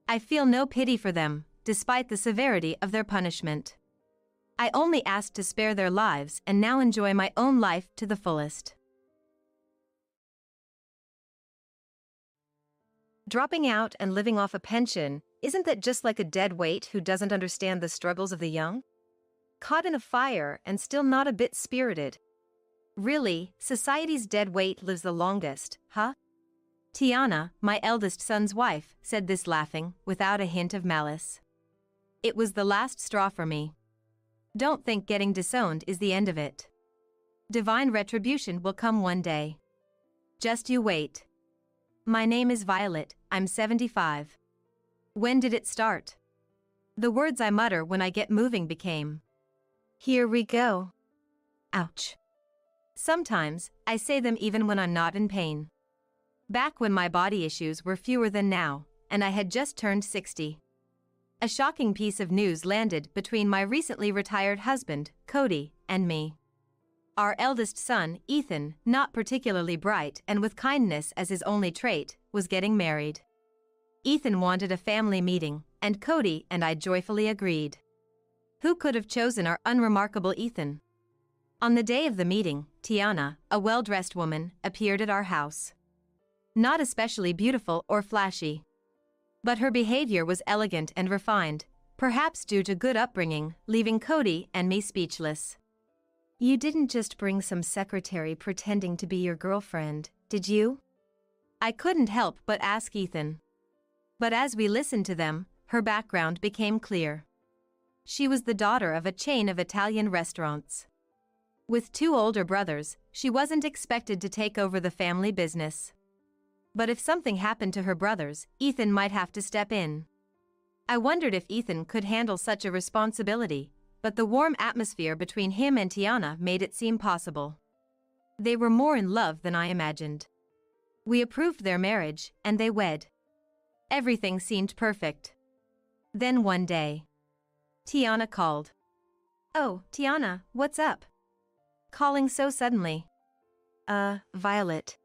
I feel no pity for them, despite the severity of their punishment. I only asked to spare their lives and now enjoy my own life to the fullest. Dropping out and living off a pension, isn't that just like a dead weight who doesn't understand the struggles of the young? Caught in a fire and still not a bit spirited. Really, society's dead weight lives the longest, huh? Tiana, my eldest son's wife, said this laughing, without a hint of malice. It was the last straw for me. Don't think getting disowned is the end of it. Divine retribution will come one day. Just you wait. My name is Violet, I'm 75. When did it start? The words I mutter when I get moving became, Here we go. ouch. Sometimes, I say them even when I'm not in pain. Back when my body issues were fewer than now, and I had just turned 60. A shocking piece of news landed between my recently retired husband, Cody, and me. Our eldest son, Ethan, not particularly bright and with kindness as his only trait, was getting married. Ethan wanted a family meeting, and Cody and I joyfully agreed. Who could have chosen our unremarkable Ethan? On the day of the meeting, Tiana, a well-dressed woman, appeared at our house. Not especially beautiful or flashy. But her behavior was elegant and refined, perhaps due to good upbringing, leaving Cody and me speechless. You didn't just bring some secretary pretending to be your girlfriend, did you? I couldn't help but ask Ethan. But as we listened to them, her background became clear. She was the daughter of a chain of Italian restaurants. With 2 older brothers, she wasn't expected to take over the family business. But if something happened to her brothers, Ethan might have to step in. I wondered if Ethan could handle such a responsibility, but the warm atmosphere between him and Tiana made it seem possible. They were more in love than I imagined. We approved their marriage, and they wed. Everything seemed perfect. Then one day, Tiana called. Oh, Tiana, what's up? Calling so suddenly. Violet.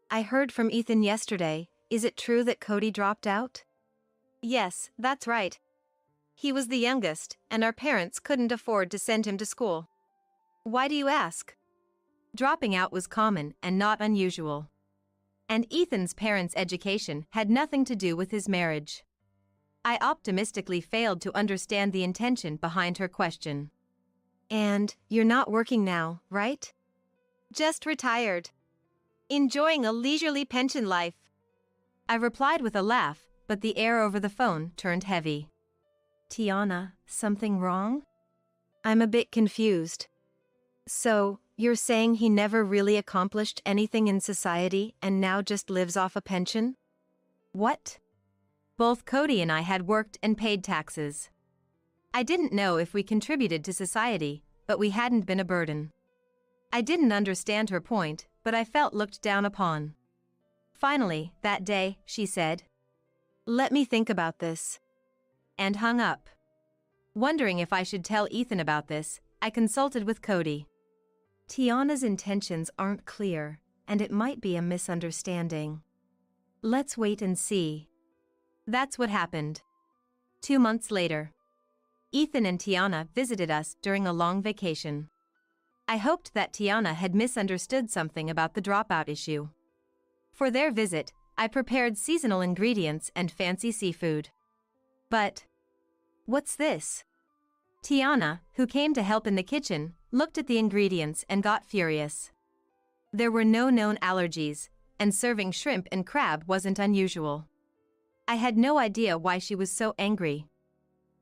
I heard from Ethan yesterday. Is it true that Cody dropped out? Yes, that's right. He was the youngest, and our parents couldn't afford to send him to school. Why do you ask? Dropping out was common and not unusual. And Ethan's parents' education had nothing to do with his marriage. I optimistically failed to understand the intention behind her question. And you're not working now, right? Just retired. Enjoying a leisurely pension life. I replied with a laugh, but the air over the phone turned heavy. Tiana, something wrong? I'm a bit confused. So, you're saying he never really accomplished anything in society and now just lives off a pension? What? Both Cody and I had worked and paid taxes. I didn't know if we contributed to society, but we hadn't been a burden. I didn't understand her point, but I felt looked down upon. Finally, that day, she said, Let me think about this. And hung up. Wondering if I should tell Ethan about this, I consulted with Cody. Tiana's intentions aren't clear, and it might be a misunderstanding. Let's wait and see. That's what happened. 2 months later, Ethan and Tiana visited us during a long vacation. I hoped that Tiana had misunderstood something about the dropout issue. For their visit, I prepared seasonal ingredients and fancy seafood. But what's this? Tiana, who came to help in the kitchen, looked at the ingredients and got furious. There were no known allergies, and serving shrimp and crab wasn't unusual. I had no idea why she was so angry.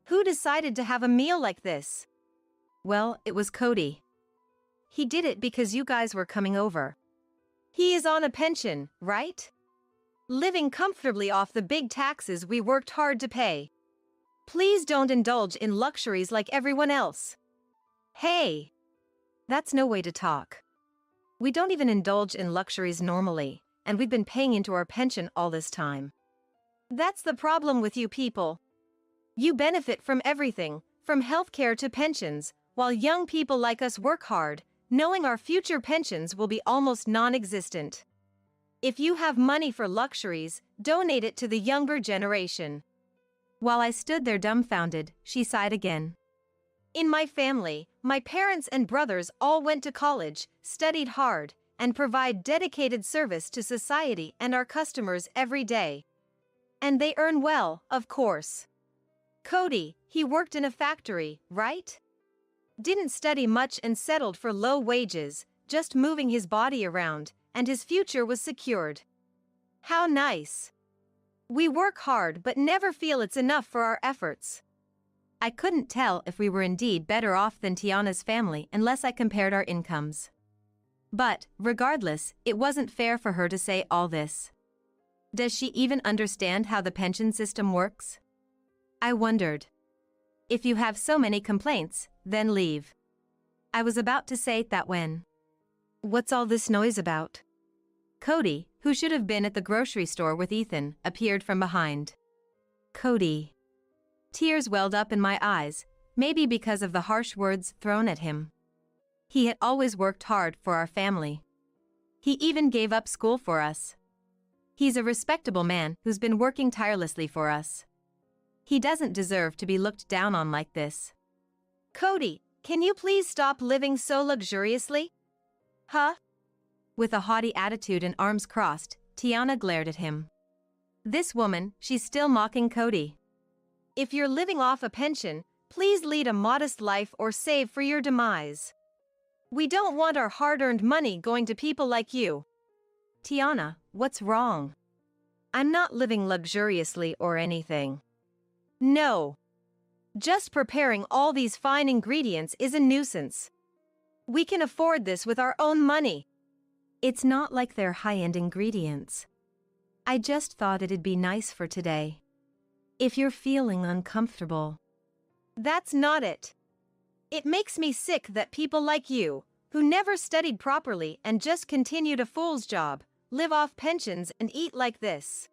Who decided to have a meal like this? Well, it was Cody. He did it because you guys were coming over. He is on a pension, right? Living comfortably off the big taxes we worked hard to pay. Please don't indulge in luxuries like everyone else. Hey! That's no way to talk. We don't even indulge in luxuries normally, and we've been paying into our pension all this time. That's the problem with you people. You benefit from everything, from healthcare to pensions, while young people like us work hard, knowing our future pensions will be almost non-existent. If you have money for luxuries, donate it to the younger generation. While I stood there dumbfounded, she sighed again. In my family, my parents and brothers all went to college, studied hard, and provide dedicated service to society and our customers every day. And they earn well, of course. Cody, he worked in a factory, right? Didn't study much and settled for low wages, just moving his body around, and his future was secured. How nice. We work hard but never feel it's enough for our efforts. I couldn't tell if we were indeed better off than Tiana's family unless I compared our incomes. But, regardless, it wasn't fair for her to say all this. Does she even understand how the pension system works? I wondered. If you have so many complaints, then leave. I was about to say that when. What's all this noise about? Cody, who should have been at the grocery store with Ethan, appeared from behind. Cody. Tears welled up in my eyes, maybe because of the harsh words thrown at him. He had always worked hard for our family. He even gave up school for us. He's a respectable man who's been working tirelessly for us. He doesn't deserve to be looked down on like this. Cody, can you please stop living so luxuriously? Huh? With a haughty attitude and arms crossed, Tiana glared at him. This woman, she's still mocking Cody. If you're living off a pension, please lead a modest life or save for your demise. We don't want our hard-earned money going to people like you. Tiana, what's wrong? I'm not living luxuriously or anything. No. Just preparing all these fine ingredients is a nuisance. We can afford this with our own money. It's not like they're high-end ingredients. I just thought it'd be nice for today. If you're feeling uncomfortable. That's not it. It makes me sick that people like you, who never studied properly and just continued a fool's job, live off pensions and eat like this.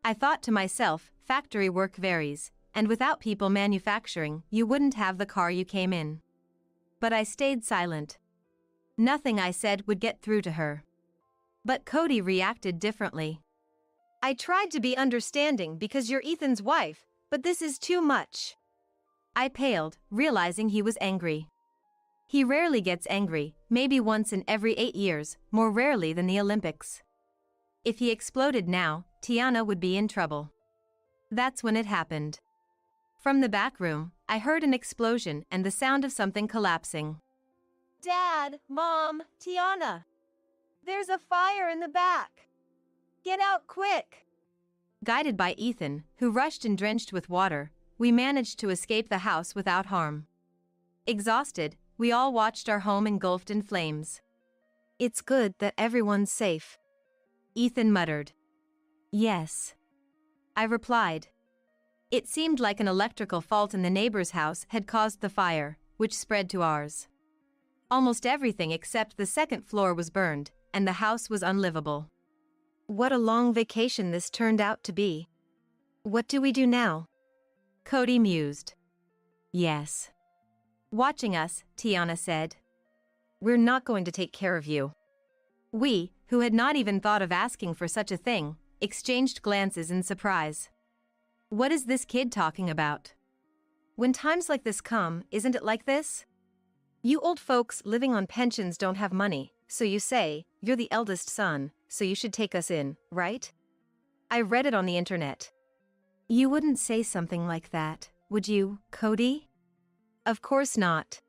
I thought to myself, factory work varies, and without people manufacturing, you wouldn't have the car you came in. But I stayed silent. Nothing I said would get through to her. But Cody reacted differently. I tried to be understanding because you're Ethan's wife, but this is too much. I paled, realizing he was angry. He rarely gets angry, maybe once in every 8 years, more rarely than the Olympics. If he exploded now, Tiana would be in trouble. That's when it happened. From the back room, I heard an explosion and the sound of something collapsing. Dad, Mom, Tiana. There's a fire in the back. Get out quick. Guided by Ethan, who rushed and drenched with water, we managed to escape the house without harm. Exhausted, we all watched our home engulfed in flames. It's good that everyone's safe, Ethan muttered. Yes, I replied. It seemed like an electrical fault in the neighbor's house had caused the fire, which spread to ours. Almost everything except the second floor was burned, and the house was unlivable. What a long vacation this turned out to be. What do we do now? Cody mused. Yes. Watching us, Tiana said. We're not going to take care of you. We, who had not even thought of asking for such a thing, exchanged glances in surprise. What is this kid talking about? when times like this come, isn't it like this? You old folks living on pensions don't have money, so you say, you're the eldest son, so you should take us in, right? I read it on the internet. You wouldn't say something like that, would you, Cody? Of course not.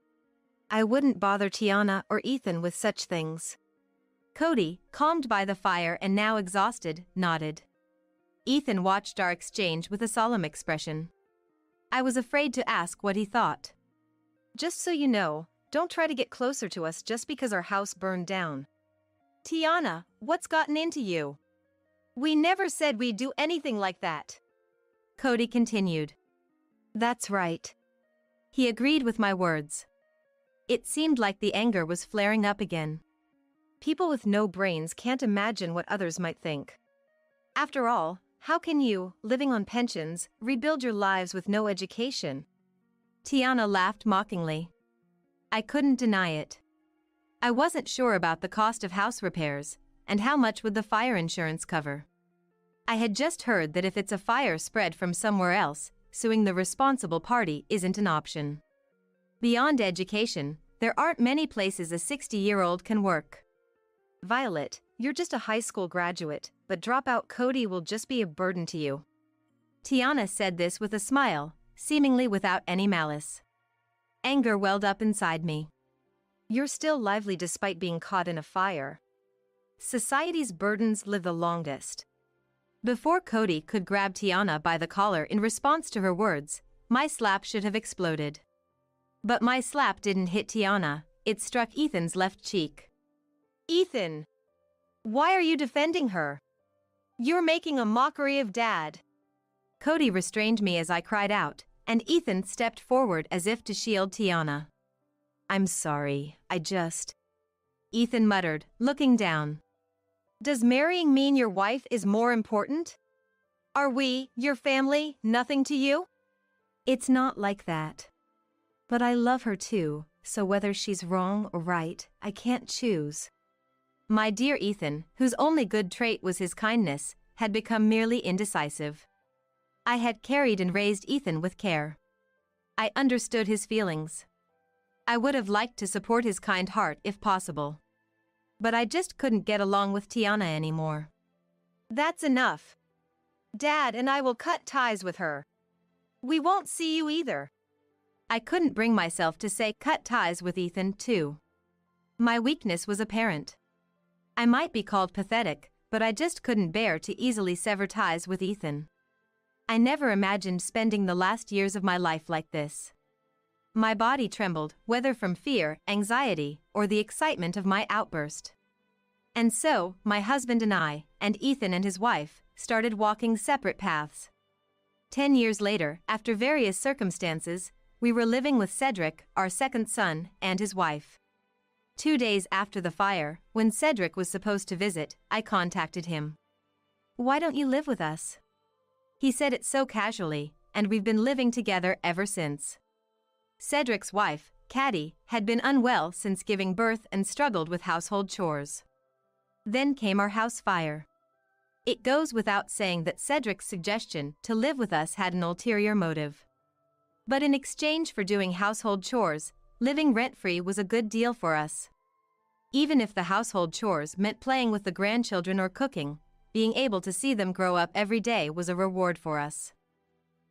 I wouldn't bother Tiana or Ethan with such things. Cody, calmed by the fire and now exhausted, nodded. Ethan watched our exchange with a solemn expression. I was afraid to ask what he thought. Just so you know, don't try to get closer to us just because our house burned down. Tiana, what's gotten into you? We never said we'd do anything like that. Cody continued. That's right. He agreed with my words. It seemed like the anger was flaring up again. People with no brains can't imagine what others might think. After all, how can you, living on pensions, rebuild your lives with no education? Tiana laughed mockingly. I couldn't deny it. I wasn't sure about the cost of house repairs, and how much would the fire insurance cover. I had just heard that if it's a fire spread from somewhere else, suing the responsible party isn't an option. Beyond education, there aren't many places a 60-year-old can work. Violet, you're just a high school graduate, but dropout Cody will just be a burden to you. Tiana said this with a smile, seemingly without any malice. Anger welled up inside me. You're still lively despite being caught in a fire. Society's burdens live the longest. Before Cody could grab Tiana by the collar in response to her words, my slap should have exploded. But my slap didn't hit Tiana, it struck Ethan's left cheek. Ethan! Why are you defending her? You're making a mockery of Dad. Cody restrained me as I cried out, and Ethan stepped forward as if to shield Tiana. I'm sorry, Ethan muttered, looking down. Does marrying mean your wife is more important? Are we, your family, nothing to you? It's not like that. But I love her too, so whether she's wrong or right, I can't choose. My dear Ethan, whose only good trait was his kindness, had become merely indecisive. I had carried and raised Ethan with care. I understood his feelings. I would have liked to support his kind heart if possible. But I just couldn't get along with Tiana anymore. That's enough. Dad and I will cut ties with her. We won't see you either. I couldn't bring myself to say cut ties with Ethan too. My weakness was apparent. I might be called pathetic, but I just couldn't bear to easily sever ties with Ethan. I never imagined spending the last years of my life like this. My body trembled, whether from fear, anxiety, or the excitement of my outburst. And so, my husband and I, and Ethan and his wife, started walking separate paths. 10 years later, after various circumstances, we were living with Cedric, our second son, and his wife. 2 days after the fire, when Cedric was supposed to visit, I contacted him. "Why don't you live with us?" He said it so casually, and we've been living together ever since. Cedric's wife, Caddy, had been unwell since giving birth and struggled with household chores. Then came our house fire. It goes without saying that Cedric's suggestion to live with us had an ulterior motive. But in exchange for doing household chores, living rent-free was a good deal for us. Even if the household chores meant playing with the grandchildren or cooking, being able to see them grow up every day was a reward for us.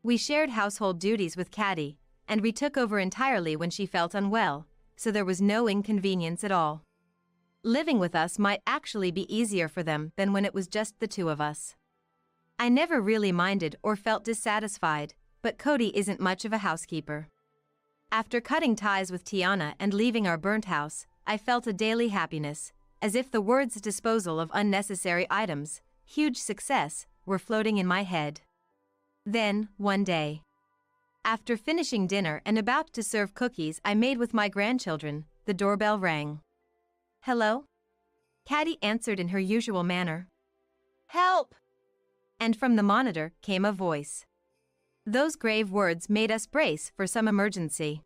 We shared household duties with Caddy, and we took over entirely when she felt unwell, so there was no inconvenience at all. Living with us might actually be easier for them than when it was just the two of us. I never really minded or felt dissatisfied, but Cody isn't much of a housekeeper. After cutting ties with Tiana and leaving our burnt house, I felt a daily happiness, as if the words disposal of unnecessary items, huge success, were floating in my head. Then, one day, after finishing dinner and about to serve cookies I made with my grandchildren, the doorbell rang. "Hello?" Caddy answered in her usual manner. "Help!" And from the monitor came a voice. Those grave words made us brace for some emergency.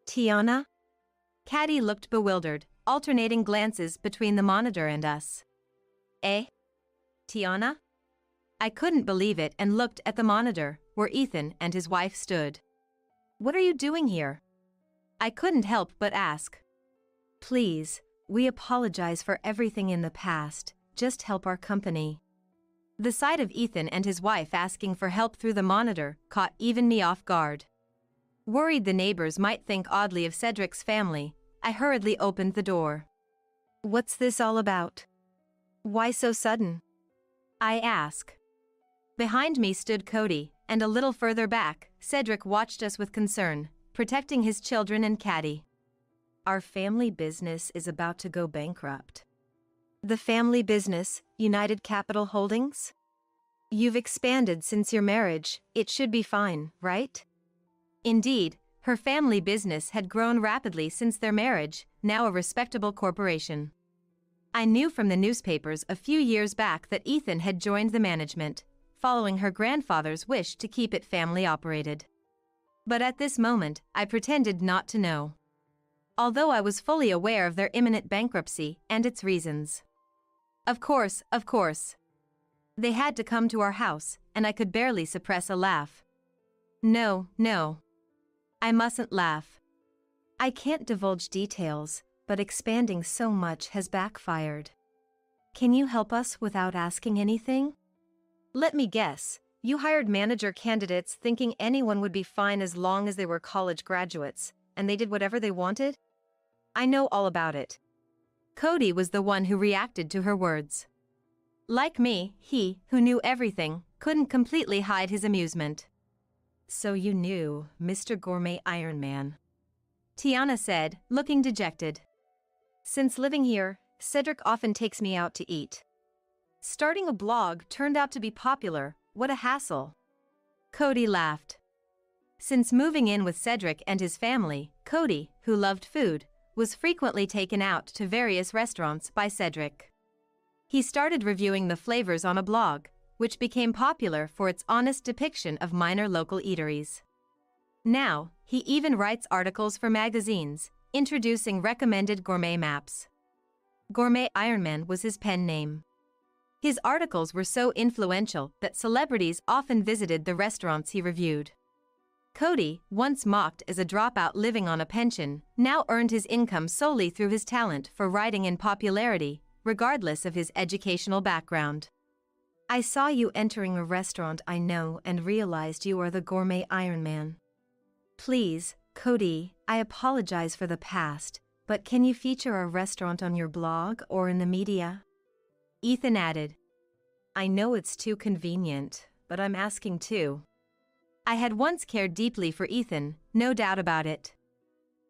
"Tiana?" Caddy looked bewildered, alternating glances between the monitor and us. "Eh? Tiana?" I couldn't believe it and looked at the monitor, where Ethan and his wife stood. What are you doing here? I couldn't help but ask. Please, we apologize for everything in the past, just help our company. The sight of Ethan and his wife asking for help through the monitor caught even me off guard. Worried the neighbors might think oddly of Cedric's family, I hurriedly opened the door. What's this all about? Why so sudden? I ask. Behind me stood Cody, and a little further back, Cedric watched us with concern, protecting his children and caddy. Our family business is about to go bankrupt. The family business, United Capital Holdings? You've expanded since your marriage, it should be fine, right? Indeed, her family business had grown rapidly since their marriage, now a respectable corporation. I knew from the newspapers a few years back that Ethan had joined the management, following her grandfather's wish to keep it family-operated. But at this moment, I pretended not to know. Although I was fully aware of their imminent bankruptcy and its reasons. Of course. They had to come to our house, and I could barely suppress a laugh. No. I mustn't laugh. I can't divulge details, but expanding so much has backfired. Can you help us without asking anything? Let me guess, you hired manager candidates thinking anyone would be fine as long as they were college graduates, and they did whatever they wanted? I know all about it. Cody was the one who reacted to her words. Like me, he, who knew everything, couldn't completely hide his amusement. So you knew, Mr. Gourmet Iron Man. Tiana said, looking dejected. Since living here, Cedric often takes me out to eat. Starting a blog turned out to be popular, what a hassle. Cody laughed. Since moving in with Cedric and his family, Cody, who loved food, was frequently taken out to various restaurants by Cedric. He started reviewing the flavors on a blog, which became popular for its honest depiction of minor local eateries. Now, he even writes articles for magazines, introducing recommended gourmet maps. Gourmet Ironman was his pen name. His articles were so influential that celebrities often visited the restaurants he reviewed. Cody, once mocked as a dropout living on a pension, now earned his income solely through his talent for writing and popularity, regardless of his educational background. I saw you entering a restaurant I know and realized you are the Gourmet Iron Man. Please, Cody, I apologize for the past, but can you feature our restaurant on your blog or in the media? Ethan added. I know it's too convenient, but I'm asking too. I had once cared deeply for Ethan, no doubt about it.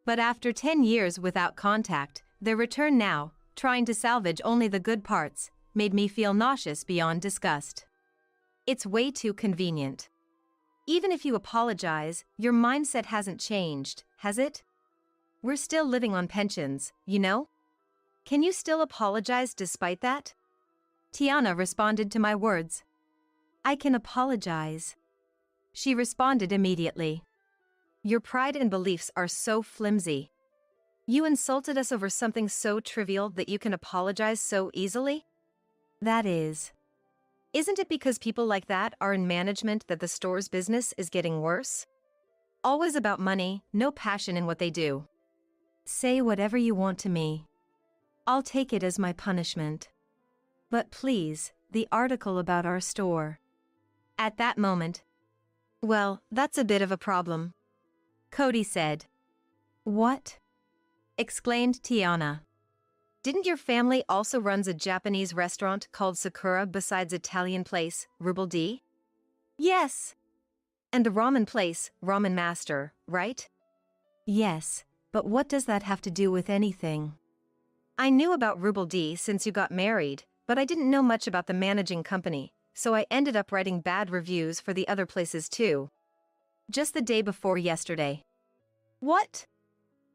But after 10 years without contact, their return now, trying to salvage only the good parts, made me feel nauseous beyond disgust. It's way too convenient. Even if you apologize, your mindset hasn't changed, has it? We're still living on pensions, you know? Can you still apologize despite that? Tiana responded to my words. I can apologize. She responded immediately. Your pride and beliefs are so flimsy. You insulted us over something so trivial that you can apologize so easily? That is. Isn't it because people like that are in management that the store's business is getting worse? Always about money, no passion in what they do. Say whatever you want to me. I'll take it as my punishment. But please, the article about our store. At that moment. Well, that's a bit of a problem. Cody said. What? Exclaimed Tiana. Didn't your family also runs a Japanese restaurant called Sakura besides Italian place, Ruble D? Yes. And the ramen place, Ramen Master, right? Yes, but what does that have to do with anything? I knew about Ruble D since you got married, but I didn't know much about the managing company, so I ended up writing bad reviews for the other places too. Just the day before yesterday. What?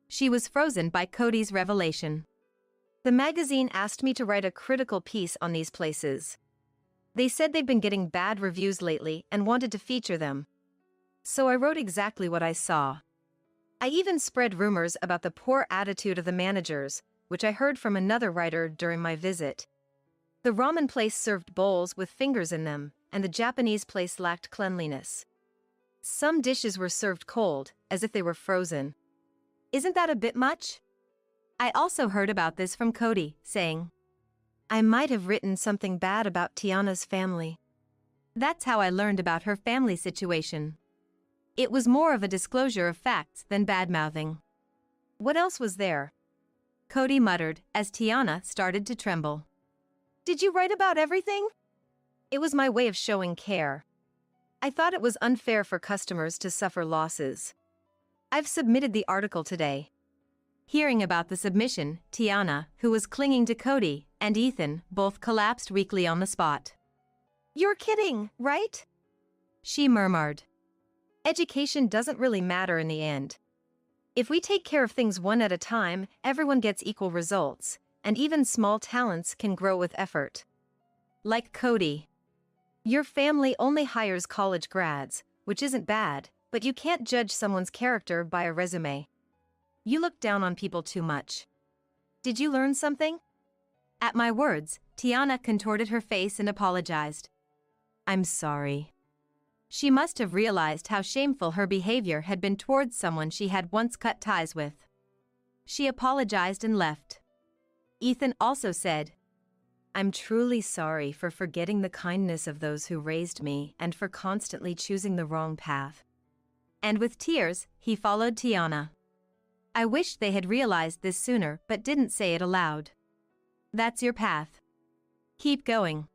She was frozen by Cody's revelation. The magazine asked me to write a critical piece on these places. They said they've been getting bad reviews lately and wanted to feature them. So I wrote exactly what I saw. I even spread rumors about the poor attitude of the managers, which I heard from another writer during my visit. The ramen place served bowls with fingers in them, and the Japanese place lacked cleanliness. Some dishes were served cold, as if they were frozen. Isn't that a bit much? I also heard about this from Cody, saying, I might have written something bad about Tiana's family. That's how I learned about her family situation. It was more of a disclosure of facts than bad-mouthing. What else was there? Cody muttered as Tiana started to tremble. Did you write about everything? It was my way of showing care. I thought it was unfair for customers to suffer losses. I've submitted the article today. Hearing about the submission, Tiana, who was clinging to Cody, and Ethan both collapsed weakly on the spot. You're kidding, right? She murmured. Education doesn't really matter in the end. If we take care of things one at a time, everyone gets equal results, and even small talents can grow with effort. Like Cody. Your family only hires college grads, which isn't bad, but you can't judge someone's character by a resume. You look down on people too much. Did you learn something? At my words, Tiana contorted her face and apologized. I'm sorry. She must have realized how shameful her behavior had been towards someone she had once cut ties with. She apologized and left. Ethan also said, I'm truly sorry for forgetting the kindness of those who raised me and for constantly choosing the wrong path. And with tears, he followed Tiana. I wished they had realized this sooner but didn't say it aloud. That's your path. Keep going.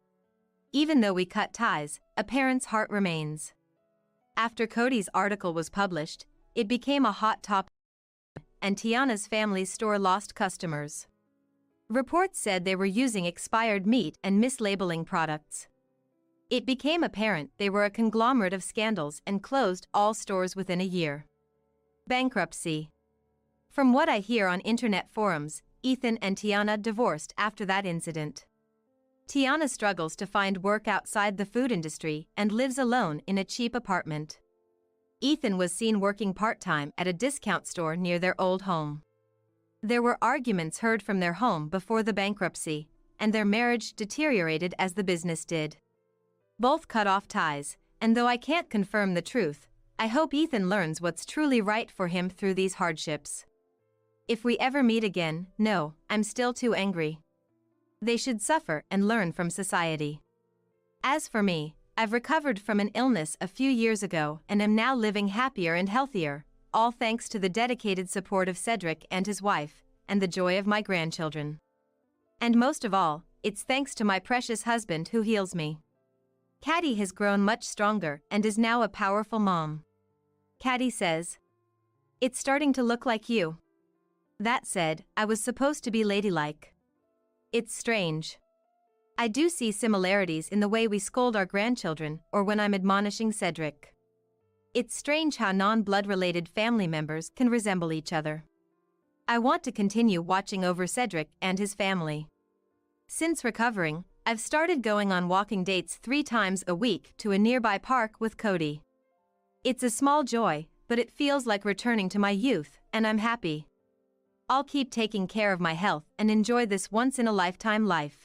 Even though we cut ties, a parent's heart remains. After Cody's article was published, it became a hot topic, and Tiana's family's store lost customers. Reports said they were using expired meat and mislabeling products. It became apparent they were a conglomerate of scandals and closed all stores within a year. Bankruptcy. From what I hear on internet forums, Ethan and Tiana divorced after that incident. Tiana struggles to find work outside the food industry and lives alone in a cheap apartment. Ethan was seen working part-time at a discount store near their old home. There were arguments heard from their home before the bankruptcy, and their marriage deteriorated as the business did. Both cut off ties, and though I can't confirm the truth, I hope Ethan learns what's truly right for him through these hardships. If we ever meet again, no, I'm still too angry. They should suffer and learn from society. As for me, I've recovered from an illness a few years ago and am now living happier and healthier, all thanks to the dedicated support of Cedric and his wife, and the joy of my grandchildren. And most of all, it's thanks to my precious husband who heals me. Caddy has grown much stronger and is now a powerful mom. Caddy says, it's starting to look like you. That said, I was supposed to be ladylike. It's strange. I do see similarities in the way we scold our grandchildren or when I'm admonishing Cedric. It's strange how non-blood-related family members can resemble each other. I want to continue watching over Cedric and his family. Since recovering, I've started going on walking dates 3 times a week to a nearby park with Cody. It's a small joy, but it feels like returning to my youth, and I'm happy. I'll keep taking care of my health and enjoy this once-in-a-lifetime life.